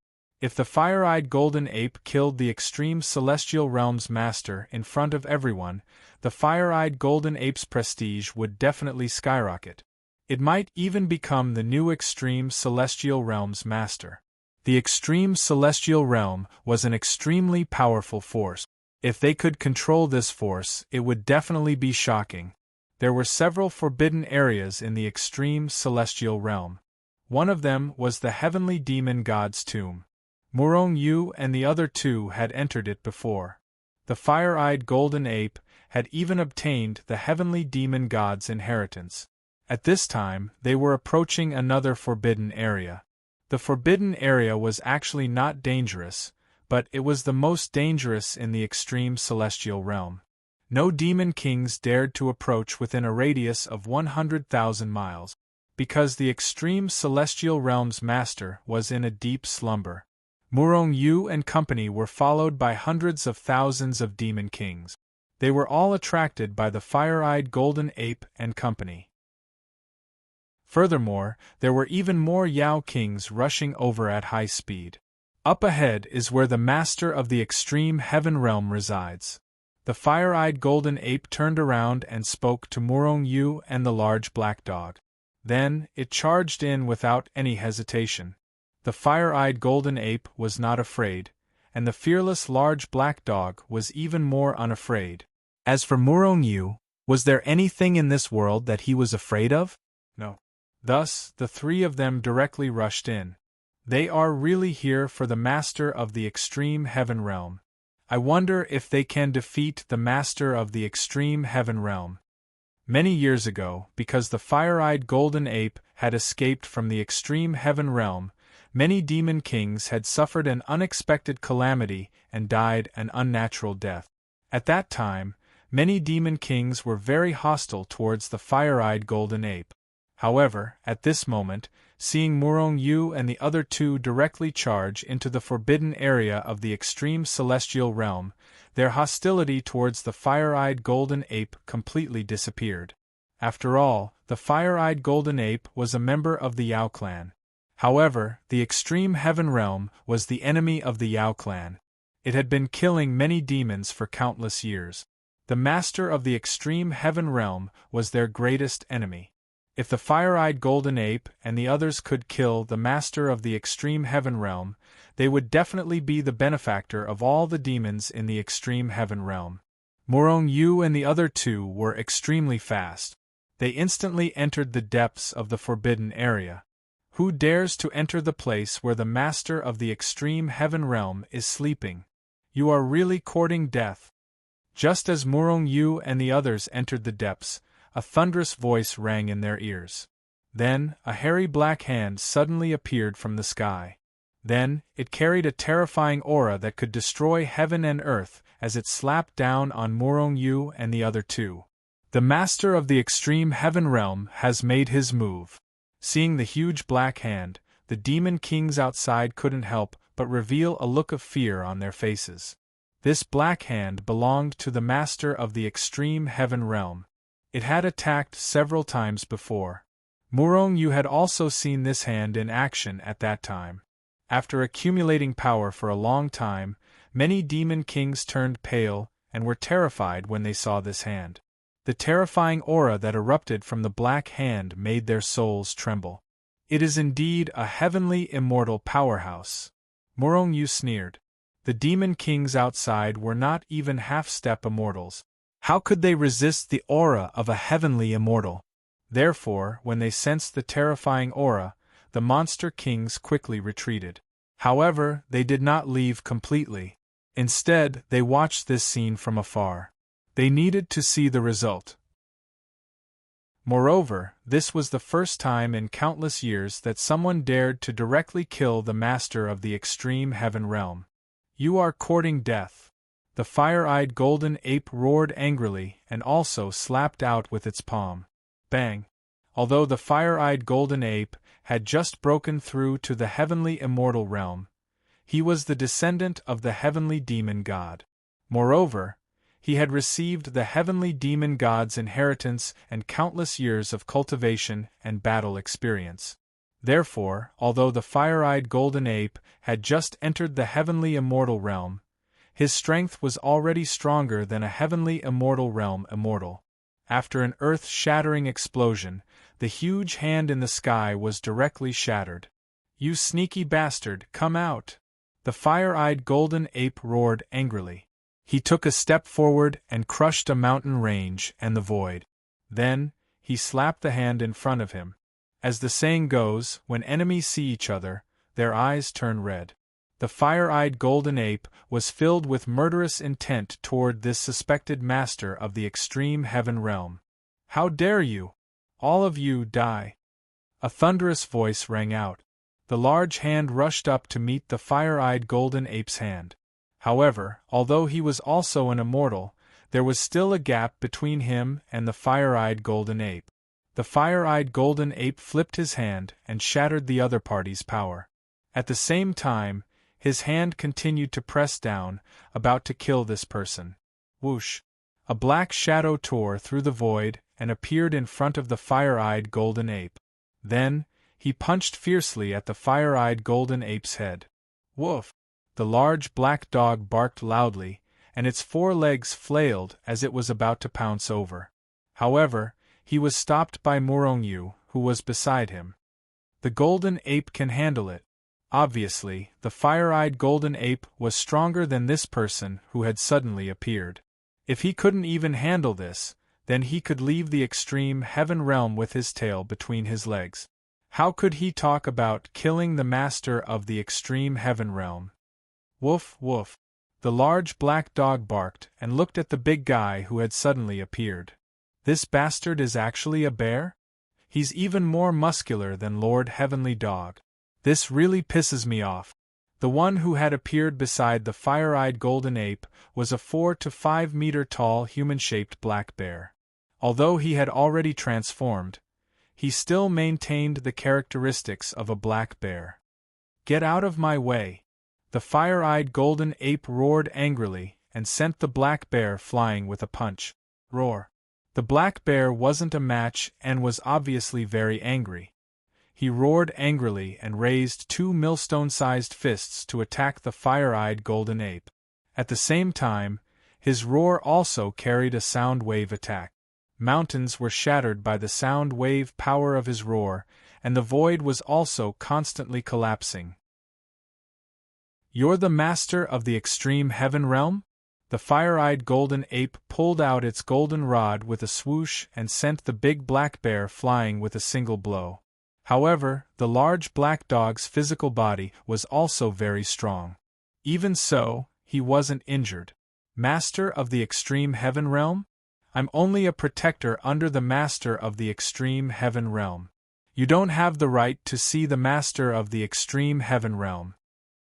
If the fire-eyed golden ape killed the extreme celestial realm's master in front of everyone, the fire-eyed golden ape's prestige would definitely skyrocket. It might even become the new extreme celestial realm's master. The extreme celestial realm was an extremely powerful force. If they could control this force, it would definitely be shocking. There were several forbidden areas in the extreme celestial realm. One of them was the heavenly demon god's tomb. Murong Yu and the other two had entered it before. The fire-eyed golden ape had even obtained the heavenly demon god's inheritance. At this time, they were approaching another forbidden area. The forbidden area was actually not dangerous, but it was the most dangerous in the extreme celestial realm. No demon kings dared to approach within a radius of 100,000 miles, because the extreme celestial realm's master was in a deep slumber. Murong Yu and company were followed by hundreds of thousands of demon kings. They were all attracted by the fire-eyed golden ape and company. Furthermore, there were even more Yao kings rushing over at high speed. Up ahead is where the master of the extreme heaven realm resides. The fire-eyed golden ape turned around and spoke to Murong Yu and the large black dog. Then, it charged in without any hesitation. The fire-eyed golden ape was not afraid, and the fearless large black dog was even more unafraid. As for Murong Yu, was there anything in this world that he was afraid of? No. Thus, the three of them directly rushed in. They are really here for the master of the extreme heaven realm. I wonder if they can defeat the master of the extreme heaven realm. Many years ago, because the fire-eyed golden ape had escaped from the extreme heaven realm, many demon kings had suffered an unexpected calamity and died an unnatural death. At that time, many demon kings were very hostile towards the fire-eyed golden ape. However, at this moment, seeing Murong Yu and the other two directly charge into the forbidden area of the extreme celestial realm, their hostility towards the fire-eyed golden ape completely disappeared. After all, the fire-eyed golden ape was a member of the Yao clan. However, the extreme heaven realm was the enemy of the Yao clan. It had been killing many demons for countless years. The master of the extreme heaven realm was their greatest enemy. If the fire-eyed golden ape and the others could kill the master of the extreme heaven realm, they would definitely be the benefactor of all the demons in the extreme heaven realm. Murong Yu and the other two were extremely fast. They instantly entered the depths of the forbidden area. Who dares to enter the place where the master of the extreme heaven realm is sleeping? You are really courting death. Just as Murong Yu and the others entered the depths, a thunderous voice rang in their ears. Then, a hairy black hand suddenly appeared from the sky. Then, it carried a terrifying aura that could destroy heaven and earth as it slapped down on Murong Yu and the other two. The master of the extreme heaven realm has made his move. Seeing the huge black hand, the demon kings outside couldn't help but reveal a look of fear on their faces. This black hand belonged to the master of the extreme heaven realm. It had attacked several times before. Murong Yu had also seen this hand in action at that time. After accumulating power for a long time, many demon kings turned pale and were terrified when they saw this hand. The terrifying aura that erupted from the black hand made their souls tremble. It is indeed a heavenly immortal powerhouse. Murong Yu sneered. The demon kings outside were not even half-step immortals. How could they resist the aura of a heavenly immortal? Therefore, when they sensed the terrifying aura, the monster kings quickly retreated. However, they did not leave completely. Instead, they watched this scene from afar. They needed to see the result. Moreover, this was the first time in countless years that someone dared to directly kill the master of the extreme heaven realm. You are courting death. The fire-eyed golden ape roared angrily and also slapped out with its palm. Bang! Although the fire-eyed golden ape had just broken through to the heavenly immortal realm, he was the descendant of the heavenly demon god. Moreover, he had received the heavenly demon god's inheritance and countless years of cultivation and battle experience. Therefore, although the fire-eyed golden ape had just entered the heavenly immortal realm, his strength was already stronger than a heavenly immortal realm immortal. After an earth-shattering explosion, the huge hand in the sky was directly shattered. You sneaky bastard, come out! The fire-eyed golden ape roared angrily. He took a step forward and crushed a mountain range and the void. Then, he slapped the hand in front of him. As the saying goes, when enemies see each other, their eyes turn red. The fire-eyed golden ape was filled with murderous intent toward this suspected master of the extreme heaven realm. How dare you! All of you die! A thunderous voice rang out. The large hand rushed up to meet the fire-eyed golden ape's hand. However, although he was also an immortal, there was still a gap between him and the fire-eyed golden ape. The fire-eyed golden ape flipped his hand and shattered the other party's power. At the same time, his hand continued to press down, about to kill this person. Whoosh! A black shadow tore through the void and appeared in front of the fire-eyed golden ape. Then, he punched fiercely at the fire-eyed golden ape's head. Woof! The large black dog barked loudly, and its 4 legs flailed as it was about to pounce over. However, he was stopped by Murong Yu, who was beside him. The golden ape can handle it. Obviously, the fire-eyed golden ape was stronger than this person who had suddenly appeared. If he couldn't even handle this, then he could leave the extreme heaven realm with his tail between his legs. How could he talk about killing the master of the extreme heaven realm? Woof, woof. The large black dog barked and looked at the big guy who had suddenly appeared. This bastard is actually a bear? He's even more muscular than Lord Heavenly Dog. This really pisses me off. The one who had appeared beside the fire-eyed golden ape was a 4 to 5 meter tall human-shaped black bear. Although he had already transformed, he still maintained the characteristics of a black bear. "Get out of my way!" The fire-eyed golden ape roared angrily and sent the black bear flying with a punch. Roar! The black bear wasn't a match and was obviously very angry. He roared angrily and raised 2 millstone-sized fists to attack the fire-eyed golden ape. At the same time, his roar also carried a sound wave attack. Mountains were shattered by the sound wave power of his roar, and the void was also constantly collapsing. "You're the master of the extreme heaven realm?" The fire-eyed golden ape pulled out its golden rod with a swoosh and sent the big black bear flying with a single blow. However, the large black dog's physical body was also very strong. Even so, he wasn't injured. "Master of the extreme heaven realm? I'm only a protector under the master of the extreme heaven realm. You don't have the right to see the master of the extreme heaven realm."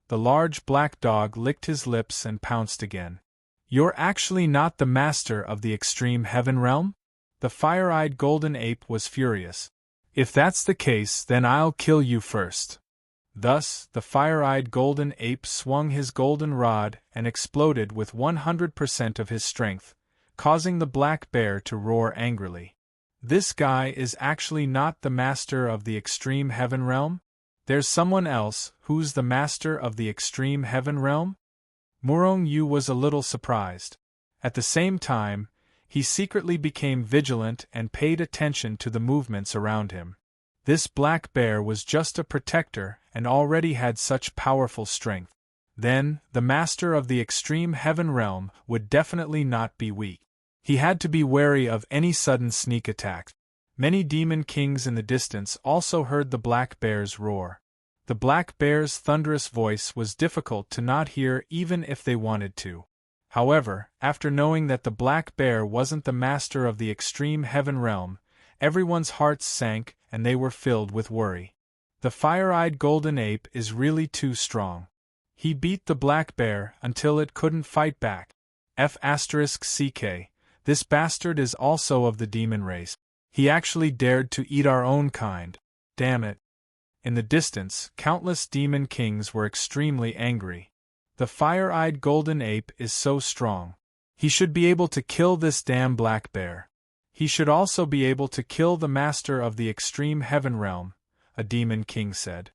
The large black dog licked his lips and pounced again. "You're actually not the master of the extreme heaven realm?" The fire-eyed golden ape was furious. "If that's the case, then I'll kill you first." Thus, the fire-eyed golden ape swung his golden rod and exploded with 100% of his strength, causing the black bear to roar angrily. "This guy is actually not the master of the extreme heaven realm? There's someone else who's the master of the extreme heaven realm?" Murong Yu was a little surprised. At the same time, he secretly became vigilant and paid attention to the movements around him. This black bear was just a protector and already had such powerful strength. Then, the master of the extreme heaven realm would definitely not be weak. He had to be wary of any sudden sneak attack. Many demon kings in the distance also heard the black bear's roar. The black bear's thunderous voice was difficult to not hear even if they wanted to. However, after knowing that the black bear wasn't the master of the extreme heaven realm, everyone's hearts sank and they were filled with worry. The fire-eyed golden ape is really too strong. He beat the black bear until it couldn't fight back. F***ck, this bastard is also of the demon race. He actually dared to eat our own kind. Damn it. In the distance, countless demon kings were extremely angry. The fire-eyed golden ape is so strong. He should be able to kill this damn black bear. He should also be able to kill the master of the extreme heaven realm, a demon king said.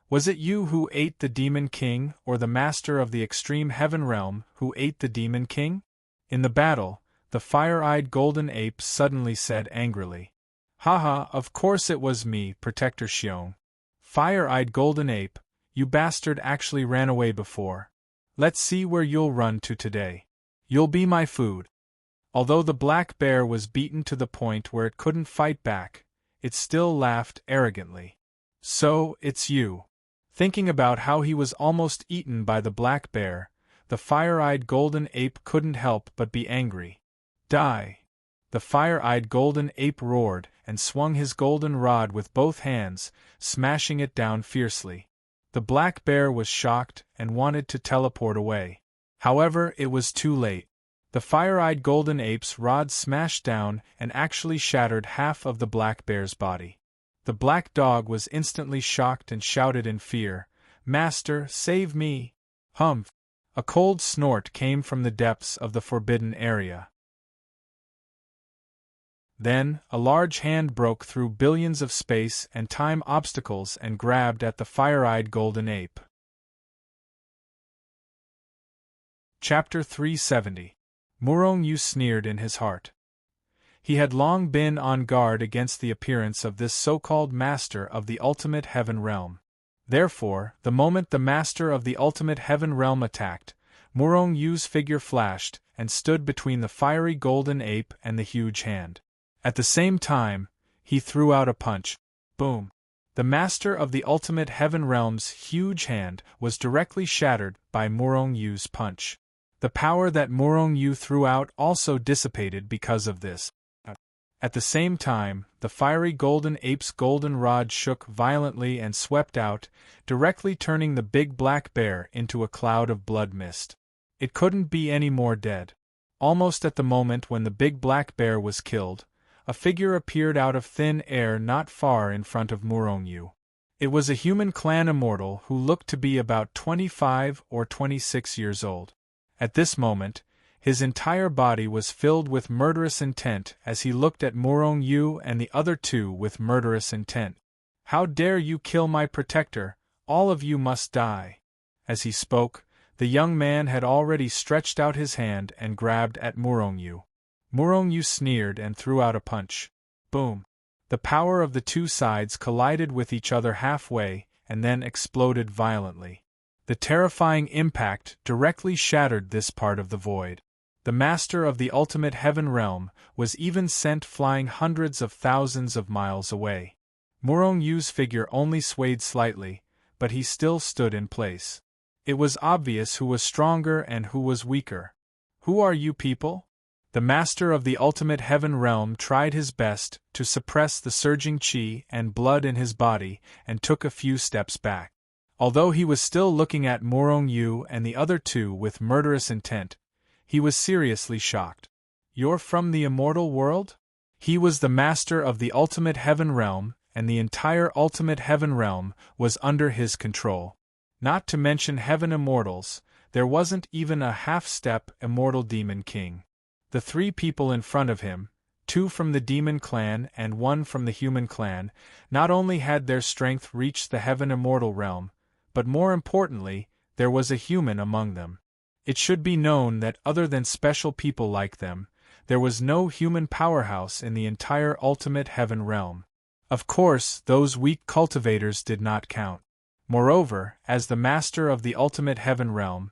"Was it you who ate the demon king or the master of the extreme heaven realm who ate the demon king?" In the battle, the fire-eyed golden ape suddenly said angrily. "Haha, of course it was me, Protector Xiong. Fire-eyed golden ape, you bastard actually ran away before. Let's see where you'll run to today. You'll be my food." Although the black bear was beaten to the point where it couldn't fight back, it still laughed arrogantly. "So, it's you." Thinking about how he was almost eaten by the black bear, the fire-eyed golden ape couldn't help but be angry. "Die!" The fire-eyed golden ape roared and swung his golden rod with both hands, smashing it down fiercely. The black bear was shocked and wanted to teleport away. However, it was too late. The fire-eyed golden ape's rod smashed down and actually shattered half of the black bear's body. The black dog was instantly shocked and shouted in fear, "Master, save me!" Humph! A cold snort came from the depths of the forbidden area. Then, a large hand broke through billions of space and time obstacles and grabbed at the fire-eyed golden ape. Chapter 370. Murong Yu sneered in his heart. He had long been on guard against the appearance of this so-called master of the ultimate heaven realm. Therefore, the moment the master of the ultimate heaven realm attacked, Murong Yu's figure flashed and stood between the fiery golden ape and the huge hand. At the same time, he threw out a punch. Boom! The master of the ultimate heaven realm's huge hand was directly shattered by Murong Yu's punch. The power that Murong Yu threw out also dissipated because of this. At the same time, the fiery golden ape's golden rod shook violently and swept out, directly turning the big black bear into a cloud of blood mist. It couldn't be any more dead. Almost at the moment when the big black bear was killed, a figure appeared out of thin air not far in front of Murong-yu. It was a human clan immortal who looked to be about 25 or 26 years old. At this moment, his entire body was filled with murderous intent as he looked at Murong-yu and the other two with murderous intent. "How dare you kill my protector? All of you must die." As he spoke, the young man had already stretched out his hand and grabbed at Murong-yu. Murong-yu sneered and threw out a punch. Boom! The power of the two sides collided with each other halfway and then exploded violently. The terrifying impact directly shattered this part of the void. The master of the ultimate heaven realm was even sent flying hundreds of thousands of miles away. Murong-yu's figure only swayed slightly, but he still stood in place. It was obvious who was stronger and who was weaker. "Who are you people?" The master of the ultimate heaven realm tried his best to suppress the surging chi and blood in his body and took a few steps back. Although he was still looking at Murong-yu and the other two with murderous intent, he was seriously shocked. "You're from the immortal world?" He was the master of the ultimate heaven realm, and the entire ultimate heaven realm was under his control. Not to mention heaven immortals, there wasn't even a half-step immortal demon king. The three people in front of him, two from the demon clan and one from the human clan, not only had their strength reached the heaven immortal realm, but more importantly, there was a human among them. It should be known that other than special people like them, there was no human powerhouse in the entire ultimate heaven realm. Of course, those weak cultivators did not count. Moreover, as the master of the ultimate heaven realm,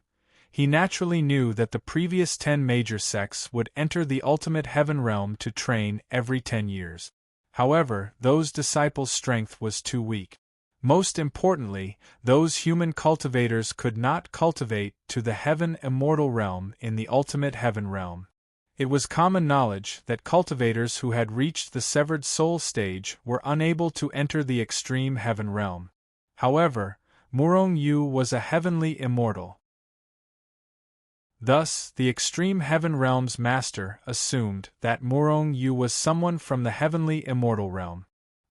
he naturally knew that the previous 10 major sects would enter the ultimate heaven realm to train every 10 years. However, those disciples' strength was too weak. Most importantly, those human cultivators could not cultivate to the heaven immortal realm in the ultimate heaven realm. It was common knowledge that cultivators who had reached the severed soul stage were unable to enter the extreme heaven realm. However, Murong-yu was a heavenly immortal. Thus, the extreme heaven realm's master assumed that Murong-yu was someone from the heavenly immortal realm.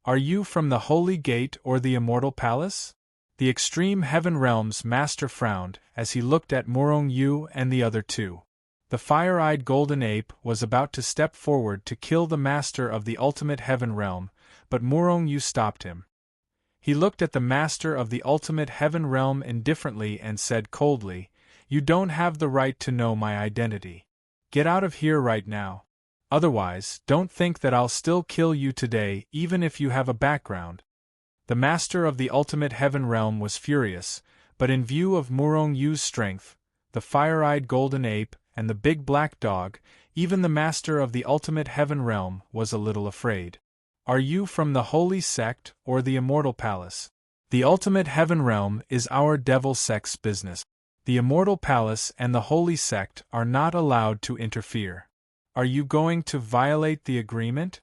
"Are you from the Holy Gate or the Immortal Palace?" The extreme heaven realm's master frowned as he looked at Murong-yu and the other two. The fire-eyed golden ape was about to step forward to kill the master of the ultimate heaven realm, but Murong-yu stopped him. He looked at the master of the ultimate heaven realm indifferently and said coldly, "You don't have the right to know my identity. Get out of here right now. Otherwise, don't think that I'll still kill you today even if you have a background." The master of the ultimate heaven realm was furious, but in view of Murong-yu's strength, the fire-eyed golden ape, and the big black dog, even the master of the ultimate heaven realm was a little afraid. "Are you from the Holy Sect or the Immortal Palace?" "The ultimate heaven realm is our devil sect's business. The Immortal Palace and the Holy Sect are not allowed to interfere. Are you going to violate the agreement?"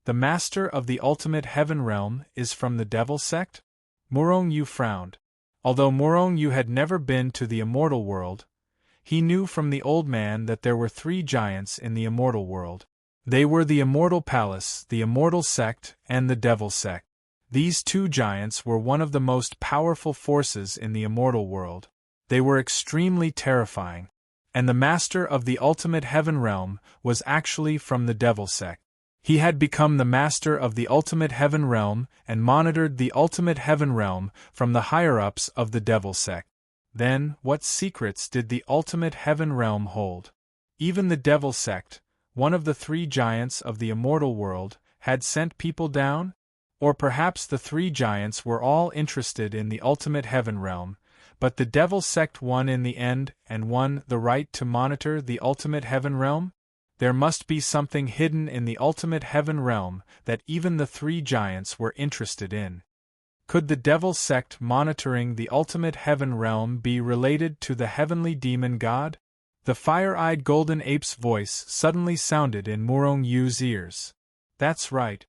"The master of the ultimate heaven realm is from the devil sect?" Murong-yu frowned. Although Murong-yu had never been to the immortal world, he knew from the old man that there were 3 giants in the immortal world. They were the Immortal Palace, the Immortal Sect, and the Devil Sect. These 2 giants were one of the most powerful forces in the immortal world. They were extremely terrifying. And the master of the ultimate heaven realm was actually from the Devil Sect. He had become the master of the ultimate heaven realm and monitored the ultimate heaven realm from the higher-ups of the Devil Sect. Then, what secrets did the ultimate heaven realm hold? Even the Devil Sect, one of the 3 giants of the immortal world, had sent people down? Or perhaps the 3 giants were all interested in the ultimate heaven realm, but the Devil Sect won in the end and won the right to monitor the ultimate heaven realm? There must be something hidden in the ultimate heaven realm that even the 3 giants were interested in. Could the Devil Sect monitoring the ultimate heaven realm be related to the heavenly demon god? The fire-eyed golden ape's voice suddenly sounded in Murong-yu's ears. That's right.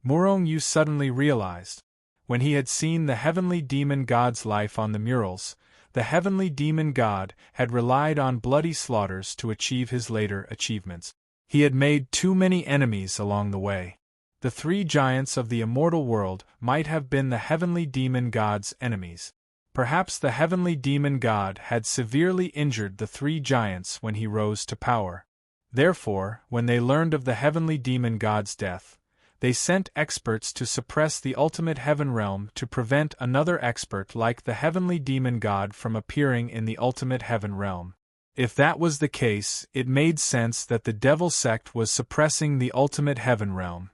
Murong-yu suddenly realized. When he had seen the heavenly demon god's life on the murals, the heavenly demon god had relied on bloody slaughters to achieve his later achievements. He had made too many enemies along the way. The three giants of the immortal world might have been the heavenly demon god's enemies. Perhaps the heavenly demon god had severely injured the three giants when he rose to power. Therefore, when they learned of the heavenly demon god's death, they sent experts to suppress the ultimate heaven realm to prevent another expert like the heavenly demon god from appearing in the ultimate heaven realm. If that was the case, it made sense that the devil sect was suppressing the ultimate heaven realm.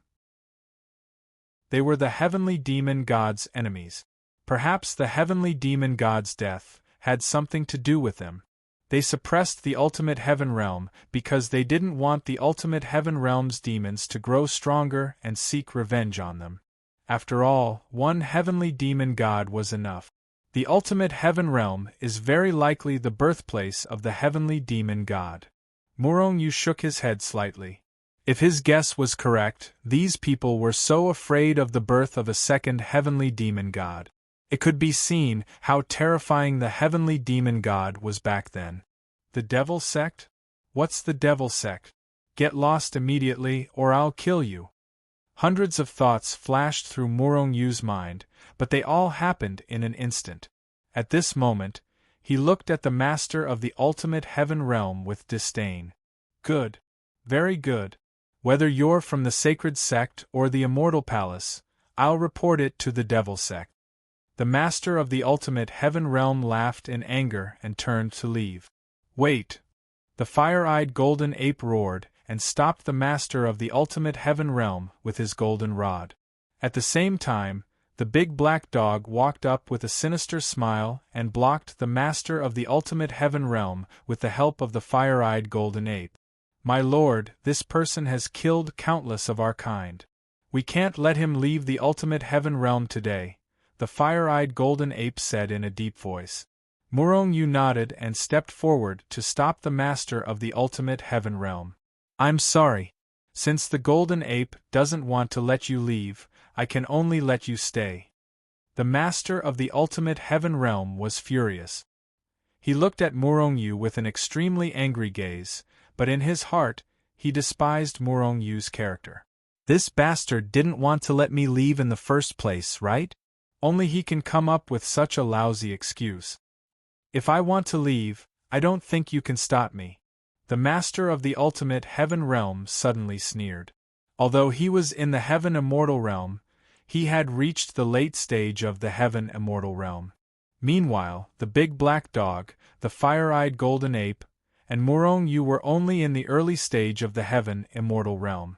They were the heavenly demon god's enemies. Perhaps the heavenly demon god's death had something to do with them. They suppressed the ultimate heaven realm because they didn't want the ultimate heaven realm's demons to grow stronger and seek revenge on them. After all, one heavenly demon god was enough. The ultimate heaven realm is very likely the birthplace of the heavenly demon god. Murong-Yu shook his head slightly. If his guess was correct, these people were so afraid of the birth of a second heavenly demon god. It could be seen how terrifying the heavenly demon god was back then. The devil sect? What's the devil sect? Get lost immediately or I'll kill you. Hundreds of thoughts flashed through Murong-Yu's mind, but they all happened in an instant. At this moment, he looked at the master of the ultimate heaven realm with disdain. Good. Very good. Whether you're from the sacred sect or the immortal palace, I'll report it to the devil sect. The master of the ultimate heaven realm laughed in anger and turned to leave. Wait! The fire-eyed golden ape roared and stopped the master of the ultimate heaven realm with his golden rod. At the same time, the big black dog walked up with a sinister smile and blocked the master of the ultimate heaven realm with the help of the fire-eyed golden ape. My lord, this person has killed countless of our kind. We can't let him leave the ultimate heaven realm today, the fire-eyed golden ape said in a deep voice. Murong-Yu nodded and stepped forward to stop the master of the ultimate heaven realm. I'm sorry. Since the golden ape doesn't want to let you leave, I can only let you stay. The master of the ultimate heaven realm was furious. He looked at Murong-Yu with an extremely angry gaze, but in his heart, he despised Murong-Yu's character. This bastard didn't want to let me leave in the first place, right? Only he can come up with such a lousy excuse. If I want to leave, I don't think you can stop me. The master of the ultimate heaven realm suddenly sneered. Although he was in the heaven immortal realm, he had reached the late stage of the heaven immortal realm. Meanwhile, the big black dog, the fire-eyed golden ape, and Murong-Yu were only in the early stage of the heaven immortal realm.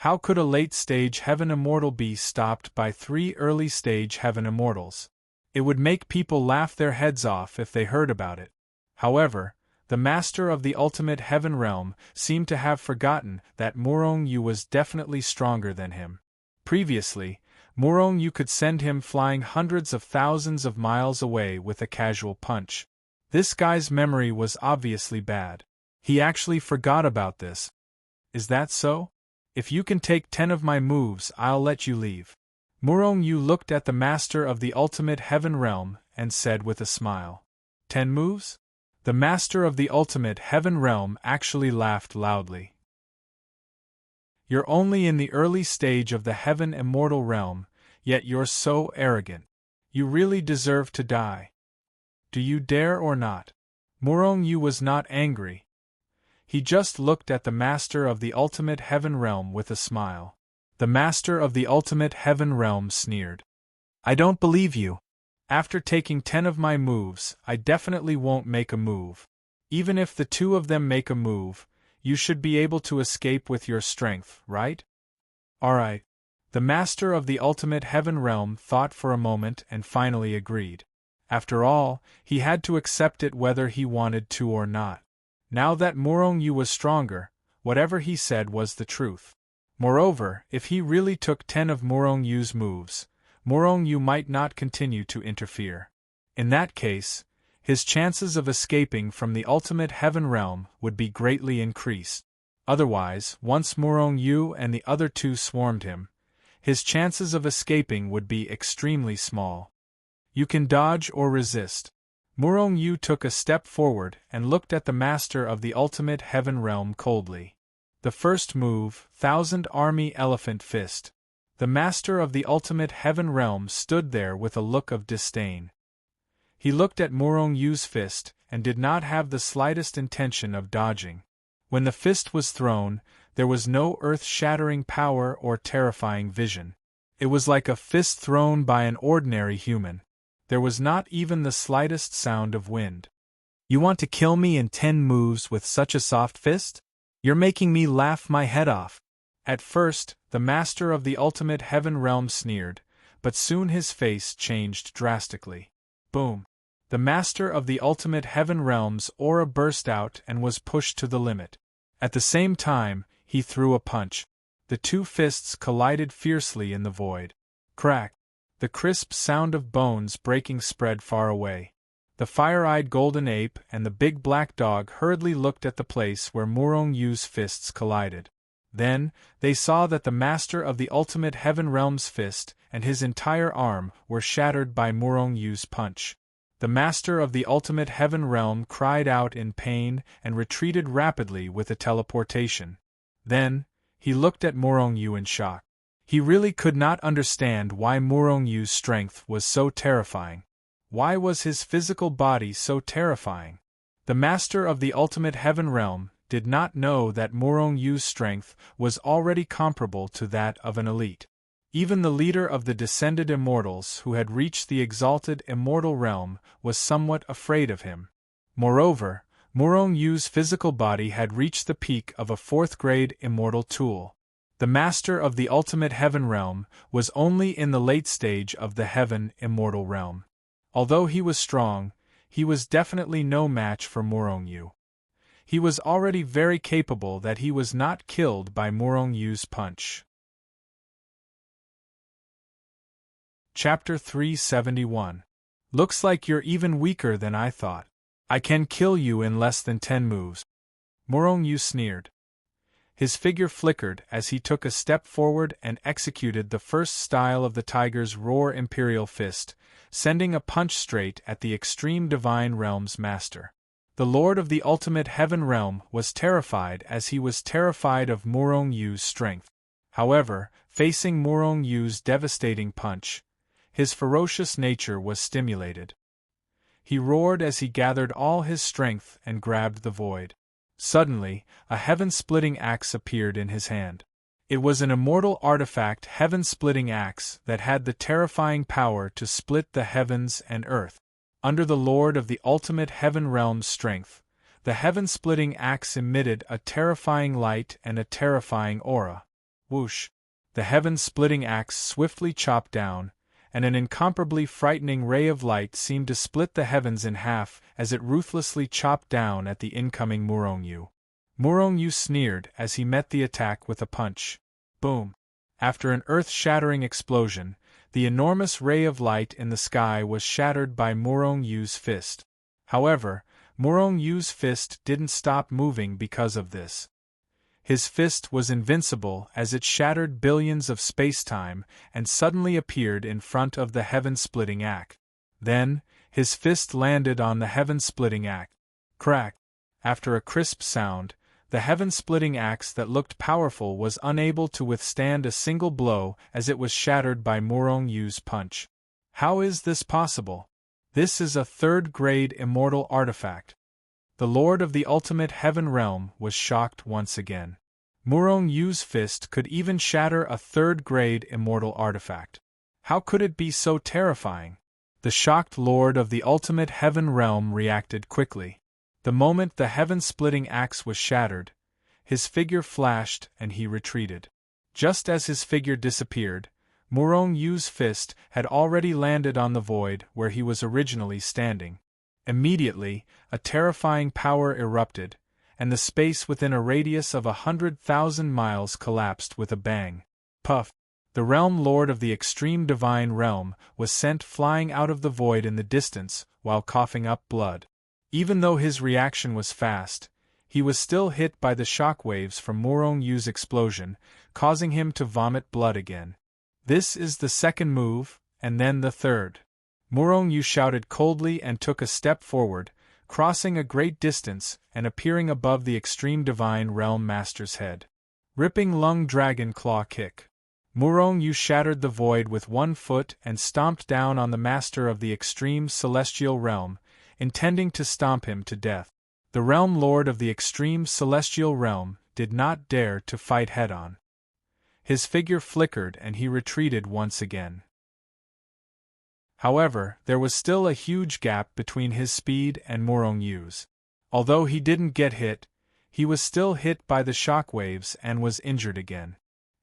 How could a late-stage heaven immortal be stopped by three early-stage heaven immortals? It would make people laugh their heads off if they heard about it. However, the master of the ultimate heaven realm seemed to have forgotten that Murong-Yu was definitely stronger than him. Previously, Murong-Yu could send him flying hundreds of thousands of miles away with a casual punch. This guy's memory was obviously bad. He actually forgot about this. Is that so? If you can take 10 of my moves, I'll let you leave. Murong-Yu looked at the master of the ultimate heaven realm and said with a smile. 10 moves? The master of the ultimate heaven realm actually laughed loudly. You're only in the early stage of the heaven immortal realm, yet you're so arrogant. You really deserve to die. Do you dare or not? Murong-Yu was not angry. He just looked at the master of the ultimate heaven realm with a smile. The master of the ultimate heaven realm sneered. I don't believe you. After taking 10 of my moves, I definitely won't make a move. Even if the two of them make a move, you should be able to escape with your strength, right? Alright. The master of the ultimate heaven realm thought for a moment and finally agreed. After all, he had to accept it whether he wanted to or not. Now that Murong-Yu was stronger, whatever he said was the truth. Moreover, if he really took 10 of Murong-Yu's moves, Murong-Yu might not continue to interfere. In that case, his chances of escaping from the ultimate heaven realm would be greatly increased. Otherwise, once Murong-Yu and the other two swarmed him, his chances of escaping would be extremely small. You can dodge or resist. Murong-Yu took a step forward and looked at the master of the ultimate heaven realm coldly. The The first move, Thousand Army Elephant Fist. The master of the ultimate heaven realm stood there with a look of disdain. He looked at Murong Yu's fist, and did not have the slightest intention of dodging. When the fist was thrown, there was no earth-shattering power or terrifying vision. It was like a fist thrown by an ordinary human. There was not even the slightest sound of wind. "You want to kill me in 10 moves with such a soft fist? You're making me laugh my head off." At first, the master of the ultimate heaven realm sneered, but soon his face changed drastically. Boom! The master of the ultimate heaven realm's aura burst out and was pushed to the limit. At the same time, he threw a punch. The two fists collided fiercely in the void. Crack! The crisp sound of bones breaking spread far away. The fire-eyed golden ape and the big black dog hurriedly looked at the place where Murong Yu's fists collided. Then, they saw that the master of the ultimate heaven realm's fist and his entire arm were shattered by Murong Yu's punch. The master of the ultimate heaven realm cried out in pain and retreated rapidly with a teleportation. Then, he looked at Murong Yu in shock. He really could not understand why Murong Yu's strength was so terrifying. Why was his physical body so terrifying? The master of the ultimate heaven realm did not know that Murong Yu's strength was already comparable to that of an elite. Even the leader of the descended immortals who had reached the exalted immortal realm was somewhat afraid of him. Moreover, Murong Yu's physical body had reached the peak of a 4th-grade immortal tool. The master of the ultimate heaven realm was only in the late stage of the heaven immortal realm. Although he was strong, he was definitely no match for Murong Yu. He was already very capable that he was not killed by Murong Yu's punch. Chapter 371. Looks like you're even weaker than I thought. I can kill you in less than 10 moves. Murong Yu sneered. His figure flickered as he took a step forward and executed the first style of the tiger's roar imperial fist, sending a punch straight at the extreme divine realm's master. The lord of the ultimate heaven realm was terrified as he was terrified of Murong Yu's strength. However, facing Murong Yu's devastating punch, his ferocious nature was stimulated. He roared as he gathered all his strength and grabbed the void. Suddenly, a heaven-splitting axe appeared in his hand. It was an immortal artifact heaven-splitting axe that had the terrifying power to split the heavens and earth. Under the lord of the ultimate heaven realm's strength, the heaven-splitting axe emitted a terrifying light and a terrifying aura. Whoosh! The heaven-splitting axe swiftly chopped down, and an incomparably frightening ray of light seemed to split the heavens in half as it ruthlessly chopped down at the incoming Murong Yu. Murong Yu sneered as he met the attack with a punch. Boom! After an earth-shattering explosion, the enormous ray of light in the sky was shattered by Murong Yu's fist. However, Murong Yu's fist didn't stop moving because of this. His fist was invincible as it shattered billions of space-time and suddenly appeared in front of the heaven-splitting axe. Then, his fist landed on the heaven-splitting axe. Crack! After a crisp sound, the heaven-splitting axe that looked powerful was unable to withstand a single blow as it was shattered by Murong Yu's punch. How is this possible? This is a 3rd-grade immortal artifact. The lord of the ultimate heaven realm was shocked once again. Murong Yu's fist could even shatter a 3rd-grade immortal artifact. How could it be so terrifying? The shocked lord of the ultimate heaven realm reacted quickly. The moment the heaven-splitting axe was shattered, his figure flashed and he retreated. Just as his figure disappeared, Murong Yu's fist had already landed on the void where he was originally standing. Immediately, a terrifying power erupted, and the space within a radius of 100,000 miles collapsed with a bang. Puff! The realm lord of the extreme divine realm was sent flying out of the void in the distance while coughing up blood. Even though his reaction was fast, he was still hit by the shockwaves from Murong Yu's explosion, causing him to vomit blood again. This is the second move, and then the third. Murong Yu shouted coldly and took a step forward, crossing a great distance and appearing above the extreme divine realm master's head. Ripping lung dragon claw kick. Murong Yu shattered the void with one foot and stomped down on the master of the extreme celestial realm, intending to stomp him to death. The realm lord of the extreme celestial realm did not dare to fight head-on. His figure flickered and he retreated once again. However, there was still a huge gap between his speed and Murong Yu's. Although he didn't get hit, he was still hit by the shockwaves and was injured again.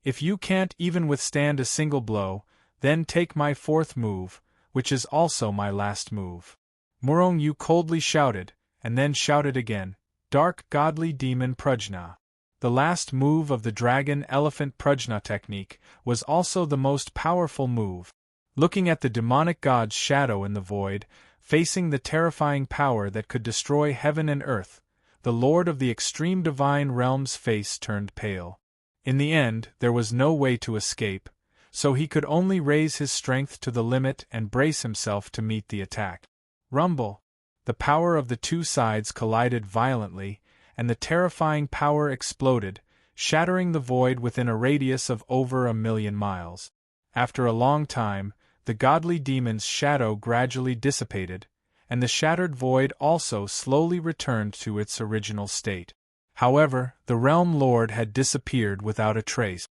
If you can't even withstand a single blow, then take my fourth move, which is also my last move. Murong Yu coldly shouted, and then shouted again, Dark Godly Demon Prajna. The last move of the Dragon Elephant Prajna technique was also the most powerful move. Looking at the demonic god's shadow in the void, facing the terrifying power that could destroy heaven and earth, the Lord of the Extreme Divine Realm's face turned pale. In the end, there was no way to escape, so he could only raise his strength to the limit and brace himself to meet the attack. Rumble! The power of the two sides collided violently, and the terrifying power exploded, shattering the void within a radius of over 1,000,000 miles. After a long time, the godly demon's shadow gradually dissipated, and the shattered void also slowly returned to its original state. However, the realm lord had disappeared without a trace.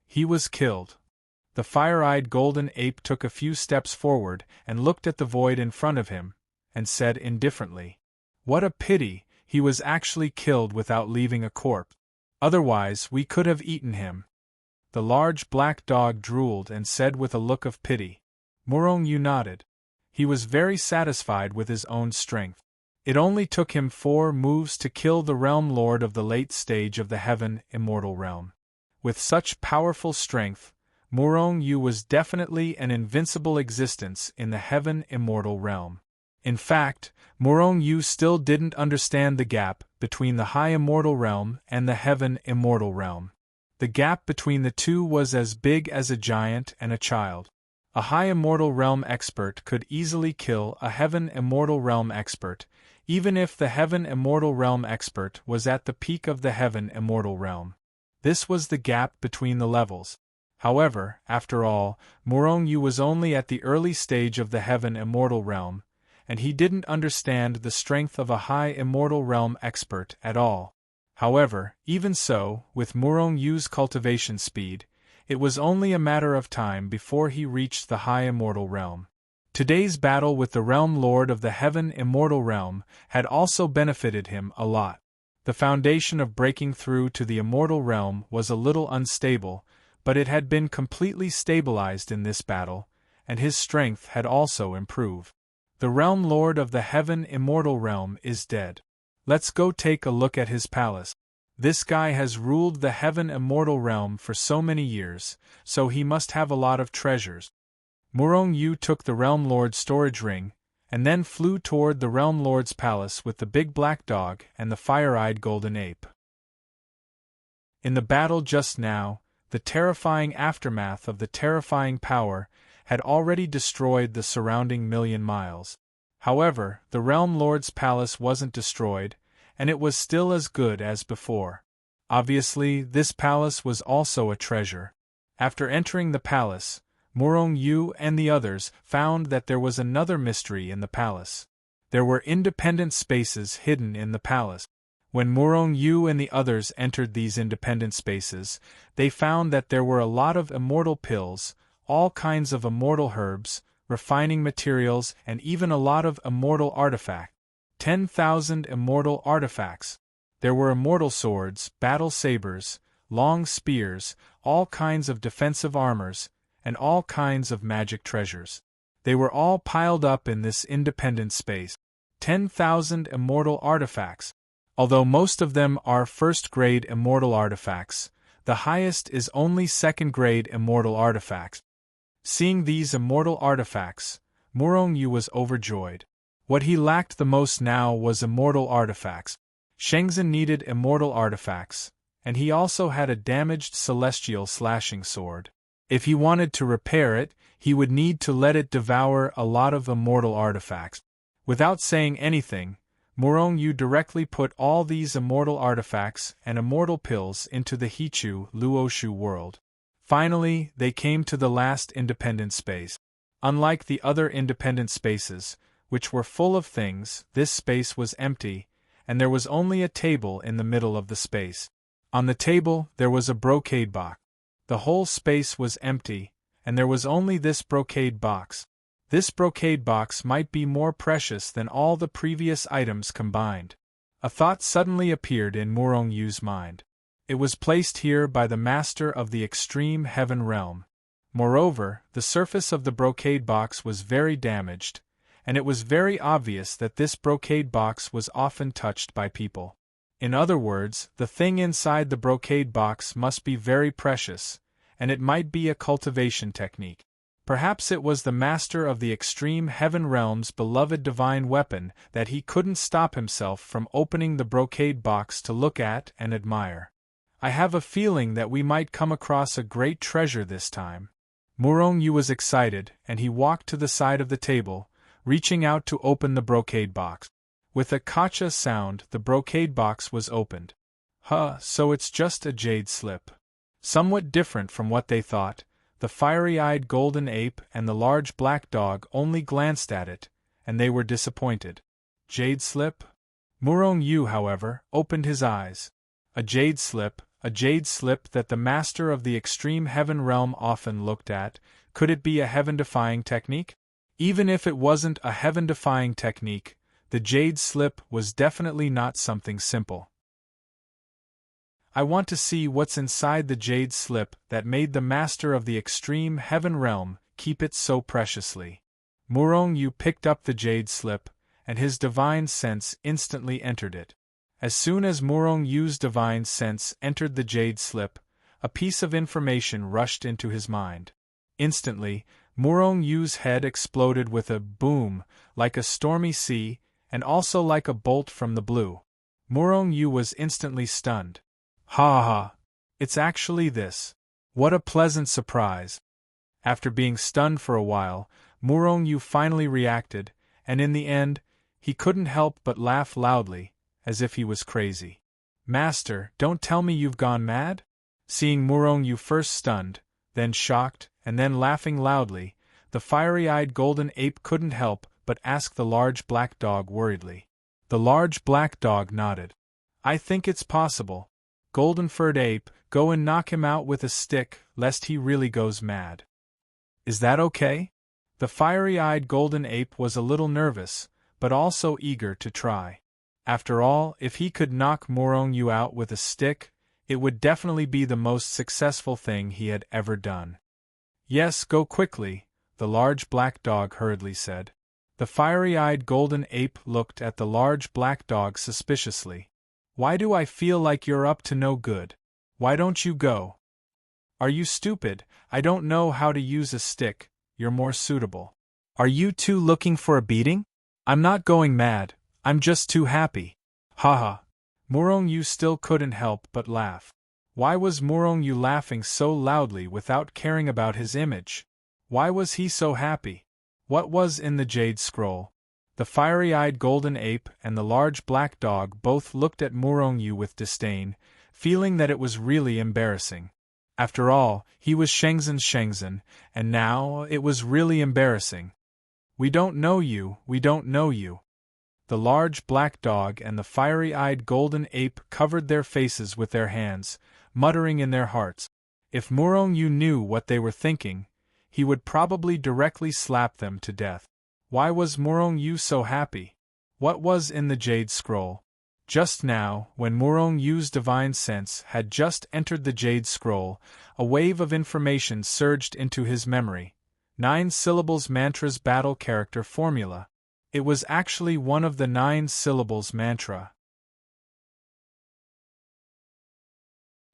He was killed. The fire-eyed golden ape took a few steps forward and looked at the void in front of him, and said indifferently, What a pity, he was actually killed without leaving a corpse. Otherwise we could have eaten him. The large black dog drooled and said with a look of pity. Murong Yu nodded. He was very satisfied with his own strength. It only took him 4 moves to kill the realm lord of the late stage of the heaven immortal realm. With such powerful strength, Murong Yu was definitely an invincible existence in the heaven immortal realm. In fact, Murong Yu still didn't understand the gap between the high immortal realm and the heaven immortal realm. The gap between the two was as big as a giant and a child. A high immortal realm expert could easily kill a heaven immortal realm expert, even if the heaven immortal realm expert was at the peak of the heaven immortal realm. This was the gap between the levels. However, after all, Murong Yu was only at the early stage of the heaven immortal realm, and he didn't understand the strength of a high immortal realm expert at all. However, even so, with Murong Yu's cultivation speed, it was only a matter of time before he reached the high immortal realm. Today's battle with the realm lord of the heaven immortal realm had also benefited him a lot. The foundation of breaking through to the immortal realm was a little unstable, but it had been completely stabilized in this battle, and his strength had also improved. The realm lord of the heaven immortal realm is dead. Let's go take a look at his palace. This guy has ruled the heaven immortal realm for so many years, so he must have a lot of treasures. Murong Yu took the realm lord's storage ring, and then flew toward the realm lord's palace with the big black dog and the fire-eyed golden ape. In the battle just now, the terrifying aftermath of the terrifying power had already destroyed the surrounding 1,000,000 miles. However, the realm lord's palace wasn't destroyed, and it was still as good as before. Obviously, this palace was also a treasure. After entering the palace, Murong Yu and the others found that there was another mystery in the palace. There were independent spaces hidden in the palace. When Murong Yu and the others entered these independent spaces, they found that there were a lot of immortal pills, all kinds of immortal herbs, refining materials, and even a lot of immortal artifacts. 10,000 immortal artifacts. There were immortal swords, battle sabers, long spears, all kinds of defensive armors, and all kinds of magic treasures. They were all piled up in this independent space. 10,000 immortal artifacts. Although most of them are first-grade immortal artifacts, the highest is only second-grade immortal artifacts. Seeing these immortal artifacts, Murong Yu was overjoyed. What he lacked the most now was immortal artifacts. Shenzhen needed immortal artifacts, and he also had a damaged celestial slashing sword. If he wanted to repair it, he would need to let it devour a lot of immortal artifacts. Without saying anything, Murong Yu directly put all these immortal artifacts and immortal pills into the Hichu Luoshu world. Finally, they came to the last independent space. Unlike the other independent spaces, which were full of things, this space was empty, and there was only a table in the middle of the space. On the table, there was a brocade box. The whole space was empty, and there was only this brocade box. This brocade box might be more precious than all the previous items combined. A thought suddenly appeared in Murong Yu's mind. It was placed here by the master of the extreme heaven realm. Moreover, the surface of the brocade box was very damaged, and it was very obvious that this brocade box was often touched by people. In other words, the thing inside the brocade box must be very precious, and it might be a cultivation technique. Perhaps it was the master of the extreme heaven realm's beloved divine weapon that he couldn't stop himself from opening the brocade box to look at and admire. I have a feeling that we might come across a great treasure this time. Murong Yu was excited, and he walked to the side of the table, reaching out to open the brocade box. With a kacha sound, the brocade box was opened. So it's just a jade slip. Somewhat different from what they thought, the fiery-eyed golden ape and the large black dog only glanced at it, and they were disappointed. Jade slip? Murong Yu, however, opened his eyes. A jade slip that the master of the extreme heaven realm often looked at. Could it be a heaven-defying technique? Even if it wasn't a heaven-defying technique, the jade slip was definitely not something simple. I want to see what's inside the jade slip that made the master of the extreme heaven realm keep it so preciously. Murong Yu picked up the jade slip, and his divine sense instantly entered it. As soon as Murong Yu's divine sense entered the jade slip, a piece of information rushed into his mind. Instantly, Murong Yu's head exploded with a boom, like a stormy sea, and also like a bolt from the blue. Murong Yu was instantly stunned. Ha! It's actually this. What a pleasant surprise. After being stunned for a while, Murong Yu finally reacted, and in the end, he couldn't help but laugh loudly, as if he was crazy. Master, don't tell me you've gone mad? Seeing Murong Yu first stunned, then shocked, and then laughing loudly, the fiery-eyed golden ape couldn't help but ask the large black dog worriedly. The large black dog nodded. I think it's possible. Golden-furred ape, go and knock him out with a stick, lest he really goes mad. Is that okay? The fiery-eyed golden ape was a little nervous, but also eager to try. After all, if he could knock Murong Yu out with a stick, it would definitely be the most successful thing he had ever done. Yes, go quickly, the large black dog hurriedly said. The fiery-eyed golden ape looked at the large black dog suspiciously. Why do I feel like you're up to no good? Why don't you go? Are you stupid? I don't know how to use a stick, you're more suitable. Are you two looking for a beating? I'm not going mad, I'm just too happy. Haha. Murong Yu still couldn't help but laugh. Why was Murong Yu laughing so loudly without caring about his image? Why was he so happy? What was in the jade scroll? The fiery-eyed golden ape and the large black dog both looked at Murong Yu with disdain, feeling that it was really embarrassing. After all, he was Shenzhen, and now it was really embarrassing. We don't know you, we don't know you. The large black dog and the fiery-eyed golden ape covered their faces with their hands, muttering in their hearts. If Murong Yu knew what they were thinking, he would probably directly slap them to death. Why was Murong Yu so happy? What was in the jade scroll? Just now, when Murong Yu's divine sense had just entered the jade scroll, a wave of information surged into his memory. 9 syllables mantra's battle character formula. It was actually one of the 9 syllables mantra.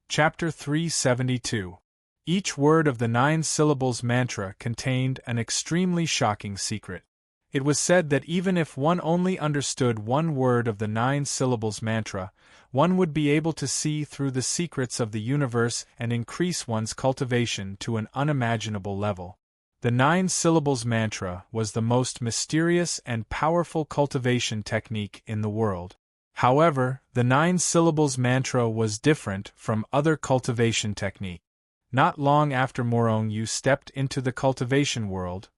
Chapter 372. Each word of the 9 syllables mantra contained an extremely shocking secret. It was said that even if one only understood one word of the 9 syllables mantra, one would be able to see through the secrets of the universe and increase one's cultivation to an unimaginable level. The 9 syllables mantra was the most mysterious and powerful cultivation technique in the world. However, the 9 syllables mantra was different from other cultivation techniques. Not long after Morong Yu stepped into the cultivation world,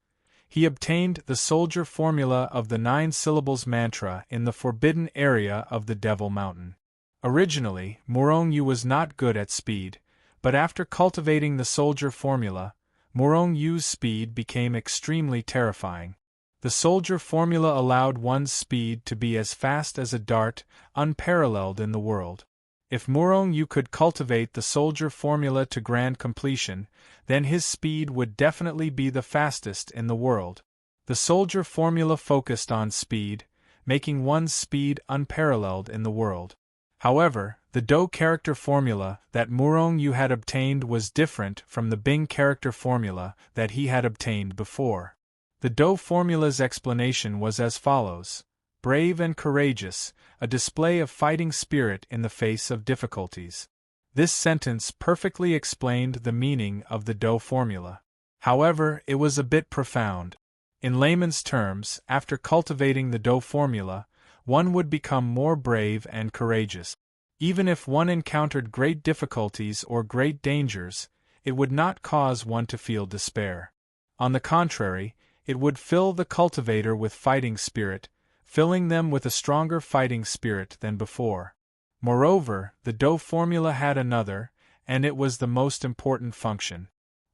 he obtained the soldier formula of the 9 syllables mantra in the forbidden area of the Devil Mountain. Originally, Morong Yu was not good at speed, but after cultivating the soldier formula, Morong Yu's speed became extremely terrifying. The soldier formula allowed one's speed to be as fast as a dart, unparalleled in the world. If Morong Yu could cultivate the soldier formula to grand completion, then his speed would definitely be the fastest in the world. The soldier formula focused on speed, making one's speed unparalleled in the world. However, the Do character formula that Morong Yu had obtained was different from the Bing character formula that he had obtained before. The Do formula's explanation was as follows: brave and courageous, a display of fighting spirit in the face of difficulties. This sentence perfectly explained the meaning of the Do formula. However, it was a bit profound. In layman's terms, after cultivating the Do formula, one would become more brave and courageous. Even if one encountered great difficulties or great dangers, it would not cause one to feel despair. On the contrary, it would fill the cultivator with fighting spirit, filling them with a stronger fighting spirit than before. Moreover, the Do formula had another, and it was the most important function.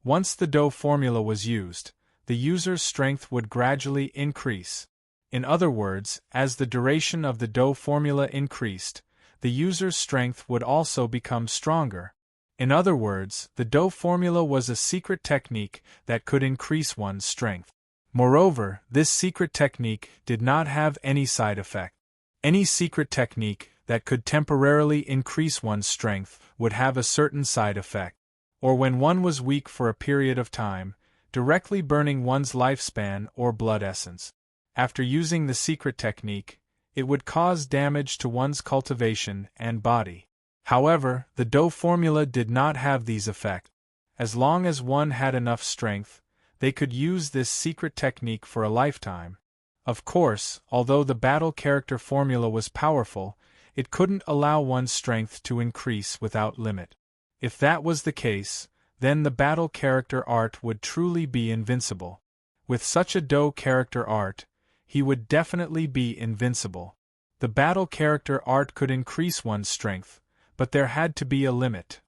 Once the Do formula was used, the user's strength would gradually increase. In other words, as the duration of the Do formula increased, the user's strength would also become stronger. In other words, the Do formula was a secret technique that could increase one's strength. Moreover, this secret technique did not have any side effect. Any secret technique that could temporarily increase one's strength would have a certain side effect, or when one was weak for a period of time, directly burning one's lifespan or blood essence. After using the secret technique, it would cause damage to one's cultivation and body. However, the Do formula did not have these effects. As long as one had enough strength, they could use this secret technique for a lifetime. Of course, although the battle character formula was powerful, it couldn't allow one's strength to increase without limit. If that was the case, then the battle character art would truly be invincible. With such a Do character art, he would definitely be invincible. The battle character art could increase one's strength, but there had to be a limit.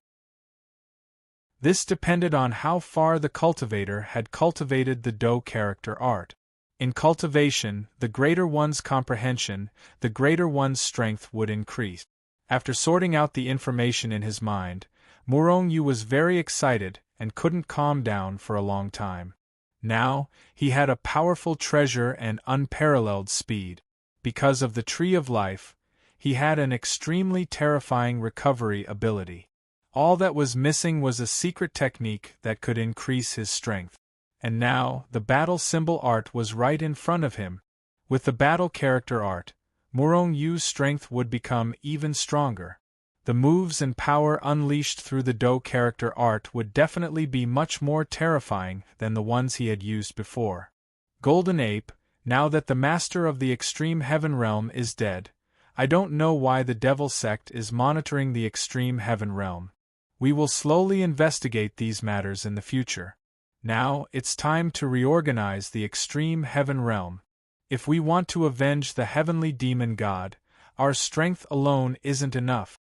This depended on how far the cultivator had cultivated the Do character art. In cultivation, the greater one's comprehension, the greater one's strength would increase. After sorting out the information in his mind, Morong Yu was very excited and couldn't calm down for a long time. Now, he had a powerful treasure and unparalleled speed. Because of the Tree of Life, he had an extremely terrifying recovery ability. All that was missing was a secret technique that could increase his strength. And now, the battle symbol art was right in front of him. With the battle character art, Morong Yu's strength would become even stronger. The moves and power unleashed through the Do character art would definitely be much more terrifying than the ones he had used before. Golden Ape, now that the master of the Extreme Heaven Realm is dead, I don't know why the Devil Sect is monitoring the Extreme Heaven Realm. We will slowly investigate these matters in the future. Now, it's time to reorganize the Extreme Heaven Realm. If we want to avenge the Heavenly Demon God, our strength alone isn't enough.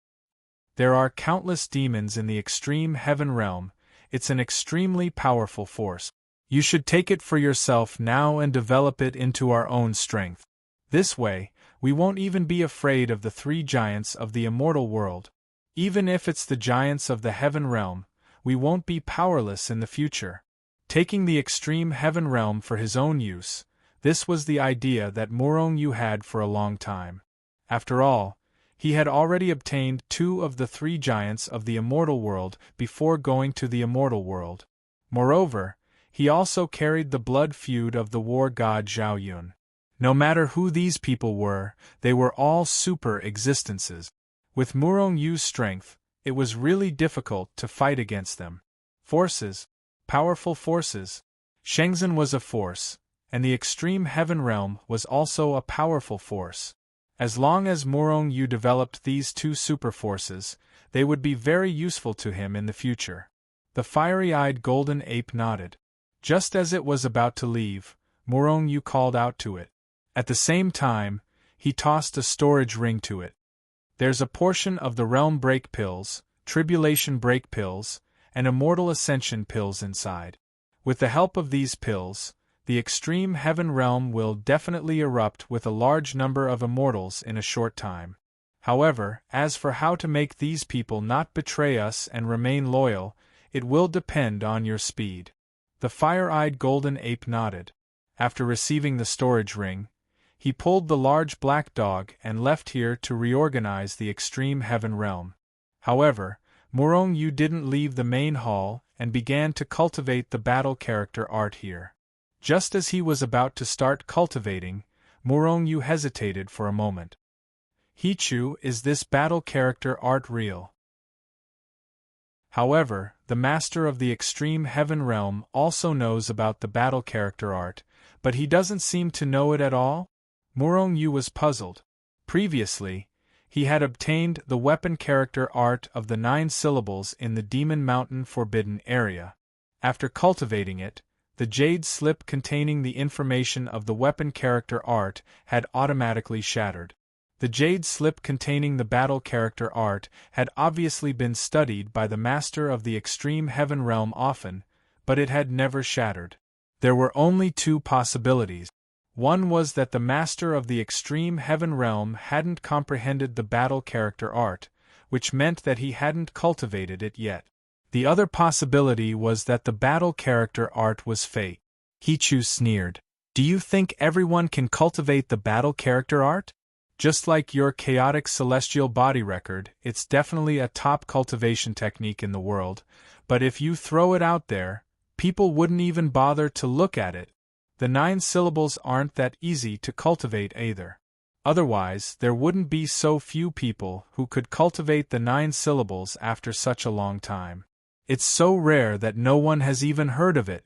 There are countless demons in the Extreme Heaven Realm. It's an extremely powerful force. You should take it for yourself now and develop it into our own strength. This way, we won't even be afraid of the 3 giants of the immortal world. Even if it's the giants of the Heaven Realm, we won't be powerless in the future. Taking the Extreme Heaven Realm for his own use, this was the idea that Morong Yu had for a long time. After all, he had already obtained 2 of the 3 giants of the immortal world before going to the immortal world. Moreover, he also carried the blood feud of the war god Zhao Yun. No matter who these people were, they were all super existences. With Morong Yu's strength, it was really difficult to fight against them. Forces. Powerful forces. Shenzhen was a force, and the extreme heaven realm was also a powerful force. As long as Murong Yu developed these two super forces, they would be very useful to him in the future. The fiery-eyed golden ape nodded. Just as it was about to leave, Murong Yu called out to it. At the same time, he tossed a storage ring to it. There's a portion of the realm break pills, tribulation break pills, and immortal ascension pills inside. With the help of these pills, the extreme heaven realm will definitely erupt with a large number of immortals in a short time. However, as for how to make these people not betray us and remain loyal, it will depend on your speed. The fire-eyed golden ape nodded. After receiving the storage ring, he pulled the large black dog and left here to reorganize the extreme heaven realm. However, Murong Yu didn't leave the main hall and began to cultivate the battle character art here. Just as he was about to start cultivating, Murong Yu hesitated for a moment. Hichu, is this battle character art real? However, the master of the extreme heaven realm also knows about the battle character art, but he doesn't seem to know it at all? Murong Yu was puzzled. Previously, he had obtained the weapon character art of the 9 syllables in the Demon Mountain Forbidden area. After cultivating it, the jade slip containing the information of the weapon character art had automatically shattered. The jade slip containing the battle character art had obviously been studied by the master of the extreme heaven realm often, but it had never shattered. There were only 2 possibilities. One was that the master of the extreme heaven realm hadn't comprehended the battle character art, which meant that he hadn't cultivated it yet. The other possibility was that the battle character art was fake. Hichu sneered. Do you think everyone can cultivate the battle character art? Just like your chaotic celestial body record, it's definitely a top cultivation technique in the world, but if you throw it out there, people wouldn't even bother to look at it. The 9 syllables aren't that easy to cultivate either. Otherwise, there wouldn't be so few people who could cultivate the 9 syllables after such a long time. It's so rare that no one has even heard of it.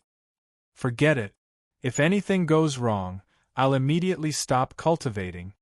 Forget it. If anything goes wrong, I'll immediately stop cultivating.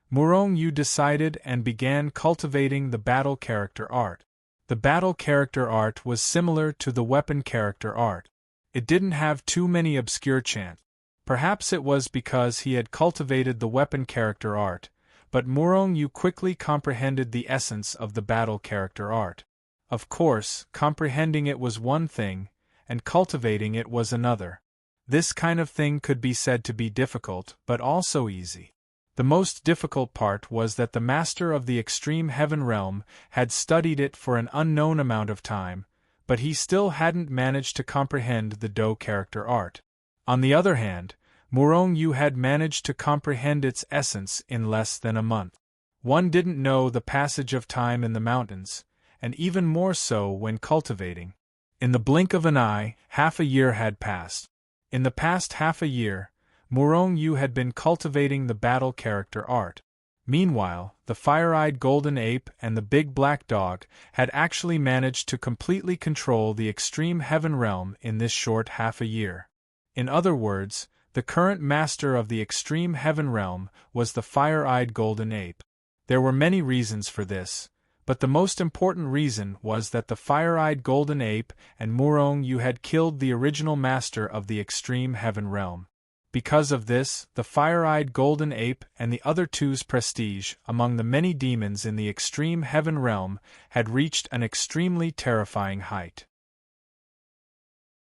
Murong Yu decided and began cultivating the battle character art. The battle character art was similar to the weapon character art. It didn't have too many obscure chants. Perhaps it was because he had cultivated the weapon character art, but Murong Yu quickly comprehended the essence of the battle character art. Of course, comprehending it was one thing, and cultivating it was another. This kind of thing could be said to be difficult, but also easy. The most difficult part was that the master of the extreme heaven realm had studied it for an unknown amount of time, but he still hadn't managed to comprehend the Do character art. On the other hand, Murong Yu had managed to comprehend its essence in less than a month. One didn't know the passage of time in the mountains, and even more so when cultivating. In the blink of an eye, half a year had passed. In the past half a year, Murong Yu had been cultivating the battle character art. Meanwhile, the fire-eyed golden ape and the big black dog had actually managed to completely control the extreme heaven realm in this short half a year. In other words, the current master of the extreme heaven realm was the fire-eyed golden ape. There were many reasons for this, but the most important reason was that the fire-eyed golden ape and Murong Yu had killed the original master of the extreme heaven realm. Because of this, the fire-eyed golden ape and the other two's prestige among the many demons in the extreme heaven realm had reached an extremely terrifying height.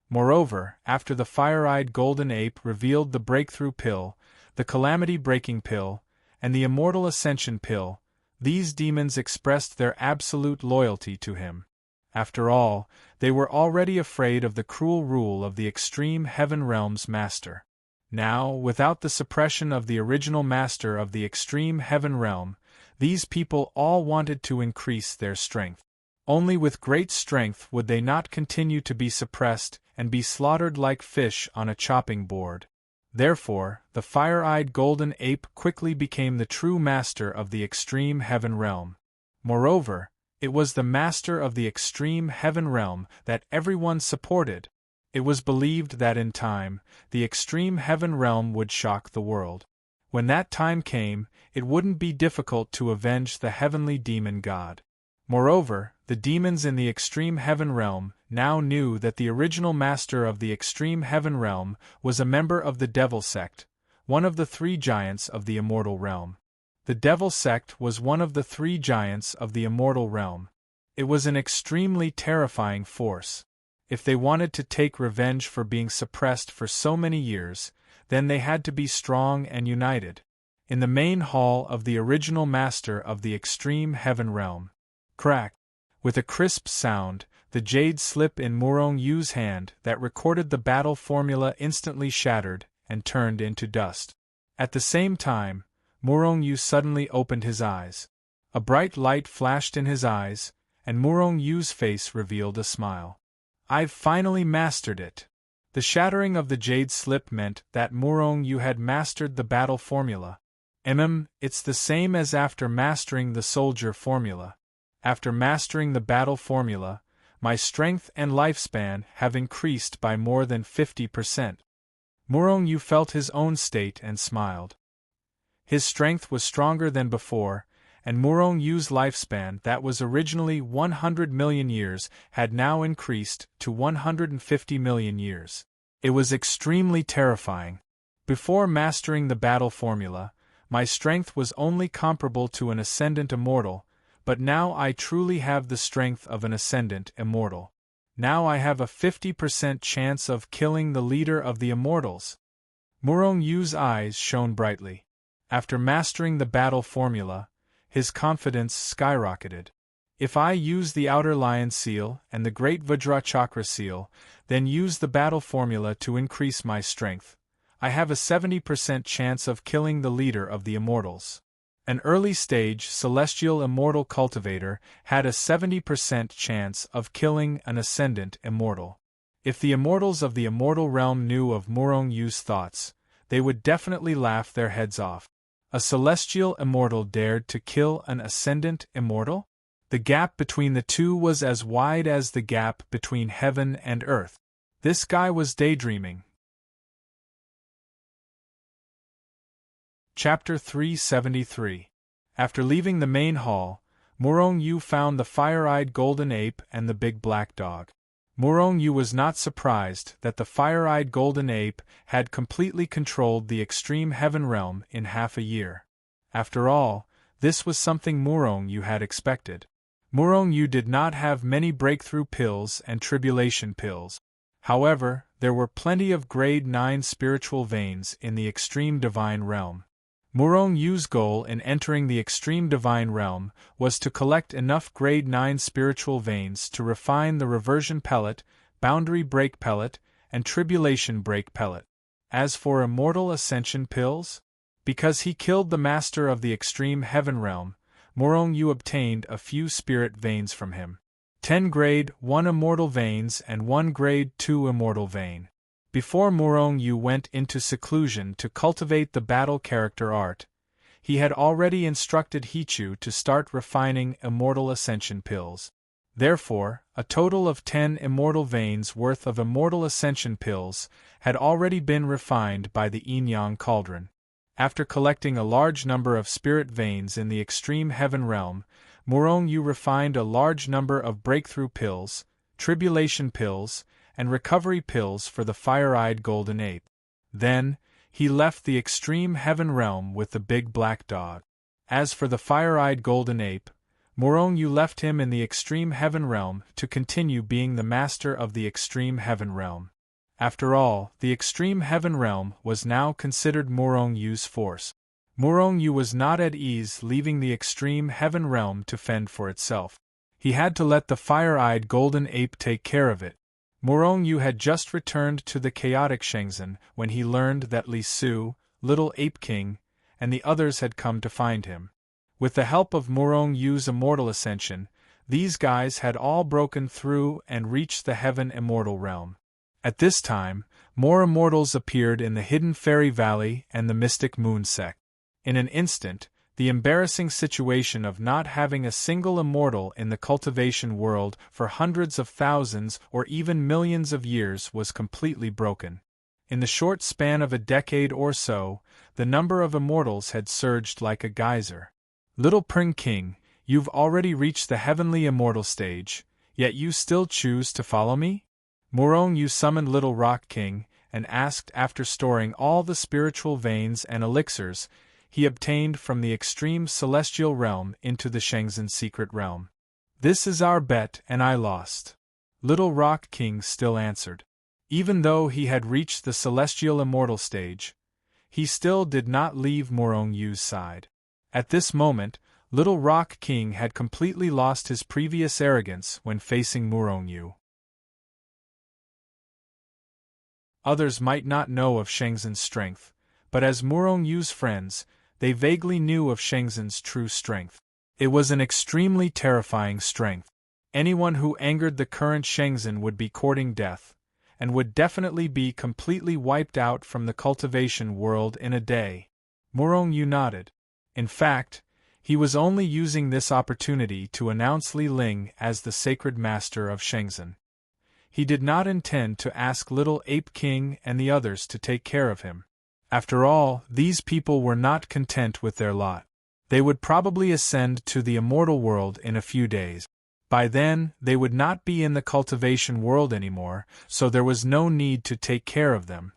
Moreover, after the fire-eyed golden ape revealed the breakthrough pill, the calamity-breaking pill, and the immortal ascension pill, these demons expressed their absolute loyalty to him. After all, they were already afraid of the cruel rule of the extreme heaven realm's master. Now, without the suppression of the original master of the extreme heaven realm, these people all wanted to increase their strength. Only with great strength would they not continue to be suppressed and be slaughtered like fish on a chopping board. Therefore, the fire-eyed golden ape quickly became the true master of the extreme heaven realm. Moreover, it was the master of the extreme heaven realm that everyone supported. It was believed that in time, the extreme heaven realm would shock the world. When that time came, it wouldn't be difficult to avenge the heavenly demon god. Moreover, the demons in the extreme heaven realm now knew that the original master of the extreme heaven realm was a member of the Devil Sect, one of the three giants of the immortal realm. The Devil Sect was one of the three giants of the immortal realm. It was an extremely terrifying force. If they wanted to take revenge for being suppressed for so many years, then they had to be strong and united. In the main hall of the original master of the extreme heaven realm, crack! With a crisp sound, the jade slip in Murong Yu's hand that recorded the battle formula instantly shattered and turned into dust. At the same time, Murong Yu suddenly opened his eyes. A bright light flashed in his eyes, and Murong Yu's face revealed a smile. "I've finally mastered it." The shattering of the jade slip meant that Murong Yu had mastered the battle formula. It's the same as after mastering the soldier formula. After mastering the battle formula, my strength and lifespan have increased by more than 50%. Murong Yu felt his own state and smiled. His strength was stronger than before, and Murong Yu's lifespan that was originally 100 million years had now increased to 150 million years. It was extremely terrifying. Before mastering the battle formula, my strength was only comparable to an ascendant immortal, but now I truly have the strength of an ascendant immortal. Now I have a 50% chance of killing the leader of the immortals. Murong Yu's eyes shone brightly. After mastering the battle formula, his confidence skyrocketed. If I use the Outer Lion Seal and the Great Vajrachakra Seal, then use the battle formula to increase my strength, I have a 70% chance of killing the leader of the immortals. An early-stage celestial immortal cultivator had a 70% chance of killing an ascendant immortal. If the immortals of the immortal realm knew of Murong Yu's thoughts, they would definitely laugh their heads off. A celestial immortal dared to kill an ascendant immortal? The gap between the two was as wide as the gap between heaven and earth. This guy was daydreaming. Chapter 373. After leaving the main hall, Murong Yu found the fire-eyed golden ape and the big black dog. Murong Yu was not surprised that the fire-eyed golden ape had completely controlled the extreme heaven realm in half a year. After all, this was something Murong Yu had expected. Murong Yu did not have many breakthrough pills and tribulation pills. However, there were plenty of grade 9 spiritual veins in the extreme divine realm. Murong Yu's goal in entering the extreme divine realm was to collect enough grade 9 spiritual veins to refine the reversion pellet, boundary break pellet, and tribulation break pellet. As for immortal ascension pills, because he killed the master of the extreme heaven realm, Murong Yu obtained a few spirit veins from him. 10 grade 1 immortal veins and 1 grade 2 immortal vein. Before Murong Yu went into seclusion to cultivate the battle character art, he had already instructed Hichu to start refining immortal ascension pills. Therefore, a total of 10 immortal veins worth of immortal ascension pills had already been refined by the Yin-Yang Cauldron. After collecting a large number of spirit veins in the extreme heaven realm, Murong Yu refined a large number of breakthrough pills, tribulation pills, and recovery pills for the fire-eyed golden ape. Then, he left the extreme heaven realm with the big black dog. As for the fire-eyed golden ape, Murong Yu left him in the extreme heaven realm to continue being the master of the extreme heaven realm. After all, the extreme heaven realm was now considered Murong Yu's force. Murong Yu was not at ease leaving the extreme heaven realm to fend for itself. He had to let the fire-eyed golden ape take care of it. Murong Yu had just returned to the chaotic Shenzhen when he learned that Li Su, Little Ape King, and the others had come to find him. With the help of Murong Yu's immortal ascension, these guys had all broken through and reached the heaven immortal realm. At this time, more immortals appeared in the hidden fairy valley and the mystic moon sect. In an instant, The embarrassing situation of not having a single immortal in the cultivation world for hundreds of thousands or even millions of years was completely broken. In the short span of a decade or so, the number of immortals had surged like a geyser. Little Pring King, you've already reached the heavenly immortal stage, yet you still choose to follow me? Morong Yu summoned Little Rock King, and asked after storing all the spiritual veins and elixirs he obtained from the extreme celestial realm into the Shenzhen secret realm. This is our bet and I lost. Little Rock King still answered. Even though he had reached the celestial immortal stage, he still did not leave Morong Yu's side. At this moment, Little Rock King had completely lost his previous arrogance when facing Morong Yu. Others might not know of Shenzhen's strength, but as Morong Yu's friends, they vaguely knew of Shenzhen's true strength. It was an extremely terrifying strength. Anyone who angered the current Shenzhen would be courting death, and would definitely be completely wiped out from the cultivation world in a day. Morong Yu nodded. In fact, he was only using this opportunity to announce Li Ling as the sacred master of Shenzhen. He did not intend to ask Little Ape King and the others to take care of him. After all, these people were not content with their lot. They would probably ascend to the immortal world in a few days. By then, they would not be in the cultivation world anymore, so there was no need to take care of them.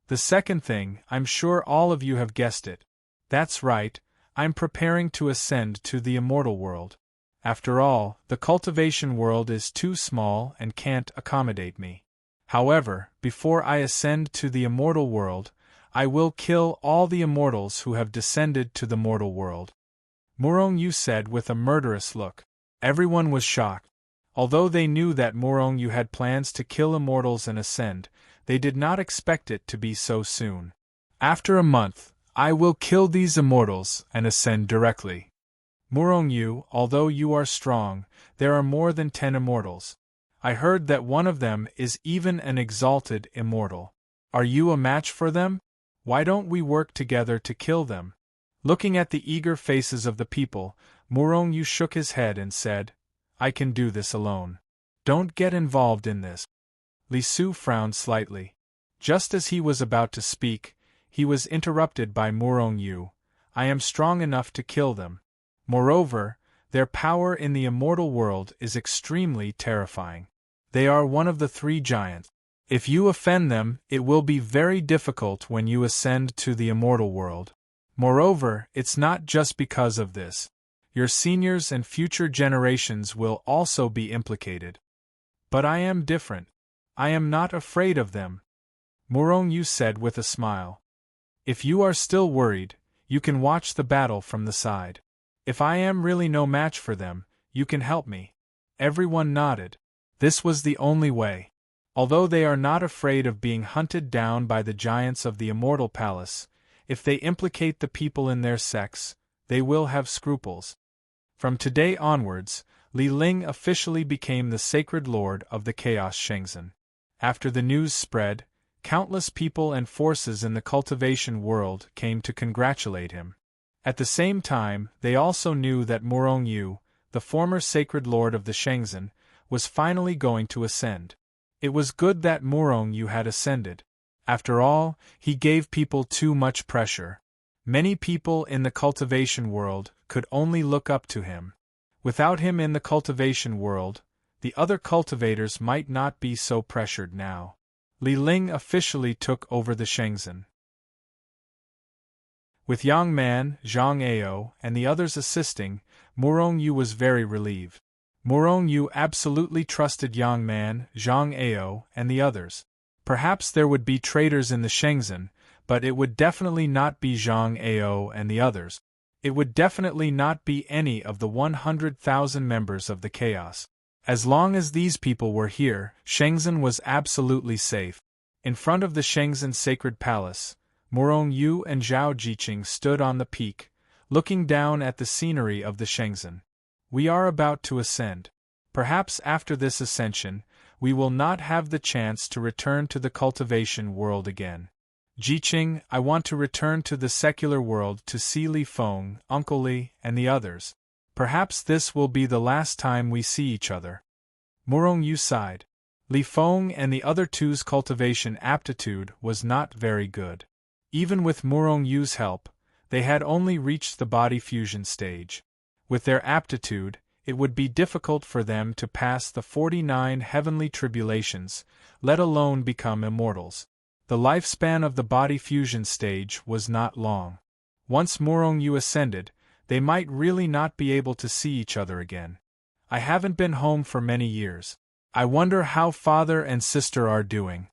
The second thing, I'm sure all of you have guessed it. That's right, I'm preparing to ascend to the immortal world. After all, the cultivation world is too small and can't accommodate me. However, before I ascend to the immortal world, I will kill all the immortals who have descended to the mortal world. Morong Yu said with a murderous look. Everyone was shocked. Although they knew that Morong Yu had plans to kill immortals and ascend, they did not expect it to be so soon. After a month, I will kill these immortals and ascend directly. Morong Yu, although you are strong, there are more than 10 immortals. I heard that one of them is even an exalted immortal. Are you a match for them? Why don't we work together to kill them? Looking at the eager faces of the people, Morong Yu shook his head and said, I can do this alone. Don't get involved in this. Li Su frowned slightly. Just as he was about to speak, he was interrupted by Morong Yu. I am strong enough to kill them. Moreover, their power in the immortal world is extremely terrifying. They are one of the 3 giants. If you offend them, it will be very difficult when you ascend to the immortal world. Moreover, it's not just because of this. Your seniors and future generations will also be implicated. But I am different. I am not afraid of them. Morong Yu said with a smile. If you are still worried, you can watch the battle from the side. If I am really no match for them, you can help me. Everyone nodded. This was the only way. Although they are not afraid of being hunted down by the giants of the Immortal Palace, if they implicate the people in their sex, they will have scruples. From today onwards, Li Ling officially became the sacred lord of the Chaos Shenzhen. After the news spread, countless people and forces in the cultivation world came to congratulate him. At the same time, they also knew that Morong Yu, the former sacred lord of the Shenzhen, was finally going to ascend. It was good that Morong Yu had ascended. After all, he gave people too much pressure. Many people in the cultivation world could only look up to him. Without him in the cultivation world, the other cultivators might not be so pressured now. Li Ling officially took over the Shenzhen. With Yang Man, Zhang Ao, and the others assisting, Morong Yu was very relieved. Morong Yu absolutely trusted Yang Man, Zhang Ao, and the others. Perhaps there would be traitors in the Shenzhen, but it would definitely not be Zhang Ao and the others. It would definitely not be any of the 100,000 members of the Chaos. As long as these people were here, Shenzhen was absolutely safe. In front of the Shenzhen Sacred Palace, Morong Yu and Zhao Jiqing stood on the peak, looking down at the scenery of the Shenzhen. We are about to ascend. Perhaps after this ascension, we will not have the chance to return to the cultivation world again. Jiqing, I want to return to the secular world to see Li Feng, Uncle Li, and the others. Perhaps this will be the last time we see each other. Murong Yu sighed. Li Feng and the other two's cultivation aptitude was not very good. Even with Murong Yu's help, they had only reached the body fusion stage. With their aptitude, it would be difficult for them to pass the 49 heavenly tribulations, let alone become immortals. The lifespan of the body fusion stage was not long. Once Murong Yu ascended, they might really not be able to see each other again. I haven't been home for many years. I wonder how father and sister are doing.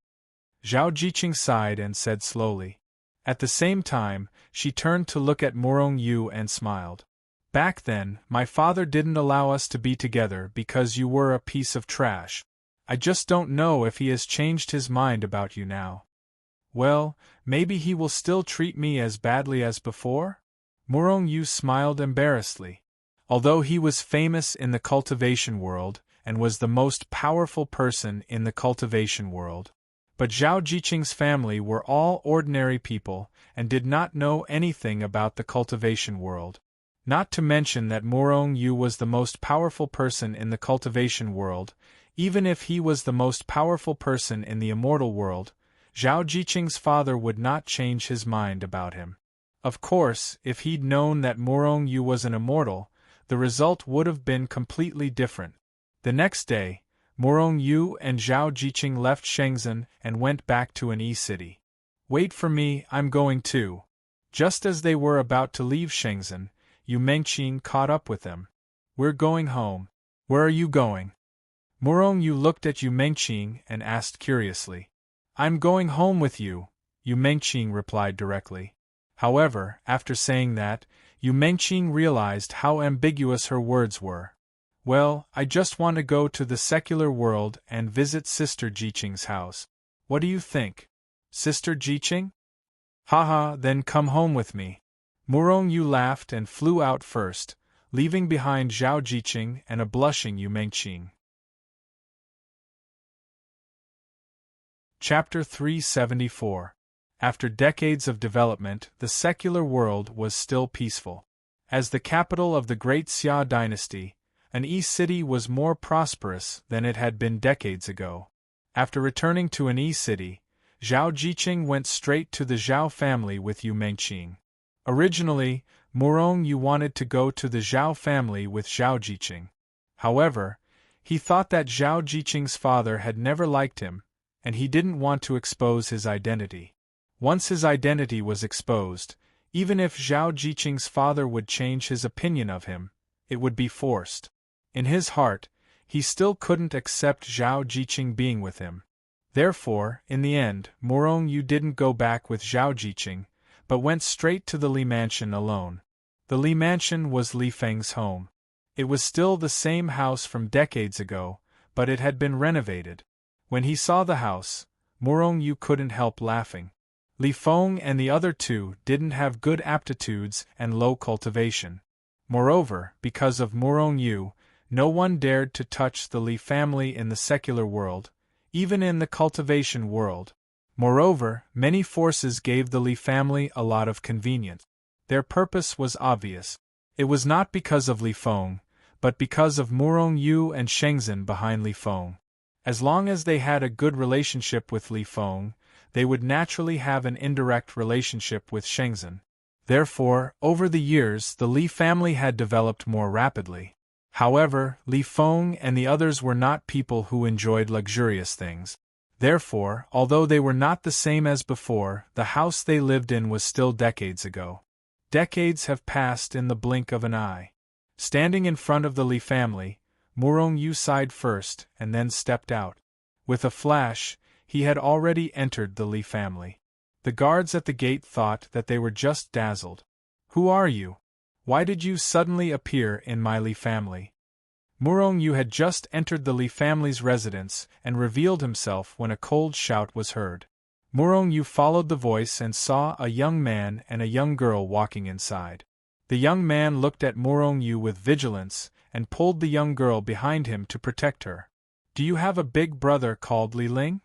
Zhao Jiqing sighed and said slowly. At the same time, she turned to look at Murong Yu and smiled. Back then, my father didn't allow us to be together because you were a piece of trash. I just don't know if he has changed his mind about you now. Well, maybe he will still treat me as badly as before? Murong Yu smiled embarrassedly. Although he was famous in the cultivation world, and was the most powerful person in the cultivation world, but Zhao Jiqing's family were all ordinary people, and did not know anything about the cultivation world. Not to mention that Murong Yu was the most powerful person in the cultivation world. Even if he was the most powerful person in the immortal world, Zhao Jiqing's father would not change his mind about him. Of course, if he'd known that Murong Yu was an immortal, the result would have been completely different. The next day, Murong Yu and Zhao Jiqing left Shenzhen and went back to an city. Wait for me, I'm going too. Just as they were about to leave Shenzhen, Yu Mengqing caught up with them. We're going home. Where are you going? Murong Yu looked at Yu Mengqing and asked curiously. I'm going home with you, Yu Mengqing replied directly. However, after saying that, Yu Mengqing realized how ambiguous her words were. Well, I just want to go to the secular world and visit Sister Jiqing's house. What do you think? Sister Jiqing? Haha, then come home with me. Murong Yu laughed and flew out first, leaving behind Zhao Jiqing and a blushing Yu Mengqing. Chapter 374. After decades of development, the secular world was still peaceful. As the capital of the Great Xia dynasty, an city was more prosperous than it had been decades ago. After returning to an city, Zhao Jiqing went straight to the Zhao family with Yu Mengqing. Originally, Murong Yu wanted to go to the Zhao family with Zhao Jiqing. However, he thought that Zhao Jiqing's father had never liked him, and he didn't want to expose his identity. Once his identity was exposed, even if Zhao Jiqing's father would change his opinion of him, it would be forced. In his heart, he still couldn't accept Zhao Jiqing being with him. Therefore, in the end, Murong Yu didn't go back with Zhao Jiqing, but went straight to the Li mansion alone. The Li mansion was Li Feng's home. It was still the same house from decades ago, but it had been renovated. When he saw the house, Murong Yu couldn't help laughing. Li Feng and the other two didn't have good aptitudes and low cultivation. Moreover, because of Murong Yu, no one dared to touch the Li family in the secular world, even in the cultivation world. Moreover, many forces gave the Li family a lot of convenience. Their purpose was obvious. It was not because of Li Feng, but because of Murong Yu and Shenzhen behind Li Feng. As long as they had a good relationship with Li Feng, they would naturally have an indirect relationship with Shenzhen. Therefore, over the years the Li family had developed more rapidly. However, Li Feng and the others were not people who enjoyed luxurious things. Therefore, although they were not the same as before, the house they lived in was still decades ago. Decades have passed in the blink of an eye. Standing in front of the Li family, Murong Yu sighed first and then stepped out. With a flash, he had already entered the Li family. The guards at the gate thought that they were just dazzled. Who are you? Why did you suddenly appear in my Li family? Murong Yu had just entered the Li family's residence and revealed himself when a cold shout was heard. Murong Yu followed the voice and saw a young man and a young girl walking inside. The young man looked at Murong Yu with vigilance and pulled the young girl behind him to protect her. Do you have a big brother called Li Ling?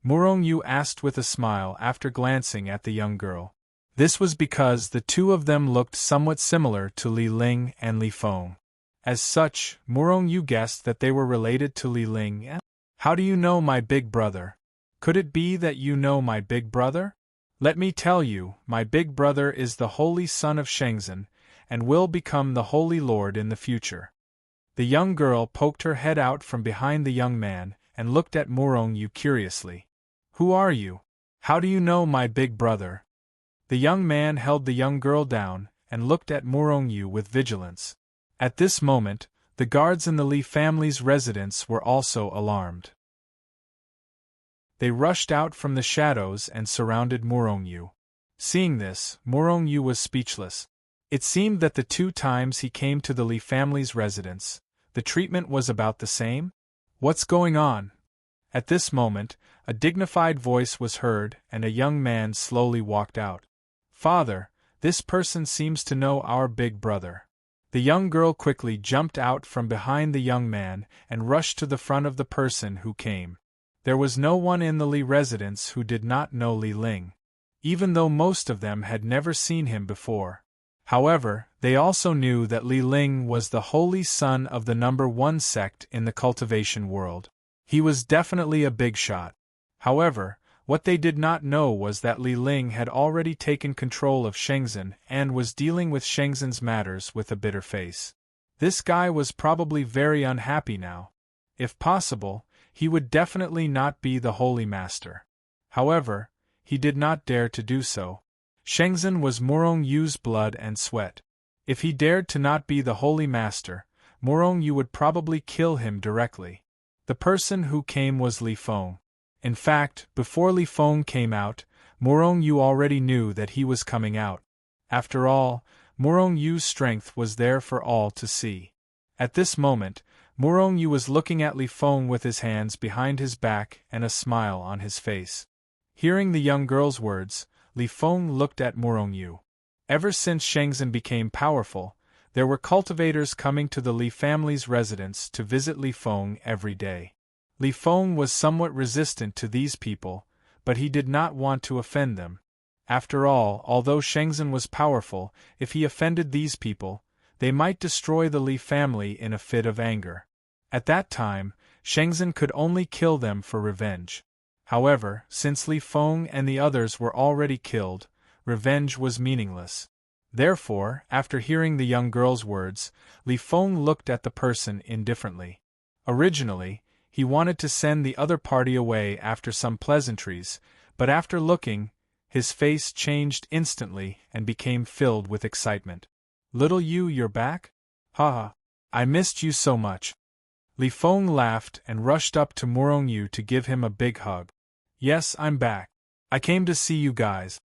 Murong Yu asked with a smile after glancing at the young girl. This was because the two of them looked somewhat similar to Li Ling and Li Feng. As such, Murong Yu guessed that they were related to Li Ling. How do you know my big brother? Could it be that you know my big brother? Let me tell you, my big brother is the holy son of Shenzhen, and will become the holy lord in the future. The young girl poked her head out from behind the young man, and looked at Murong Yu curiously. Who are you? How do you know my big brother? The young man held the young girl down, and looked at Murong Yu with vigilance. At this moment, the guards in the Li family's residence were also alarmed. They rushed out from the shadows and surrounded Murong Yu. Seeing this, Murong Yu was speechless. It seemed that the 2 times he came to the Li family's residence, the treatment was about the same? What's going on? At this moment, a dignified voice was heard, and a young man slowly walked out. Father, this person seems to know our big brother. The young girl quickly jumped out from behind the young man and rushed to the front of the person who came. There was no one in the Li residence who did not know Li Ling, even though most of them had never seen him before. However, they also knew that Li Ling was the holy son of the number 1 sect in the cultivation world. He was definitely a big shot. However, what they did not know was that Li Ling had already taken control of Shenzhen and was dealing with Shenzhen's matters with a bitter face. This guy was probably very unhappy now. If possible, he would definitely not be the Holy Master. However, he did not dare to do so. Shenzhen was Murong Yu's blood and sweat. If he dared to not be the Holy Master, Murong Yu would probably kill him directly. The person who came was Li Feng. In fact, before Li Feng came out, Murong Yu already knew that he was coming out. After all, Murong Yu's strength was there for all to see. At this moment, Murong Yu was looking at Li Feng with his hands behind his back and a smile on his face. Hearing the young girl's words, Li Feng looked at Murong Yu. Ever since Shenzhen became powerful, there were cultivators coming to the Li family's residence to visit Li Feng every day. Li Feng was somewhat resistant to these people, but he did not want to offend them. After all, although Shenzhen was powerful, if he offended these people, they might destroy the Li family in a fit of anger. At that time, Shenzhen could only kill them for revenge. However, since Li Feng and the others were already killed, revenge was meaningless. Therefore, after hearing the young girl's words, Li Feng looked at the person indifferently. Originally, he wanted to send the other party away after some pleasantries, but after looking, his face changed instantly and became filled with excitement. Little Yu, you're back? Haha, I missed you so much. Li Feng laughed and rushed up to Murong Yu to give him a big hug. Yes, I'm back. I came to see you guys.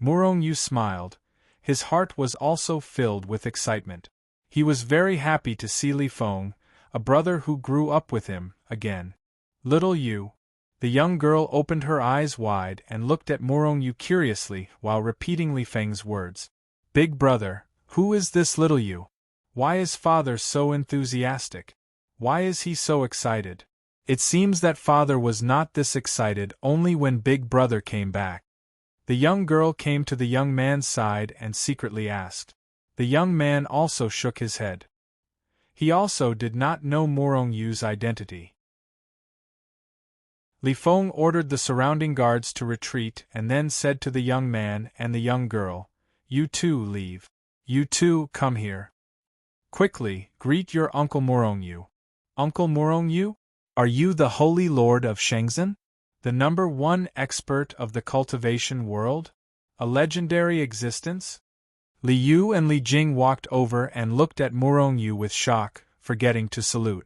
Murong Yu smiled. His heart was also filled with excitement. He was very happy to see Li Feng, a brother who grew up with him, again. Little Yu. The young girl opened her eyes wide and looked at Murong Yu curiously while repeating Li Feng's words. Big brother, who is this little Yu? Why is father so enthusiastic? Why is he so excited? It seems that father was not this excited only when big brother came back. The young girl came to the young man's side and secretly asked. The young man also shook his head. He also did not know Murong Yu's identity. Li Feng ordered the surrounding guards to retreat and then said to the young man and the young girl, You two leave. You two come here. Quickly, greet your Uncle Murong Yu. Uncle Murong Yu? Are you the Holy Lord of Shenzhen? The number 1 expert of the cultivation world? A legendary existence? Li Yu and Li Jing walked over and looked at Murong Yu with shock, forgetting to salute.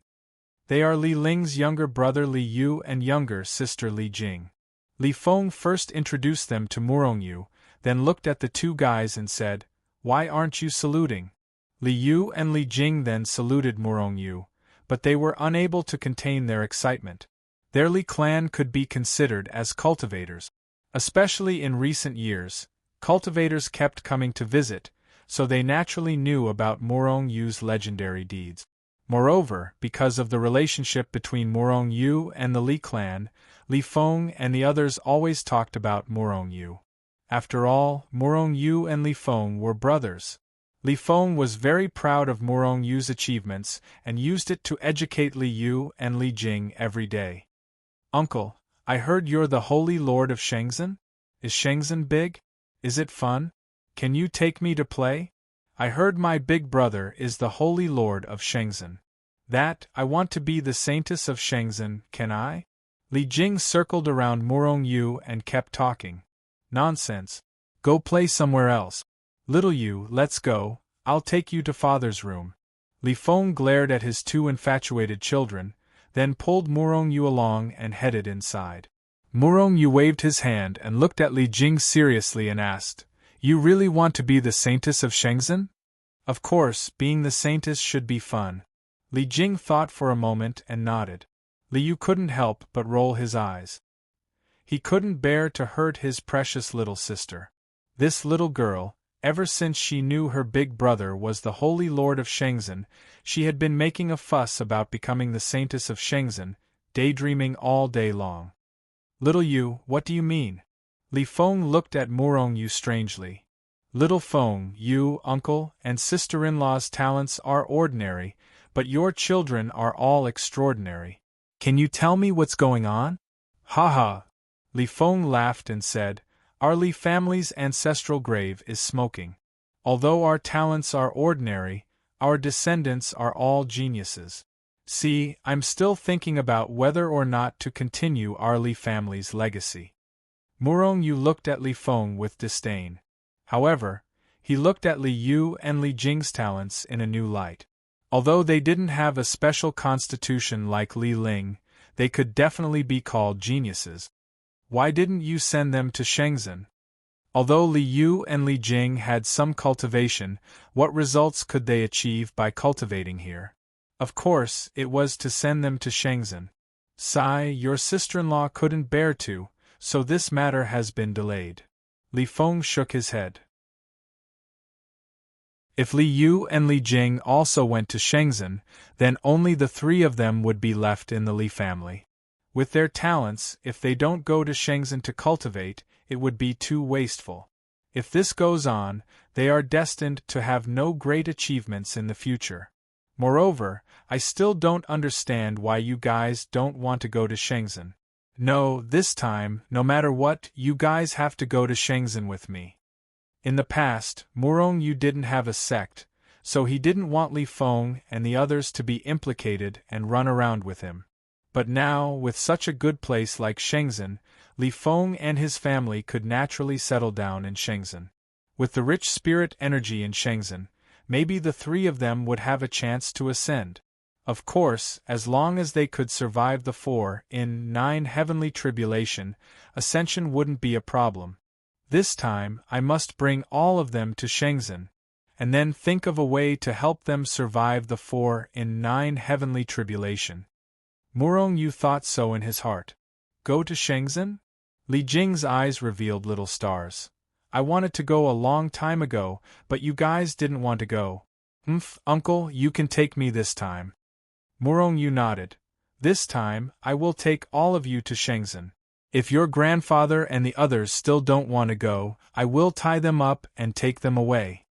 They are Li Ling's younger brother Li Yu and younger sister Li Jing. Li Feng first introduced them to Murong Yu, then looked at the 2 guys and said, Why aren't you saluting? Li Yu and Li Jing then saluted Murong Yu, but they were unable to contain their excitement. Their Li clan could be considered as cultivators. Especially in recent years, cultivators kept coming to visit, so they naturally knew about Murong Yu's legendary deeds. Moreover, because of the relationship between Murong Yu and the Li clan, Li Feng and the others always talked about Murong Yu. After all, Murong Yu and Li Feng were brothers. Li Feng was very proud of Murong Yu's achievements and used it to educate Li Yu and Li Jing every day. Uncle, I heard you're the Holy Lord of Shenzhen? Is Shenzhen big? Is it fun? Can you take me to play? I heard my big brother is the Holy Lord of Shenzhen. That, I want to be the Saintess of Shenzhen, can I? Li Jing circled around Murong Yu and kept talking. Nonsense. Go play somewhere else. Little Yu, let's go, I'll take you to father's room. Li Feng glared at his two infatuated children, then pulled Murong Yu along and headed inside. Murong Yu waved his hand and looked at Li Jing seriously and asked, You really want to be the Saintess of Shenzhen? Of course, being the Saintess should be fun. Li Jing thought for a moment and nodded. Li Yu couldn't help but roll his eyes. He couldn't bear to hurt his precious little sister. This little girl, ever since she knew her big brother was the Holy Lord of Shenzhen, she had been making a fuss about becoming the Saintess of Shenzhen, daydreaming all day long. Little Yu, what do you mean? Li Feng looked at Murong Yu strangely. Little Feng, you, uncle, and sister-in-law's talents are ordinary, but your children are all extraordinary. Can you tell me what's going on? Ha ha! Li Feng laughed and said, Our Li family's ancestral grave is smoking. Although our talents are ordinary, our descendants are all geniuses. See, I'm still thinking about whether or not to continue our Li family's legacy. Murong Yu looked at Li Feng with disdain. However, he looked at Li Yu and Li Jing's talents in a new light. Although they didn't have a special constitution like Li Ling, they could definitely be called geniuses. Why didn't you send them to Shenzhen? Although Li Yu and Li Jing had some cultivation, what results could they achieve by cultivating here? Of course, it was to send them to Shenzhen. Sai, your sister-in-law couldn't bear to, so this matter has been delayed. Li Feng shook his head. If Li Yu and Li Jing also went to Shenzhen, then only the three of them would be left in the Li family. With their talents, if they don't go to Shenzhen to cultivate, it would be too wasteful. If this goes on, they are destined to have no great achievements in the future. Moreover, I still don't understand why you guys don't want to go to Shenzhen. No, this time, no matter what, you guys have to go to Shenzhen with me. In the past, Murong Yu didn't have a sect, so he didn't want Li Feng and the others to be implicated and run around with him. But now, with such a good place like Shenzhen, Li Feng and his family could naturally settle down in Shenzhen. With the rich spirit energy in Shenzhen, maybe the three of them would have a chance to ascend. Of course, as long as they could survive the 4-9 heavenly tribulation, ascension wouldn't be a problem. This time, I must bring all of them to Shenzhen, and then think of a way to help them survive the 4-9 heavenly tribulation. Murong Yu thought so in his heart. Go to Shenzhen? Li Jing's eyes revealed little stars. I wanted to go a long time ago, but you guys didn't want to go. Uncle, you can take me this time. Murong Yu nodded. This time, I will take all of you to Shenzhen. If your grandfather and the others still don't want to go, I will tie them up and take them away.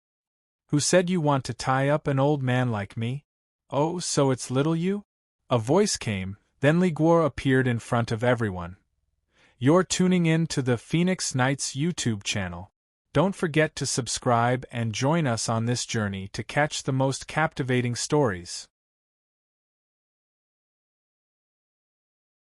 Who said you want to tie up an old man like me? Oh, so it's little you? A voice came, then Li Guo appeared in front of everyone. You're tuning in to the Phoenix Knights YouTube channel. Don't forget to subscribe and join us on this journey to catch the most captivating stories.